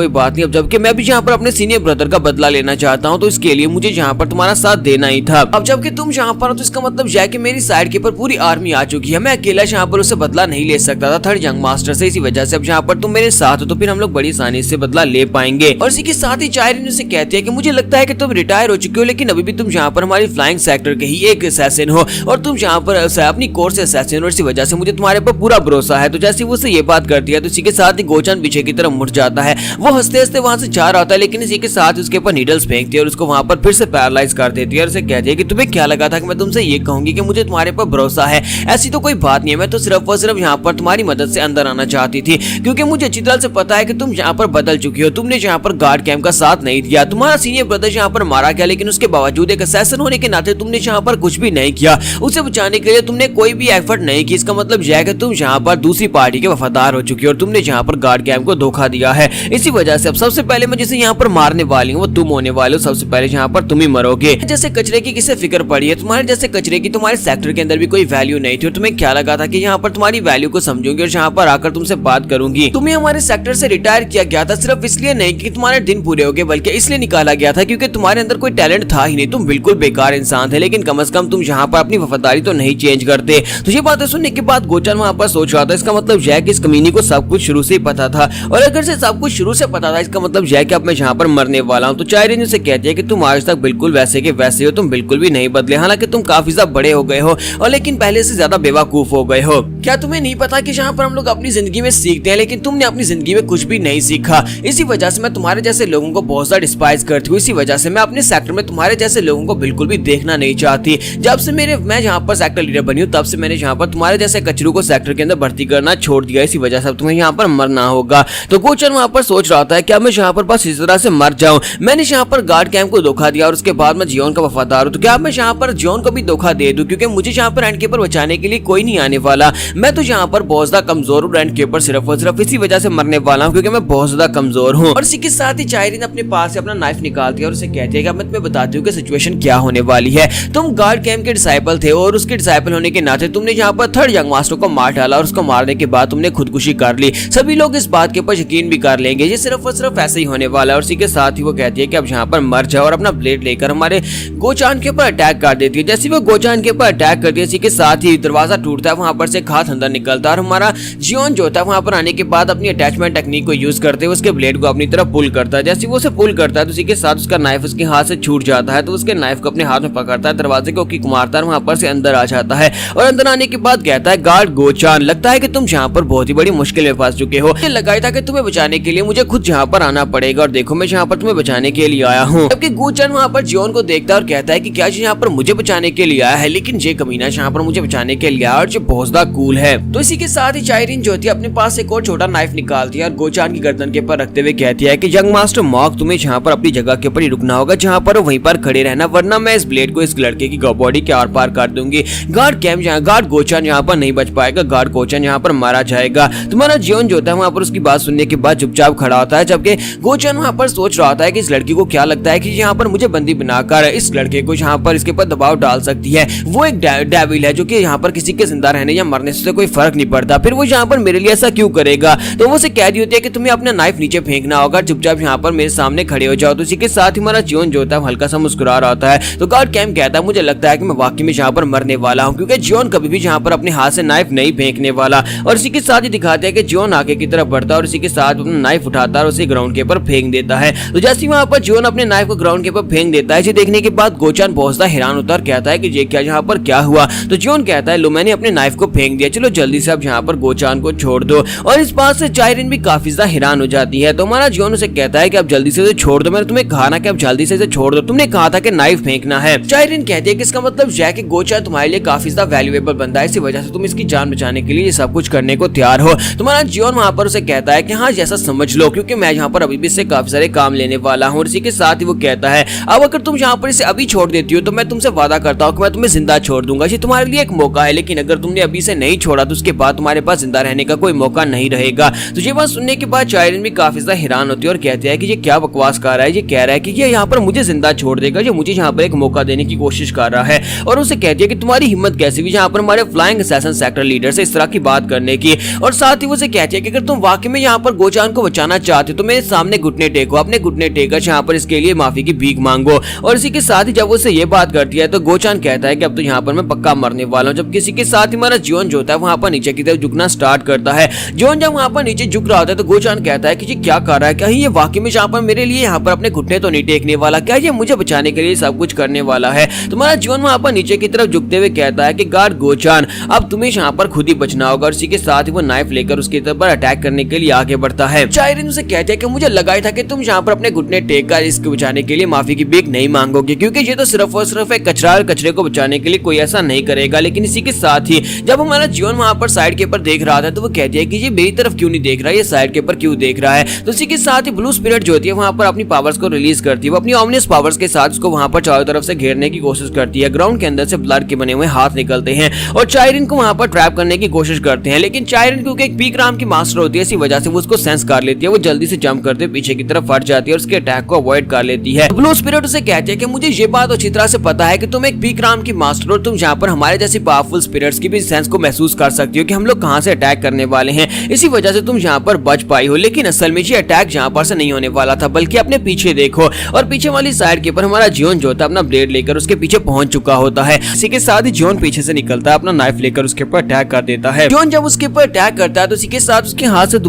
अब जबकि मैं भी यहाँ पर अपने सीनियर ब्रदर का बदला लेना चाहता हूँ, तो इसके लिए मुझे यहाँ पर तुम्हारा साथ देना ही था। अब जबकि तुम यहाँ पर हो तो इसका मतलब यह है कि मेरी साइड के ऊपर पूरी आर्मी आ चुकी है, मैं अकेला यहाँ पर उससे बदला नहीं ले सकता था थर्ड यंग मास्टर से। इसी वजह से अब यहाँ पर तुम मेरे साथ हो तो फिर हम लोग बड़ी आसानी से बदला ले पाएंगे। और इसी के साथ ही जायरिन उसे कहती है कि मुझे लगता है कि तुम रिटायर हो चुके हो, लेकिन अभी भी तुम यहाँ पर हमारी फ्लाइंग सेक्टर के ही एक असैसिन हो और तुम यहाँ पर अपनी कोर से असैसिन हो, इसी वजह से मुझे तुम्हारे पर पूरा भरोसा है। तो जैसे वो ये बात करती है तो इसी के साथ ही गोचान पीछे की तरफ मुड़ जाता है, वो हंसते हंसते वहां से जा रहा होता है, लेकिन इसी के साथ उसके ऊपर नीडल्स फेंकती है और उसको वहां पर फिर से पैरालाइज कर देती है और उसे कहती है कि तुम्हें क्या लगा था कि मैं तुमसे ये कहूंगी कि मुझे तुम्हारे पर भरोसा है, ऐसी तो कोई बात नहीं है, मैं तो सिर्फ और सिर्फ यहाँ पर तुम्हारी मदद से अंदर आना चाहती थी, क्योंकि मुझे अच्छी तरह से पता है कि तुम यहाँ पर बदल चुकी हो, तुमने यहाँ पर गार्ड कैंप का साथ नहीं दिया, तुम्हारा सीनियर ब्रदर यहाँ पर मारा गया, लेकिन उसके बावजूद एक असैसिन होने के नाते तुमने यहाँ पर कुछ भी नहीं किया, उसे बचाने के लिए तुमने कोई भी एफर्ट नहीं की। इसका मतलब यह है कि तुम यहाँ पर दूसरी पार्टी के वफादार हो चुकी हो और तुमने यहाँ पर गार्ड कैंप को धोखा दिया है। इसी वजह से अब सबसे पहले मैं जिसे यहाँ पर मारने वाली हूँ वो तुम होने वाले हो, सबसे पहले यहाँ पर तुम ही मरोगे। जैसे कचरे की किसे फिक्र पड़ी है, तुम्हारे जैसे कचरे की तुम्हारे सेक्टर के अंदर भी कोई वैल्यू नहीं थी और तुम्हें क्या लगा था कि यहाँ पर तुम्हारी वैल्यू को समझूंगी और यहाँ पर आकर तुमसे बात करूंगी। तुम्हें हमारे सेक्टर से रिटायर किया गया था सिर्फ इसलिए नहीं कि तुम्हारे दिन पूरे हो गए, बल्कि इसलिए निकाला गया था क्योंकि तुम्हारे अंदर कोई टैलेंट था ही नहीं, तुम बिल्कुल बेकार इंसान थे, लेकिन कम से कम तुम यहाँ पर अपनी वफादारी तो नहीं चेंज करते। तो ये बातें सुनने के बाद गोचान वहाँ पर सोच रहा था, इसका मतलब यह है कि इस कमीनी को सब कुछ शुरू से ही पता था, और अगर से सब कुछ शुरू से पता था इसका मतलब यह है कि अब मैं यहाँ पर मरने वाला हूँ। तो जायरिन उसे कहती है कि तुम आज तक बिल्कुल वैसे के वैसे हो, तुम बिल्कुल भी नहीं बदले, हालांकि तुम काफी ज्यादा बड़े हो गए हो और लेकिन पहले से ज्यादा बेवकूफ हो गए हो। क्या तुम्हें नहीं पता कि यहाँ पर हम लोग अपनी जिंदगी में सीखते हैं, लेकिन तुमने अपनी जिंदगी में कुछ भी नहीं सीखा, इसी वजह से मैं तुम्हारे जैसे लोगों को बहुत ज्यादा डिस्पाइज करती हूँ, इसी वजह से मैं अपने सेक्टर में तुम्हारे जैसे लोगों को बिल्कुल भी देखना नहीं चाहती। जब से मैं जहाँ पर सेक्टर लीडर बनी हूँ तब से मैंने यहाँ पर तुम्हारे जैसे कचरू को सेक्टर के अंदर भर्ती करना छोड़ दिया। इसी वजह से तुम्हें यहाँ पर मरना होगा। तो गोचन वहाँ पर सोच रहा था क्या मैं यहाँ पर बस इस तरह से मर जाऊं। मैंने यहाँ पर गार्ड कैंप को धोखा दिया और उसके बाद मैं जियोन का वफादार हूँ, तो क्या मैं यहाँ पर जियोन को भी धोखा दे दूं, क्योंकि मुझे यहाँ पर एंड पर बचाने के लिए कोई नहीं आने वाला। मैं तो यहाँ पर बहुत ज्यादा कमजोर हूँ एंड पर सिर्फ और सिर्फ इसी वजह से मरने वाला हूँ, क्योंकि मैं बहुत ज्यादा कमजोर हूँ। और इसी के साथ ही चायरिन अपने पास से अपना नाइफ निकालती है और उसे कहती है कि मैं तुम्हें बताती हूँ कि सिचुएशन क्या होने वाली है। तुम गार्ड कैंप के डिसाइपल थे और उसके डिसाइपल होने के नाते तुमने यहाँ पर थर्ड यंग मास्टर को मार डाला और उसको मारने के बाद तुमने खुदकुशी कर ली। सभी लोग इस बात के ऊपर यकीन भी कर लेंगे, ये सिर्फ और सिर्फ ऐसे ही होने वाला है। और इसी के साथ ही वो कहती है कि अब यहाँ पर मर जाओ और अपना ब्लेड लेकर हमारे गोचान के ऊपर अटैक कर देती है। जैसे वो गोचान के ऊपर अटैक करती है इसी के साथ ही दरवाजा टूटता है, वहां पर से हाथ अंदर निकलता है और हमारा जियोन जो होता है वहां पर आने के बाद अपनी अटैचमेंट टेक्निक को यूज करते हुए उसके ब्लेड को अपनी तरफ पुल करता है। जैसे वो उसे पुल करता है तो उसी के साथ उसका नाइफ उसके हाथ से छूट जाता है, तो उसके नाइफ को अपने हाथ में पकड़ता है, दरवाजे को किक मारता है, वहां पर से अंदर आ जाता है और अंदर आने के बाद कहता है गार्ड गोचान, लगता है कि तुम यहाँ पर बहुत ही बड़ी मुश्किल में फंस चुके हो। लगाया था कि तुम्हें बचाने के लिए मुझे खुद यहाँ पर आना पड़ेगा और देखो मैं यहाँ पर तुम्हें बचाने के लिए आया हूँ। जबकि गोचान वहाँ पर जियोन को देखता है और कहता है कि क्या यहाँ पर मुझे बचाने के लिए आया है, लेकिन ये कमीना यहाँ पर मुझे बचाने के लिए आया और जो बहुत ज्यादा कूल है। तो इसी के साथ ही चायरिन जो होती है अपने पास एक और छोटा नाइफ निकालती है और गोचान की गर्दन के ऊपर रखते हुए कहती है कि यंग मास्टर मॉक तुम्हें यहाँ पर अपनी जगह के ऊपर ही रुकना होगा, जहाँ पर वहीं पर खड़े रहना, वरना मैं इस ब्लेड को इस लड़के की बॉडी के आर पार कर दूंगी। गार्ड गोचान यहाँ पर नहीं बच पाएगा, गार्ड गोचान यहाँ पर मारा जाएगा। तुम्हारा जियोन जो होता है वहाँ पर उसकी बात सुनने के बाद चुपचाप खड़ा होता है, जबकि गोचान वहाँ पर सोच रहा होता है कि इस लड़की को क्या लगता है कि यहाँ पर मुझे बंदी बनाकर इस लड़के को यहाँ पर इसके ऊपर दबाव डाल सकती है। वो एक डेविल है जो कि यहाँ पर किसी के जिंदा रहने या मरने से कोई फर्क नहीं पड़ता, फिर वो यहाँ पर मेरे लिए ऐसा क्यों करेगा। तो वो उसे कह दी होती है कि तुम्हें अपना नाइफ नीचे फेंकना होगा, चुपचाप यहाँ पर मेरे सामने खड़े हो जाओ। तो इसी के साथ ही हमारा जियोन जो होता है हल्का सा मुस्कुरा रहा होता है। तो गार्ड कैंप कहता है मुझे लगता है कि मैं वाकई में यहाँ पर मरने वाला हूँ, क्योंकि जियोन कभी भी यहाँ पर अपने हाथ से नाइफ नहीं फेंकने वाला। और इसी के साथ ही दिखाते हैं कि जियोन आगे की तरफ बढ़ता है और इसी के साथ अपना नाइफ उठाता है और उसे ग्राउंड के ऊपर फेंक देता है। तो जैसे वहाँ पर जियोन अपने नाइफ को ग्राउंड के ऊपर फेंक देता है, इसे देखने के बाद गोचान बहुत ज्यादा हैरान होता है और कहता है कि ये क्या यहाँ पर क्या हुआ। तो जियोन कहता है लो मैंने अपने नाइफ को फेंक दिया, चलो जल्दी से अब यहाँ पर गोचान को छोड़ दो। और इस बात से चायरिन भी काफी ज्यादा हैरान हो जाती है। तो हमारा जियोन उसे कहता है कि अब जल्दी से छोड़ दो, मैंने तुम्हें कहा ना कि अब जल्दी से छोड़ दो, तुमने कहा था कि नाइफ फेंकना है। चायरिन कहती है कि इसका मतलब यह कि गोचान तुम्हारे लिए काफी ज्यादा वैल्यूएबल बंदा है, इसी वजह से तुम इसकी जान बचाने के लिए सब कुछ करने को तैयार हो। तुम्हारा जियोन वहां पर उसे कहता है कि हाँ जैसा समझ लो, क्योंकि मैं यहाँ पर अभी भी इससे काफी सारे काम लेने वाला हूँ। और इसी के साथ ही वो कहता है अब अगर तुम यहाँ पर इसे अभी छोड़ देती हो तो मैं तुमसे वादा करता हूँ कि मैं तुम्हें जिंदा छोड़ दूंगा। ये तुम्हारे लिए एक मौका है, लेकिन अगर तुमने अभी से नहीं छोड़ा तो उसके बाद तुम्हारे पास जिंदा रहने का कोई मौका नहीं रहेगा। तो ये बात सुनने के बाद चायरिन भी काफी ज्यादा हैरान होती है और कहती है कि ये क्या बकवास कर रहा है, ये कह रहा है कि ये यहाँ पर मुझे जिंदा छोड़ देगा, ये मुझे यहाँ पर एक मौका देने की कोशिश कर रहा है। और उसे कहती है कि तुम्हारी हिम्मत कैसी हुई यहाँ पर हमारे फ्लाइंग असैसिन सेक्टर लीडर से इस तरह की बात करने की। और साथ ही वो उसे कहती है कि अगर तुम वाकई में यहाँ पर गोचान को बचाना चाहते हो तो मेरे सामने घुटने टेको, अपने घुटने टेकर यहाँ पर इसके लिए माफी की भीख मांगो। और इसी के साथ ही जब उसे ये बात करती है तो गोचान कहता है कि अब तो यहाँ पर मैं पक्का मरने वाला हूँ। जब किसी के साथ ही हमारा जियोन जो होता है वहां पर नीचे की तरफ झुकना स्टार्ट करता है। जियोन जब वहां पर नीचे झुक रहा होता है तो गोचान कहता है कि ये क्या कर रहा है, कहीं ये वाकई में यहाँ पर मेरे लिए यहाँ पर अपने घुटने तो नहीं टेकने वाला, क्या ये मुझे बचाने के लिए सब कुछ करने वाला है। तुम्हारा जियोन वहां पर नीचे की तरफ झुकते हुए कहता है कि गार्ड गोचान अब तुम्हें यहाँ पर खुद ही बचना होगा। और इसी के साथ ही वो नाइफ लेकर उसके ऊपर अटैक करने के लिए आगे बढ़ता है। चायरिन उसे कहते हैं कि मुझे लगा था कि तुम यहाँ पर अपने घुटने टेक कर इसको बचाने के लिए माफी की भीख नहीं मांगोगे, क्योंकि ये तो सिर्फ और सिर्फ एक कचरा और कचरे को बचाने के लिए कोई ऐसा नहीं करेगा। लेकिन इसी के साथ ही जब हमारा जियोन वहां पर साइड के ऊपर देख रहा था तो वो कहती है कि ये मेरी तरफ क्यों नहीं देख रहा है, ये साइड के ऊपर क्यों देख रहा है। तो इसी के साथ ही ब्लू स्पिरिट जो होती है वहां पर अपनी पावर्स को रिलीज करती है, वो अपनी ऑमनियस पावर्स के साथ उसको वहां पर चारों तरफ से घेरने की कोशिश करती है। ग्राउंड के अंदर से ब्लड के बने हुए हाथ निकलते हैं और चायरिन को वहां पर ट्रैप करने की कोशिश करते हैं, लेकिन चायरिन क्योंकि एक पीक राम की मास्टर होती है इसी वजह से वो उसको सेंस कर लेती है। वो जल्दी से जंप करते पीछे की तरफ हट जाती है और उसके अटैक को अवॉइड कर लेती है। ब्लू स्पिरिट उसे कहती है कि मुझे ये बात अच्छी तरह से पता है कि तुम एक पीक राम की मास्टर हो, तुम यहाँ पर हमारे जैसे पावरफुल स्पिरिट्स की भी सेंस को महसूस कर सकती हो कि हम लोग कहां से अटैक करने वाले हैं, इसी वजह से तुम यहाँ पर बच पाई हो। लेकिन असल में ये अटैक यहाँ पर से नहीं होने वाला था, बल्कि अपने पीछे देखो। और पीछे वाली साइड के ऊपर हमारा जियोन जो होता है अपना ब्लेड लेकर उसके पीछे पहुंच चुका होता है। इसी के साथ ही जियोन पीछे से निकलता है, अपना नाइफ लेकर उसके ऊपर अटैक कर देता है। जियोन जब उसके ऊपर अटैक करता है तो इसी के साथ उसके हाथ से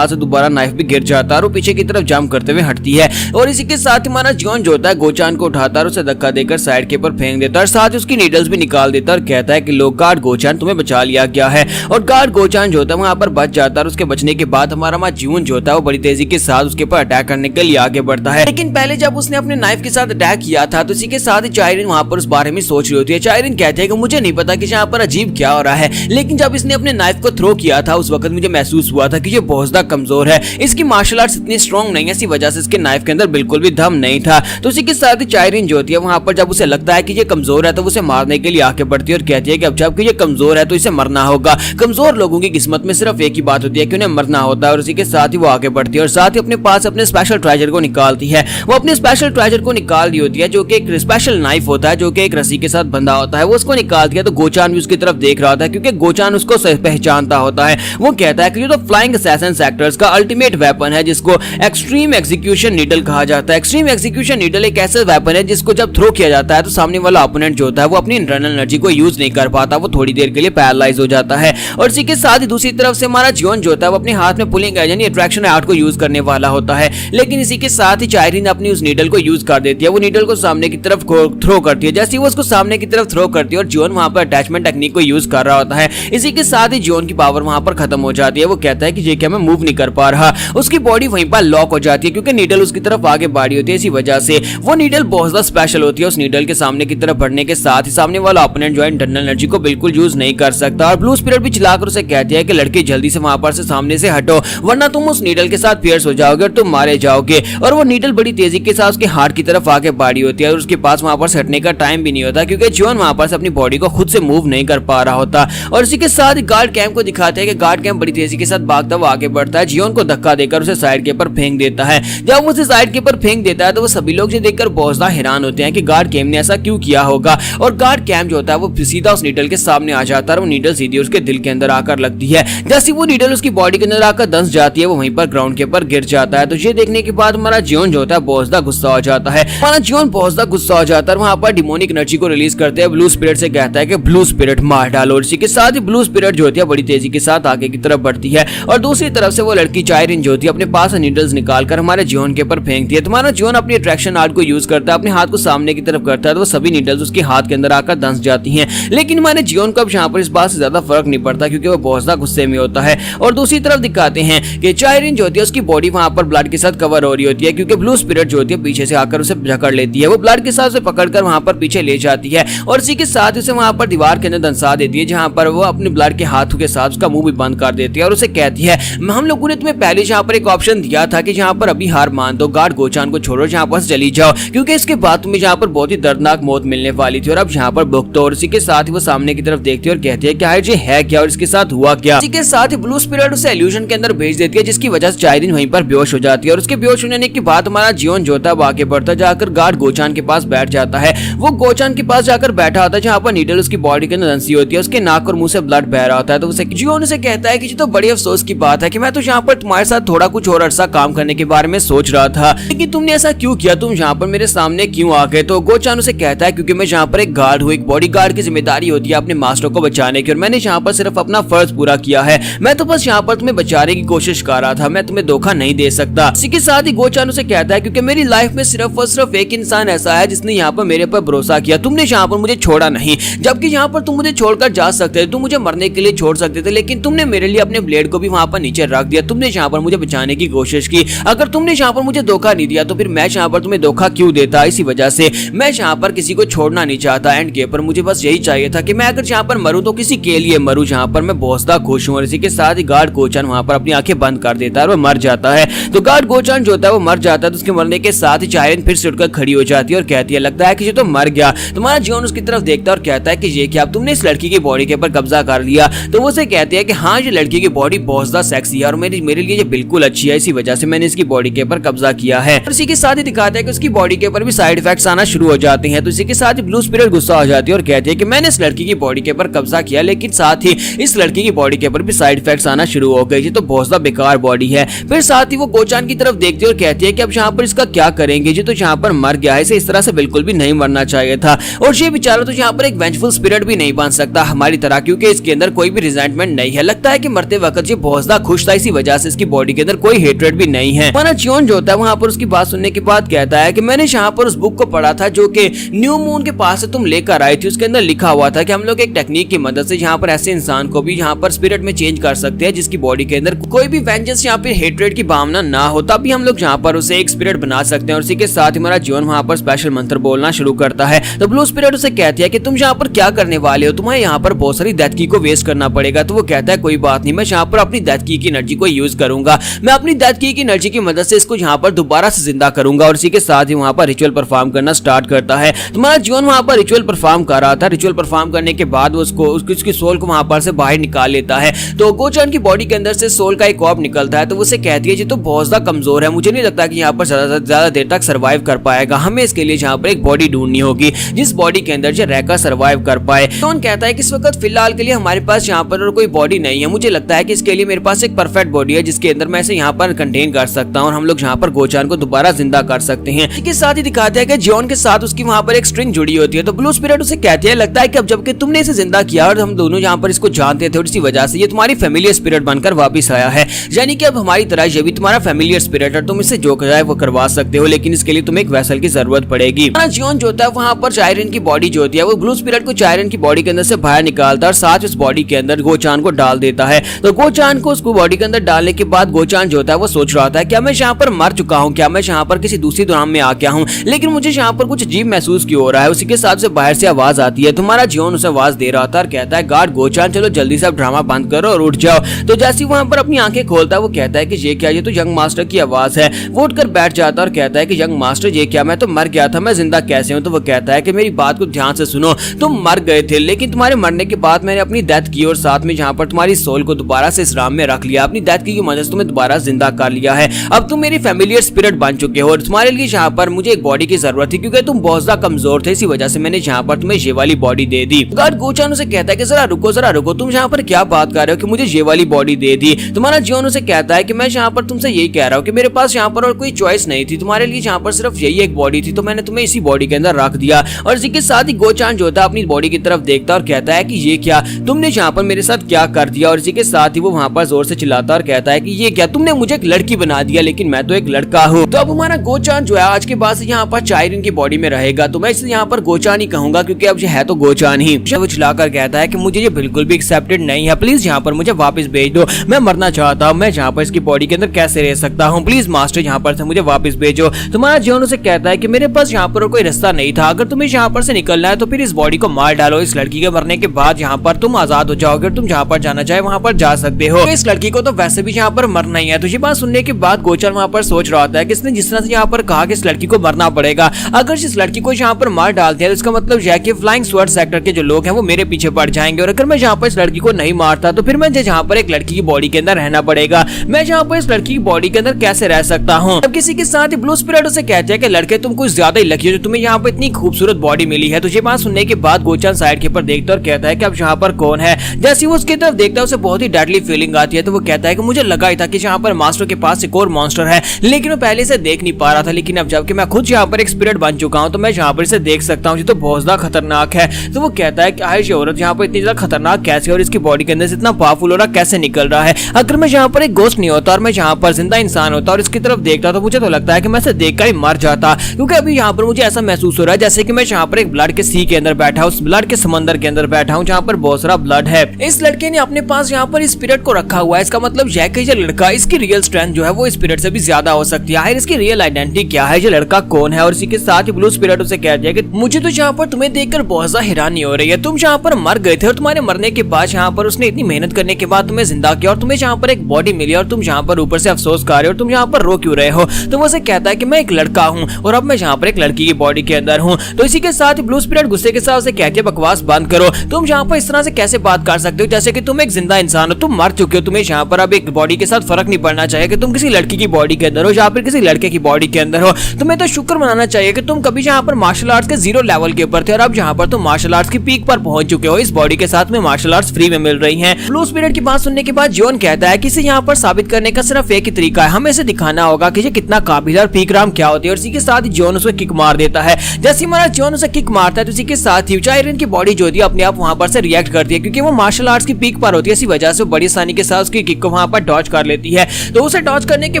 दोबारा नाइफ भी गिर जाता है और वो पीछे की तरफ जंप करते हुए हटती है। और इसी के साथ हमारा जियोन जो होता है गोचान को उठाता है, उसे धक्का देकर साइड के ऊपर फेंक देता है और साथ ही उसकी नीडल्स भी निकाल देता है और कहता है कि लो गार्ड गोचान तुम्हें बचा लिया गया है। और गार्ड गोचान जो होता है वहां पर बच जाता है और उसके बचने के बाद हमारा जियोन जो होता है वो बड़ी तेजी के साथ उसके ऊपर अटैक करने के लिए आगे बढ़ता है। लेकिन लेकिन पहले जब उसने अपने नाइफ के साथ अटैक किया था तो इसी के साथ ही चायरिन वहां पर उस बारे में सोच रही होती है। चायरिन कहते हैं कि मुझे नहीं पता कि यहाँ पर अजीब क्या हो रहा है, लेकिन जब इसने अपने नाइफ को थ्रो किया था उस वक्त मुझे महसूस हुआ था कि ये बहुत ज्यादा कमजोर है, इसकी मार्शल आर्ट्स इतनी स्ट्रॉन्ग नहीं है, इसी वजह से इसके नाइफ के अंदर बिल्कुल भी दम नहीं था। तो इसी के साथ ही चायरिन जो होती है वहां पर जब उसे लगता है कि ये कमजोर है तो उसे मारने के लिए आगे बढ़ती है और कहती है कि अब जबकि ये कमजोर है तो इसे मरना होगा। कमजोर लोगों की किस्मत में सिर्फ एक ही बात होती है कि उन्हें मरना होता है। और इसी के साथ ही वो आगे बढ़ती है और साथ ही अपने पास अपने स्पेशल ट्रेजर को निकालती है। वो अपने स्पेशल ट्रेजर को निकाल रही होती है जो कि एक स्पेशल नाइफ होता है जो कि एक रस्सी के साथ बंधा होता है। वो उसको निकाल दिया तो गोचान भी उसकी तरफ देख रहा होता है क्योंकि गोचान उसको पहचानता होता है। वो कहता है कि ये तो फ्लाइंग असैसिन सेक्टर्स का अल्टीमेट वेपन है जिसको एक्सट्रीम एग्जीक्यूशन नीडल कहा जाता है। एक्सट्रीम एग्जीक्यूशन नीडल एक ऐसा वेपन है जिसको जब थ्रो किया जाता है तो सामने वाला ओपोनेंट जो होता है वो अपनी इंटरनल एनर्जी को यूज नहीं कर पाता, वो थोड़ी देर के लिए पैरालाइज हो जाता है। और इसी के साथ ही दूसरी तरफ से हमारा जियोन जो होता है वो अपने हाथ में पुलिंग यानी अट्रैक्शन आर्ट को यूज करने वाला होता है, लेकिन इसी के साथ ही चायरिन अपनी उस नीडल को यूज कर देती है। वो नीडल को सामने की तरफ थ्रो करती है। जैसे ही वो उसको सामने की तरफ थ्रो करती है और जियोन वहां पर अटैचमेंट टेक्निक को यूज कर रहा होता है, इसी के साथ ही जियोन की पावर वहां पर खत्म हो जाती है। वो कहता है कि ये क्या मैं मूव नहीं कर पा रहा। उसकी बॉडी वहीं पर लॉक हो जाती है क्योंकि नीडल उसकी तरफ आगे बढ़ी होती है। इसी वजह से वो नीडल बहुत ज्यादा स्पेशल होती है। उस नीडल के सामने की तरफ बढ़ने के साथ ही सामने वाला ओपोनेंट जो है इंटरनल एनर्जी को बिल्कुल यूज नहीं कर सकता। और ब्लू स्पिरिट भी चिल्लाकर उसे कहती है कि लड़के जल्दी से वहां पर से सामने से हटो वरना तुम उस नीडल के साथ पियर्स हो जाओगे और तुम मारे जाओगे। और वो नीडल बड़ी तेजी के साथ उसके हार्ट की तरफ आगे बढ़ी होती है और उसके पास वहां पर हटने का टाइम भी नहीं होता क्योंकि जियोन वहां पर अपनी बॉडी को खुद से मूव नहीं कर पा रहा होता। और इसी के साथ गार्ड कैंप को दिखाते हैं कि गार्ड कैंप बड़ी तेजी के साथ भागता हुआ आगे बढ़ता है, जियोन को धक्का देकर उसे साइड के ऊपर फेंक देता है। जब वो उसे साइड के ऊपर फेंक देता है तो वो सभी लोग ये देखकर बहुत ज्यादा हैरान होते हैं कि गार्ड कैंप ने ऐसा क्यों किया होगा। और गार्ड कैंप जो होता है वो सीधा उस नीडल के सामने आ जाता है और वो नीडल सीधी उसके दिल के अंदर आकर लगती है। जैसे वो नीडल उसकी बॉडी के अंदर आकर दस जाती है वो वहीं पर ग्राउंड के ऊपर गिर जाता है। तो ये देखने के बाद हमारा जियोन जो होता है बहुत ज्यादा गुस्सा हो जाता है। हमारा जियोन बहुत ज्यादा गुस्सा हो जाता है, वहां पर डिमोनिक एनर्जी को रिलीज करते हैं। ब्लू स्पिरिट से कहता है कि ब्लू स्पिरिट मार डालो। इसी के साथ ही ब्लू स्पिरिट जो होती है बड़ी तेजी के साथ आगे की तरफ बढ़ती है और दूसरी तरफ से वो लड़की चायरिन जो होती है अपने पास नीडल्स निकालकर हमारे जियोन के ऊपर फेंकती है। तुम्हारा जियोन अपनी अट्रैक्शन आर्ट को यूज करता है, अपने हाथ को सामने की तरफ करता है तो वो सभी नीडल्स उसके हाथ के अंदर आकर दंस जाती हैं। लेकिन हमारे जियोन को अब यहाँ पर इस बात से ज्यादा फर्क नहीं पड़ता क्योंकि वो बहुत ज्यादा गुस्से में होता है। और दूसरी तरफ दिखाते हैं कि चायरिन जो होती है उसकी बॉडी वहां पर ब्लड के साथ कवर हो रही होती है क्योंकि ब्लू स्पिरिट जो होती है पीछे से आकर उसे जकड़ लेती है। वो ब्लड के साथ उसे पकड़कर वहां पर पीछे ले जाती है और इसी के साथ उसे वहां पर दीवार के अंदर दंसा देती है जहां पर वो अपने ब्लड के हाथों के साथ उसका मुंह भी बंद कर देती है और उसे कहती है हम लोगों ने तुम्हें पहले जहां पर एक ऑप्शन दिया था कि जहां पर अभी हार मान दो, गार्ड गोचान को छोड़ो, जहां पर चली जाओ क्योंकि इसके बाद तुम्हें जहां पर बहुत ही दर्दनाक मौत मिलने वाली थी और अब जहां पर भुगतो। और इसी के साथ ही वो सामने की तरफ देखती है और कहती है क्या ये है क्या और इसके साथ हुआ क्या। इसी के साथ ही ब्लू स्पिरिट उसे इल्यूजन के अंदर भेज देती है जिसकी वजह से चायरिन वहीं पर बेहोश हो जाती है। और उसके बेहोश होने के बाद हमारा जियोन जो होता है आगे बढ़ता जाकर गार्ड गोचान के पास बैठ जाता है। वो गोचान के पास जाकर बैठा होता है जहां पर नीडल उसकी बॉडी के अंदर दंसी होती है, उसके नाक और मुंह से ब्लड बह रहा होता है। तो उसे जियोन उसे कहता है कि ये तो बड़ी अफसोस की बात है कि मैं तो यहाँ पर तुम्हारे साथ थोड़ा कुछ और अरसा काम करने के बारे में सोच रहा था, लेकिन तुमने ऐसा क्यों किया, तुम यहाँ पर मेरे सामने क्यों आ गए। तो गोचान उसे कहता है क्योंकि मैं यहाँ पर एक गार्ड हूँ, एक बॉडी गार्ड की जिम्मेदारी होती है अपने मास्टर को बचाने की और मैंने यहाँ पर सिर्फ अपना फर्ज पूरा किया है। मैं तो बस यहाँ पर तुम्हें बचाने की कोशिश कर रहा था, मैं तुम्हें धोखा नहीं दे सकता। इसी के साथ ही गोचान उसे कहता है क्योंकि मेरी लाइफ में सिर्फ और सिर्फ एक इंसान ऐसा है जिसने यहाँ पर मेरे पर भरोसा किया, तुमने यहाँ पर मुझे छोड़ा नहीं, जबकि यहाँ पर तुम मुझे छोड़कर जा सकते थे, तुम मुझे मरने के लिए छोड़ सकते थे, लेकिन तुमने मेरे लिए अपने ब्लेड को भी वहां पर नीचे रख दिया, तुमने यहाँ पर मुझे बचाने की कोशिश की। अगर तुमने यहाँ पर मुझे धोखा नहीं दिया तो फिर मैं यहाँ पर तुम्हें धोखा क्यों देता। इसी वजह से मैं यहाँ पर किसी को छोड़ना नहीं चाहता। एंड के पर मुझे बस यही चाहिए था कि मैं अगर यहाँ पर मरूं तो किसी के लिए मरूं जहाँ पर मैं बहुत ज्यादा खुश हूँ। और इसी के साथ ही गार्ड गोचान वहां पर अपनी आंखें बंद कर देता है और वो मर जाता है। तो गार्ड गोचान जो होता है वो मर जाता है। तो उसके मरने के साथ ही चायरिन फिर से उठकर खड़ी हो जाती है और कहती है लगता है कि ये तो मर गया। तुम्हारा जियोन उसकी तरफ देखता है और कहता है कि ये क्या तुमने इस लड़की की बॉडी के ऊपर कब्जा कर लिया। तो वो उसे कहती है कि हाँ ये लड़की की बॉडी बहुत ज्यादा सेक्सी है और मेरे लिए ये बिल्कुल अच्छी है, इसी वजह से मैंने इसकी बॉडी के ऊपर कब्जा किया है। और इसी के साथ ही दिखाता है कि उसकी बॉडी के ऊपर भी साइड इफेक्ट्स आना शुरू हो जाते हैं। तो इसी के साथ ही ब्लू स्पिरिट गुस्सा हो जाती है और कहती है कि मैंने इस लड़की की बॉडी के ऊपर कब्जा किया, लेकिन साथ ही इस लड़की की बॉडी के ऊपर भी साइड इफेक्ट्स आना शुरू हो गए, ये तो बहुत ज्यादा बेकार बॉडी है। फिर साथ ही वो गोचान की तरफ देखती है और कहती है कि अब यहाँ पर इसका क्या करेंगे, ये तो यहाँ पर मर गया है, इसे इस तरह से बिल्कुल भी नहीं मरना चाहिए था और ये बेचारा तो यहाँ पर एक वेंजफुल स्पिरिट भी नहीं बन सकता हमारी तरह, क्योंकि इसके अंदर कोई भी रिजेंटमेंट नहीं है। लगता है कि मरते वक्त ये बहुत ज्यादा खुश था, इसी वजह से इसकी बॉडी के अंदर कोई हेट्रेड भी नहीं है। हमारा जियोन जो होता है वहां पर उसकी बात सुनने के बाद कहता है कि मैंने यहाँ पर उस बुक को पढ़ा था जो कि न्यू मून के पास से तुम लेकर आई थी, उसके अंदर लिखा हुआ था कि हम लोग एक टेक्निक की मदद से यहाँ पर ऐसे इंसान को भी यहाँ पर स्पिरिट में चेंज कर सकते हैं जिसकी बॉडी के अंदर कोई भी वेंजेंस यहाँ पे हेट्रेड की भावना ना हो, तभी हम लोग यहाँ पर उसे एक स्पिरिट स्पिरिट बना सकते हैं। और इसी के साथ ही हमारा जीवन वहाँ पर स्पेशल मंत्र बोलना शुरू करता है। तो ब्लू स्पिरिट उसे कहती है कि तुम यहाँ पर क्या करने वाले हो, तुम्हें यहाँ पर बहुत सारी डेथ की को वेस्ट करना पड़ेगा। तो वो कहता है कोई बात नहीं, मैं यहाँ पर अपनी डेथ की एनर्जी को यूज करूंगा, मैं अपनी डेथ की एनर्जी की मदद से इसको यहाँ पर दोबारा से जिंदा करूंगा। और इसी के साथ ही वहाँ पर रिचुअल परफॉर्म करना स्टार्ट करता है। तुम्हारा जीवन वहाँ पर रिचुअल परफॉर्म कर रहा था। रिचुअल परफॉर्म करने के बाद वो उसकी सोल को वहाँ पर से बाहर निकाल लेता है। तो गोचान की बॉडी के अंदर से सोल का एक कॉप निकलता है। तो उसे कहती है जी तो बहुत ज्यादा कमजोर है, मुझे नहीं लगता कि यहाँ पर ज्यादा देर तक सर्वाइव कर पाएगा, हमें इसके लिए यहाँ पर एक बॉडी ढूंढनी होगी जिस बॉडी के अंदर जो रहकर सर्वाइव कर पाए। जॉन कहता है कि इस वक्त फिलहाल के लिए हमारे पास यहाँ पर और कोई बॉडी नहीं है, मुझे लगता है कि इसके लिए मेरे पास एक परफेक्ट बॉडी है जिसके अंदर मैं इसे यहाँ पर कंटेन कर सकता हूँ और हम लोग यहाँ पर गोचान को दोबारा जिंदा कर सकते हैं। इसके साथ ही दिखाते हैं कि जॉन के साथ उसकी वहाँ पर एक स्ट्रिंग जुड़ी होती है। तो ब्लू स्पिरिट उसे कहती है लगता है कि अब जबकि तुमने इसे जिंदा किया और हम दोनों यहाँ पर इसको जानते थे और इसी वजह से ये तुम्हारी फैमिलियर स्पिरिट बनकर वापस आया है, यानी कि अब हमारी तरह ये भी तुम्हारा फैमिलियर स्पिरिट है, तुम इससे जो कराए वो करवा सकते हो, लेकिन इसके लिए तुम्हें एक वेसल की जरूरत पड़ेगी। जॉन जो होता है वहाँ पर चायरन की बॉडी जो होती है वो ब्लू स्पिरिट को चायरन की बॉडी के अंदर से बाहर निकालता है और साथ उस बॉडी के अंदर गोचान को डाल देता है। तो गोचान को उसको बॉडी के अंदर डालने के बाद गोचान जो होता है वो सोच रहा था क्या मैं यहाँ पर मर चुका हूँ, क्या मैं यहाँ पर किसी दूसरी दुनिया में आ गया हूँ, लेकिन मुझे यहाँ पर कुछ अजीब महसूस क्यों हो रहा है। उसी के साथ से बाहर से आवाज आती है। तुम्हारा जीवन उसे आवाज दे रहा था और कहता है गार्ड गोचान चलो जल्दी से ड्रामा बंद करो और उठ जाओ। तो जैसे वहां पर अपनी आंखें खोलता है वो कहता है कि ये क्या, ये तो यंग मास्टर की आवाज है। वो उठकर बैठ जाता है और कहता है कि यंग मास्टर ये क्या, मैं तो मर गया था, मैं जिंदा कैसे हूँ। तो वो कहता है कि मेरी बात को ध्यान से सुनो, तुम मर गए थे लेकिन तुम्हारे मरने के बाद मैंने अपनी डेथ की और साथ में यहाँ पर तुम्हारी सोल को दोबारा से इस राम में रख लिया, अपनी डेथ की मदद से तुम्हें दोबारा जिंदा कर लिया है। अब तुम मेरी फैमिलियर स्पिरिट बन चुके हो और तुम्हारे लिए यहाँ पर मुझे एक बॉडी की जरूरत थी क्योंकि तुम बहुत ज्यादा कमजोर थे, इसी वजह से मैंने यहाँ पर तुम्हें ये वाली बॉडी दे दी। गार्ड गोचान उसे कहता है कि जरा रुको, तुम यहाँ पर क्या बात कर रहे हो कि मुझे ये वाली बॉडी दे दी। तुम्हारा जीवन उसे कहता है कि मैं यहाँ पर तुमसे यही कह रहा हूँ कि मेरे पास यहाँ पर और कोई चॉइस नहीं थी, तुम्हारे लिए यहाँ पर सिर्फ यही एक बॉडी थी, तो मैंने तुम्हें इसी बॉडी के अंदर रख दिया। और इसी के साथ ही गोचान जो होता है अपनी बॉडी की तरफ देखता और कहता है कि ये क्या, तुमने यहाँ पर मेरे साथ क्या कर दिया। और इसी के साथ ही वो वहाँ पर जोर से चिल्लाता और कहता है कि ये क्या, तुमने मुझे एक लड़की बना दिया लेकिन मैं तो एक लड़का हूँ। तो अब हमारा गोचान जो है आज के बाद से यहाँ पर चायरन की बॉडी में रहेगा, तो मैं इसे यहाँ पर गोचान ही कहूंगा क्योंकि अब ये है तो गोचान ही। वो चिल्लाकर कहता है कि मुझे ये बिल्कुल भी एक्सेप्टेड नहीं है, प्लीज यहाँ पर मुझे वापस भेज दो, मैं मरना चाहता हूँ, मैं यहाँ पर इसकी बॉडी के अंदर कैसे रह सकता हूँ, प्लीज मास्टर यहाँ पर से मुझे वापस भेजो। तुम्हारा जीवन उसे कहता है कि मेरे पास यहाँ पर कोई रास्ता नहीं था, अगर तुम्हें यहाँ पर से निकलना है तो फिर इस बॉडी को मार डालो, इस लड़की के मरने के बाद यहाँ पर तुम आजाद हो जाओगे, तुम जहाँ पर जाना चाहे वहाँ पर जा सकते हो, इस लड़की को तो वैसे भी यहाँ पर मरना ही है। तो ये बात सुनने के बाद गोचान वहाँ पर सोच रहा था कि इसने जिस तरह से यहाँ पर कहा कि इस लड़की को मरना पड़ेगा, अगर इस लड़की को यहाँ पर मार डालते हैं तो इसका मतलब यह है कि फ्लाइंग स्वर्ड सेक्टर के जो लोग हैं वो मेरे पीछे पड़ जाएंगे, और अगर मैं यहाँ पर इस लड़की को नहीं मारता तो फिर मुझे यहाँ पर एक लड़की की बॉडी के अंदर रहना पड़ेगा, मैं यहाँ पर इस लड़की की बॉडी के अंदर कैसे रह सकता हूँ। अब किसी के साथ ही ब्लू स्पिरिट उसे कहते हैं कि लड़के तुम कुछ ज्यादा ही लकी हो जो तुम्हें यहाँ पर इतनी खूबसूरत बॉडी मिली है। तो ये बात सुनने के बाद गोचान साइड के ऊपर देखता और कहता है कि अब यहाँ पर कौन है। जैसे वो उसकी तरफ देखता है उसे बहुत ही डेडली फीलिंग आती है। तो वो कहता है कि मुझे लगा ही था कि यहाँ पर मास्टर के पास एक और मॉन्स्टर है, लेकिन मैं पहले से देख नहीं पा रहा था, लेकिन अब जबकि मैं खुद यहाँ पर एक स्पिरिट बन चुका हूँ तो मैं यहाँ पर इसे देख सकता हूँ, ये तो बहुत ज्यादा खतरनाक है। तो वो कहता है कि ये औरत यहाँ पर इतनी ज्यादा खतरनाक कैसे और इसकी बॉडी के अंदर से इतना पावरफुल हो रहा कैसे निकल रहा है। अगर मैं यहाँ पर एक गोस्ट नहीं होता और मैं यहाँ पर जिंदा इंसान होता और इसकी तरफ देखता तो मुझे तो लगता है कि मैं इसे देखकर ही मर जाता, क्योंकि अभी यहाँ पर मुझे ऐसा महसूस हो रहा है जैसे कि मैं यहाँ पर एक ब्लड के सी के अंदर बैठा हूँ, उस ब्लड के समंदर के अंदर बैठा हूँ जहाँ पर बहुत सारा ब्लड है। इस लड़के ने अपने पास यहाँ पर स्पिरिट को रखा हुआ है, इसका मतलब यह कि ये लड़का इसकी रियल स्ट्रेंथ जो है वो स्पिरिट से भी ज्यादा हो सकती है। इसकी रियल आइडेंटिटी क्या है, ये लड़का कौन है। और इसी के साथ ही ब्लू स्पिरिट उसे कह दिया कि मुझे तो यहाँ पर तुम्हें देखकर बहुत ज्यादा हैरानी हो रही है, तुम यहाँ पर मर गए थे और तुम्हारे मरने के बाद यहाँ पर उसने इतनी मेहनत करने के बाद तुम्हें जिंदा किया और तुम्हें यहाँ पर एक बॉडी मिली और तुम यहाँ पर ऊपर से अफसोस कर रहे हो, तुम यहाँ पर रो क्यों रहे हो। तो वो उसे कहता है कि मैं एक लड़का हूँ और अब मैं यहाँ पर एक लड़की की बॉडी के अंदर हूँ। तो इसी के साथ ब्लू स्पिरिट गुस्से के साथ उसे कहती है बकवास बंद करो, तुम यहाँ पर इस तरह से कैसे बात कर सकते हो जैसे कि तुम एक जिंदा इंसान हो, तुम मर चुके हो, तुम्हें यहाँ पर अब एक बॉडी के साथ फर्क नहीं पड़ना चाहिए कि तुम किसी लड़की की बॉडी के अंदर हो या फिर किसी लड़के की बॉडी के अंदर हो। तुम्हें तो शुक्र मनाना चाहिए कि तुम कभी यहाँ पर मार्शल आर्ट्स के 0 लेवल के ऊपर थे और अब यहाँ पर तुम मार्शल आर्ट्स की पीक पर पहुंच चुके हो, इस बॉडी के साथ में मार्शल आर्ट्स फ्री में मिल रही हैं। ब्लू स्पिरिट की बात सुनने के बाद जॉन कहता है कि इसे यहाँ पर साबित करने का सिर्फ एक ही तरीका है, हमें इसे दिखाना होगा कि ये कितना काबिल है और पीक राम क्या होती है। और इसी के साथ ही जॉन उसे किक मार देता है। जैसे ही हमारा जॉन उसे किक मारता है तो इसी के साथ ही चायरन की बॉडी जो होती है अपने आप वहां पर से रिएक्ट करती है, क्योंकि वो मार्शल आर्ट्स की पीक पर होती है, इसी वजह से बड़ी आसानी के साथ उसकी किक को वहां पर डॉज कर लेती है। तो उसे डॉज करने के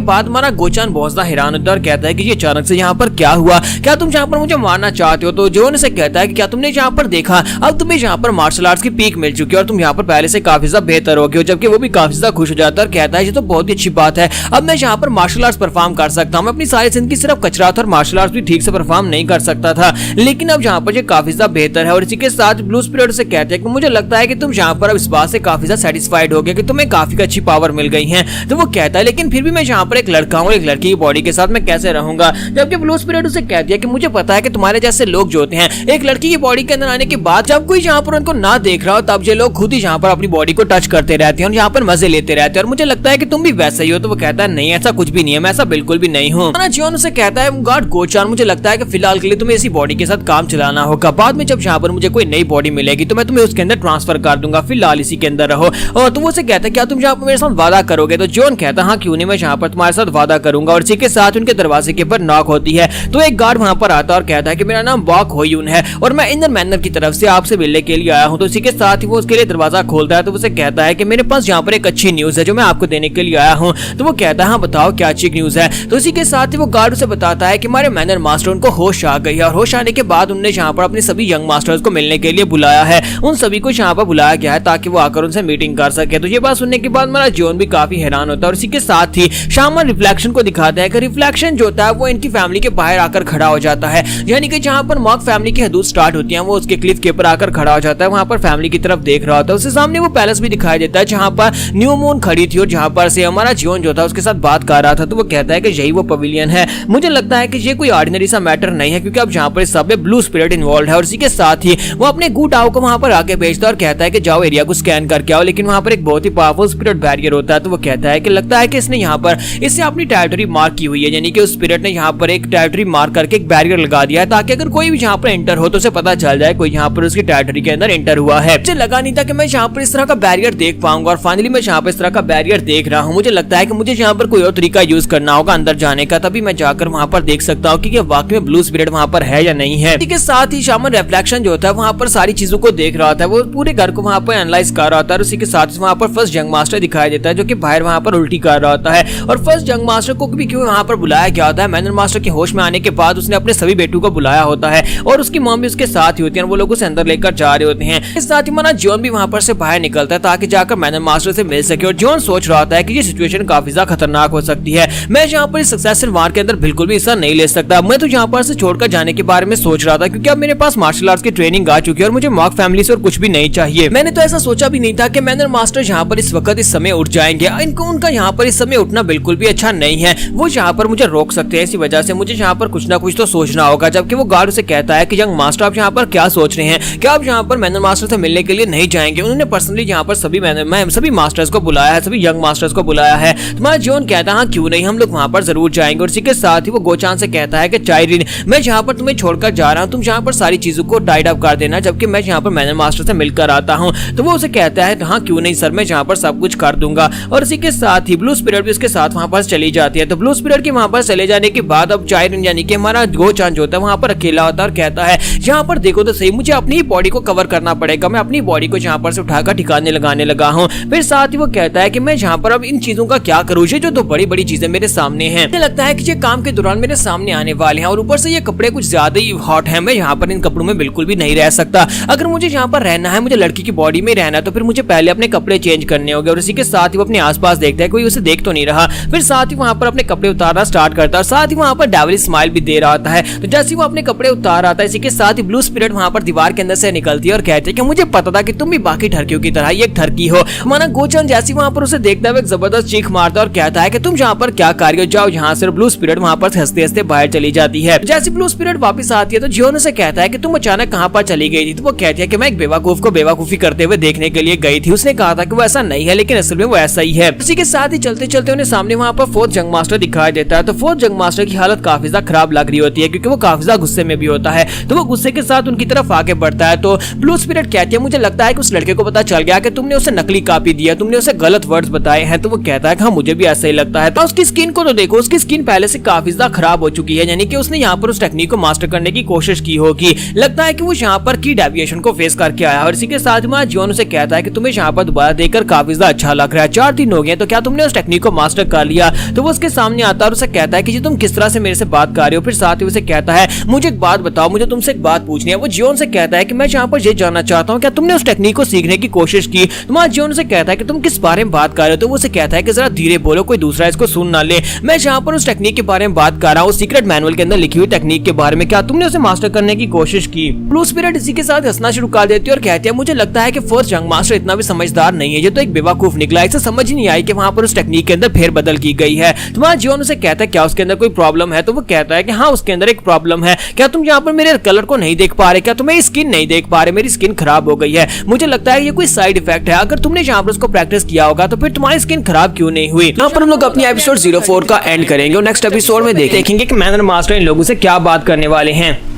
बाद हमारा गोचान बहुत ज्यादा हैरान होता है और कहता है कि ये अचानक से यहाँ पर क्या हुआ, क्या तुम यहाँ पर मुझे मारना चाहते हो। तो जॉन उसे कहता है कि क्या तुमने यहाँ पर देखा, अब तुम्हें यहाँ पर मार्शल आर्ट्स की पीक मिल चुकी है और तुम यहाँ पर पहले से काफी ज्यादा बेहतर हो गए हो। जबकि वो भी काफी ज्यादा खुश हो जाता है और कहता है ये तो बहुत ही अच्छी बात है, अब मैं यहाँ पर मार्शल आर्ट्स परफॉर्म कर सकता हूँ, मैं अपनी सारी जिंदगी सिर्फ कचरा था और मार्शल आर्ट्स भी ठीक से परफॉर्म नहीं कर सकता था, लेकिन अब यहाँ पर ये काफी ज्यादा बेहतर है। और इसी के साथ ब्लू स्पिरिट से कहते हैं कि मुझे लगता है कि तुम यहाँ पर अब इस बात से काफी ज्यादा सेटिस्फाइड हो गए कि तुम्हें काफी अच्छी पावर मिल गई है। तो वो कहता है लेकिन फिर भी मैं यहाँ पर एक लड़का हूँ, एक लड़की की बॉडी के साथ मैं कैसे रहूंगा। जबकि ब्लू स्पिरिट उसे कहती है कि मुझे पता है कि तुम्हारे जैसे लोग जो होते हैं एक लड़की की बॉडी के अंदर आने के बाद जब कोई यहाँ पर उनको ना देख रहा हो तब ये लोग खुद ही यहाँ पर अपनी बॉडी को टच करते रहते हैं और यहाँ पर मजे लेते रहते हैं, और मुझे लगता है कि तुम भी वैसा ही हो। तो वो कहता है नहीं ऐसा कुछ भी नहीं है, मैं ऐसा बिल्कुल भी नहीं हूँ। जियोन उसे कहता है गॉड गोचान, मुझे लगता है कि फिलहाल के लिए तुम्हें इसी बॉडी के साथ काम चलाना होगा, बाद में जब यहाँ पर मुझे कोई नई बॉडी मिलेगी तो मैं तुम्हें उसके अंदर ट्रांसफर कर दूंगा, फिलहाल इसी के अंदर रहो। और तो वो उसे कहता है क्या तुम यहाँ पर मेरे साथ वादा करोगे। तो जियोन कहता है हाँ क्यों नहीं, मैं यहाँ पर तुम्हारे साथ वादा करूंगा। और इसी के साथ उनके दरवाजे के ऊपर नॉक होती है तो एक गार्ड वहां पर आता है और कहता है कि मेरा नाम बॉक होयून है और मैं इंदर मैनर की तरफ से आपसे मिलने के लिए आया हूँ। तो इसी के साथ ही वो उसके लिए दरवाजा खोलता है तो उसे कहता है कि मेरे पास यहाँ पर एक अच्छी न्यूज है जो मैं आपको देने के लिए आया हूँ। तो वो कहता है हाँ बताओ क्या अच्छी न्यूज है। तो इसी के साथ ही वो गार्ड उसे बताता है कि हमारे मैनर मास्टर उनको होश आ गई है और होश आने के बाद उन्होंने यहाँ पर अपने सभी यंग मास्टर्स को मिलने के लिए बुलाया है, उन सभी को यहाँ पर बुलाया गया है ताकि वो आकर उनसे मीटिंग कर सके। तो ये बात सुनने के बाद हमारा जियोन भी काफी हैरान होता है। और इसी के साथ ही शामन रिफ्लेक्शन को दिखाते हैं कि रिफ्लेक्शन जो होता है वो इनकी फैमिली के बाहर आकर खड़ा हो जाता है, यानी कि जहाँ पर मॉक फैमिली की हदूद स्टार्ट होती है वो उसके क्लिफ के ऊपर आकर खड़ा हो जाता है, वहाँ पर फैमिली की तरफ देख रहा होता है। उसके सामने वो पैलेस भी दिखाई देता है जहाँ पर न्यू मून खड़ी थी और जहाँ पर से हमारा जियोन जो था उसके साथ बात कर रहा था। तो वो कहता है कि यही वो पवेलियन है, मुझे लगता है कि ये कोई ऑर्डिनरी सा मैटर नहीं है क्योंकि अब जहाँ पर सब में ब्लू स्पिरिट इन्वॉल्व है। और इसी के साथ ही वो अपने गुटाओ को वहाँ पर आगे भेजता है और कहता है कि जाओ एरिया को स्कैन करके आओ, लेकिन वहाँ पर एक बहुत ही पावरफुल स्पिरिट बैरियर होता है। तो वो कहता है कि लगता है कि इसने यहाँ पर इससे अपनी टेरिटरी मार्क की हुई है, यानी कि उस स्पिरिट ने यहाँ पर एक टेरिटरी मार्क करके एक बैरियर लगा दिया है ताकि अगर कोई भी यहाँ पर एंटर हो तो उसे पता चल जाए कोई यहाँ पर उसकी टेरिटरी के अंदर एंटर हुआ है। मुझे लगा नहीं था कि मैं यहाँ पर इस तरह का बैरियर देख पाऊंगा और फाइनली मैं यहाँ पर इस तरह का बैरियर देख रहा हूँ। मुझे लगता है कि मुझे यहाँ पर कोई और तरीका यूज करना होगा अंदर जाने का, तभी मैं जाकर वहाँ पर देख सकता हूँ कि वाकई में ब्लू स्पिरिट वहाँ पर है या नहीं है। इसके साथ ही शामन रिफ्लेक्शन जो होता है वहाँ पर सारी चीजों को देख रहा होता है, वो पूरे घर को वहाँ पर एनालाइज कर रहा होता है। उसी के साथ वहाँ पर फर्स्ट यंग मास्टर दिखाई देता है जो कि बाहर वहाँ पर उल्टी कर रहा होता है। और फर्स्ट यंग मास्टर को भी क्यों वहाँ पर बुलाया गया होता है, मैनर मास्टर के होश में आने के बाद उसने अपने सभी बेटों को बुलाया होता है और उसकी मॉम भी उसके साथ ही होती है, वो लोग उसे अंदर लेकर जा रहे होते हैं। इस साथ ही हमारा जियोन भी वहाँ पर से बाहर निकलता है ताकि जाकर मैनर मास्टर से मिल सके। और जियोन सोच रहा होता है कि ये सिचुएशन काफी ज्यादा खतरनाक हो सकती है, मैं यहाँ पर इस सक्सेसफुल वार के अंदर बिल्कुल भी हिस्सा नहीं ले सकता। मैं तो यहाँ पर से छोड़कर जाने के बारे में सोच रहा था क्योंकि अब मेरे पास मार्शल आर्ट्स की ट्रेनिंग आ चुकी है और मुझे मॉक फैमिली से और कुछ भी नहीं चाहिए। मैंने तो ऐसा सोचा भी नहीं था कि मैनर मास्टर यहाँ पर इस वक्त इस समय उठ जाएंगे, इनको उनका यहाँ पर इस समय उठना बिल्कुल भी अच्छा नहीं है, वो यहाँ पर मुझे रोक सकते हैं। इसी वजह से मुझे यहाँ पर कुछ ना कुछ तो सोचना होगा। जबकि वो गार्ड उसे कहता है कि यंग मास्टर आप यहाँ पर क्या सोच रहे हैं, क्या आप यहाँ पर मैनर मास्टर से मिलने के लिए नहीं जाएंगे। उन्होंने पर्सनली यहाँ पर सभी मास्टर्स को बुलाया है, सभी यंग मास्टर्स को बुलाया है। तुम्हारा जियोन कहता है हाँ क्यों नहीं, हम लोग वहाँ पर जरूर जाएंगे। और इसी के साथ ही वो गोचान से कहता है कि चाइरिन मैं यहाँ पर तुम्हें छोड़कर जा रहा हूँ, तुम यहाँ पर सारी चीजों को टाइड अप कर देना जबकि मैं यहाँ पर मैनर मास्टर से मिलकर आता हूँ। तो वो उसे कहता है हाँ क्यों नहीं सर, मैं यहाँ पर सब कुछ कर दूंगा। और इसी के साथ ही ब्लू स्पिरिट भी उसके साथ वहाँ पर चली जाती है। तो ब्लू स्पिरिट के वहाँ पर चले जाने के बाद अब चाइरिन यानी कि हमारा गोचान जो होता है वहाँ पर अकेला होता है और कहता है यहाँ पर देखो तो सही, मुझे अपनी बॉडी को कवर करना पड़ेगा, मैं अपनी बॉडी को यहाँ पर से उठाकर ठिकाने लगाने लगा हूँ। फिर साथ ही वो कहता है कि मैं यहाँ पर अब इन चीजों का क्या करूँ, ये जो दो बड़ी बड़ी चीजें मेरे सामने हैं, मुझे लगता है कि ये काम के दौरान मेरे सामने आने वाले हैं और ऊपर से ये कपड़े कुछ ज्यादा ही हॉट हैं, मैं यहाँ पर इन कपड़ों में बिल्कुल भी नहीं रह सकता। अगर मुझे यहाँ पर रहना है, मुझे लड़की की बॉडी में रहना है तो फिर मुझे पहले अपने कपड़े चेंज करने होंगे। और इसी के साथ ही वो अपने आसपास देखता है कोई उसे देख तो नहीं रहा, फिर साथ ही वहाँ पर अपने कपड़े उतारना स्टार्ट करता है, साथ ही वहाँ पर डेविल स्माइल भी दे रहा होता है। तो जैसे वो अपने कपड़े उतार आता है इसी के साथ ही ब्लू स्पिरिट वहाँ पर दीवार के अंदर से निकलती है और कहती है कि मुझे पता था कि तुम भी बाकी ठरकियों की तरह एक ठरकी हो। माना गोचन जैसी वहाँ पर उसे देखता है एक जबरदस्त चीख मारता है और कहता है कि तुम यहाँ पर क्या कर रहे हो, जाओ यहाँ से। ब्लू स्पिरिट वहाँ पर हंसते हंसते बाहर चली जाती है। जैसे ब्लू स्पिरिट वापस आती है तो जियोन उसे कहता है कि तुम अचानक कहाँ पर चली गई थी। तो वो कहती है कि मैं एक बेवकूफ को बेवकूफी करते हुए देखने के लिए गई थी, उसने कहा था कि वो ऐसा नहीं है लेकिन असल में वो ऐसा ही है। इसी के साथ ही चलते चलते उन्हें सामने वहाँ पर फोर्थ जंग मास्टर दिखाई देता है। तो फोर्थ जंग मास्टर की हालत काफी ज्यादा खराब लग रही होती है क्योंकि वो काफी ज्यादा गुस्से में भी होता है। तो वो गुस्से के साथ उनकी तरफ आगे बढ़ता है। तो ब्लू स्पिरिट कहती है मुझे लगता है कि उस लड़के को पता चल गया कि तुमने उसे नकली कॉपी दिया, तुमने उसे गलत वर्ड्स बताए हैं। तो वो कहता है कि हाँ मुझे भी ऐसा ही लगता है। तो उसकी स्किन को तो देखो, उसकी स्किन पहले से काफी ज्यादा खराब हो चुकी है, यानी कि उसने यहाँ पर उस टेक्निक को मास्टर करने की कोशिश की होगी। लगता है कि वो यहाँ पर की डेविएशन को फेस करके आया। और इसी के साथ में जियोन उसे कहता है कि तुम्हें यहाँ पर दोबारा देखकर काफी ज्यादा अच्छा लग रहा है, 4 दिन हो गए तो क्या तुमने उस टेक्निक को मास्टर कर लिया। तो वो उसके सामने आता है और उसे कहता है कि जी तुम किस तरह से मेरे से बात कर रहे हो। फिर साथ ही उसे कहता है मुझे एक बात बताओ, मुझे तुमसे एक बात पूछनी है। वो जियोन से कहता है कि मैं यहाँ पर ये जानना चाहता हूँ क्या तुमने उस टेक्निक को सीखने की कोशिश की। तुम्हारा जियोन से कहता है कि तुम किस बारे में बात कर रहे हो। तो वो उसे कहता है कि जरा धीरे बोलो, कोई दूसरा इसको सुन ना ले। मैं यहाँ पर पर उस टेक्निक के बारे में बात कर रहा हूँ, सीक्रेट मैनुअल के अंदर लिखी हुई टेक्निक के बारे में। क्या तुमने उसे मास्टर करने की कोशिश की? ब्लू स्पिरिट इसी के साथ हंसना शुरू कर देती है और कहती है मुझे लगता है कि फर्स्ट जंग मास्टर इतना भी समझदार नहीं है, ये तो एक बेवकूफ निकला। इसे समझ ही नहीं आई कि वहाँ पर उस टेक्निक के अंदर फेरबदल की गई है। तुम्हारा जीवन उसे कहता है क्या उसके अंदर कोई प्रॉब्लम है? तो वो कहता है कि हाँ उसके अंदर एक प्रॉब्लम है। क्या तुम यहाँ पर मेरे कलर को नहीं देख पा रहे? क्या तुम्हें स्किन नहीं देख पा रहे? मेरी स्किन खराब हो गई है। मुझे लगता है ये कोई साइड इफेक्ट है। अगर तुमने यहाँ पर उसको प्रैक्टिस किया होगा तो फिर तुम्हारी स्किन खराब क्यों नहीं हुई? यहाँ पर हम लोग अपनी एपिसोड 04 का एंड करेंगे और नेक्स्ट एपिसोड में देखेंगे कि मैनर मास्टर इन लोगों से क्या बात करने वाले हैं।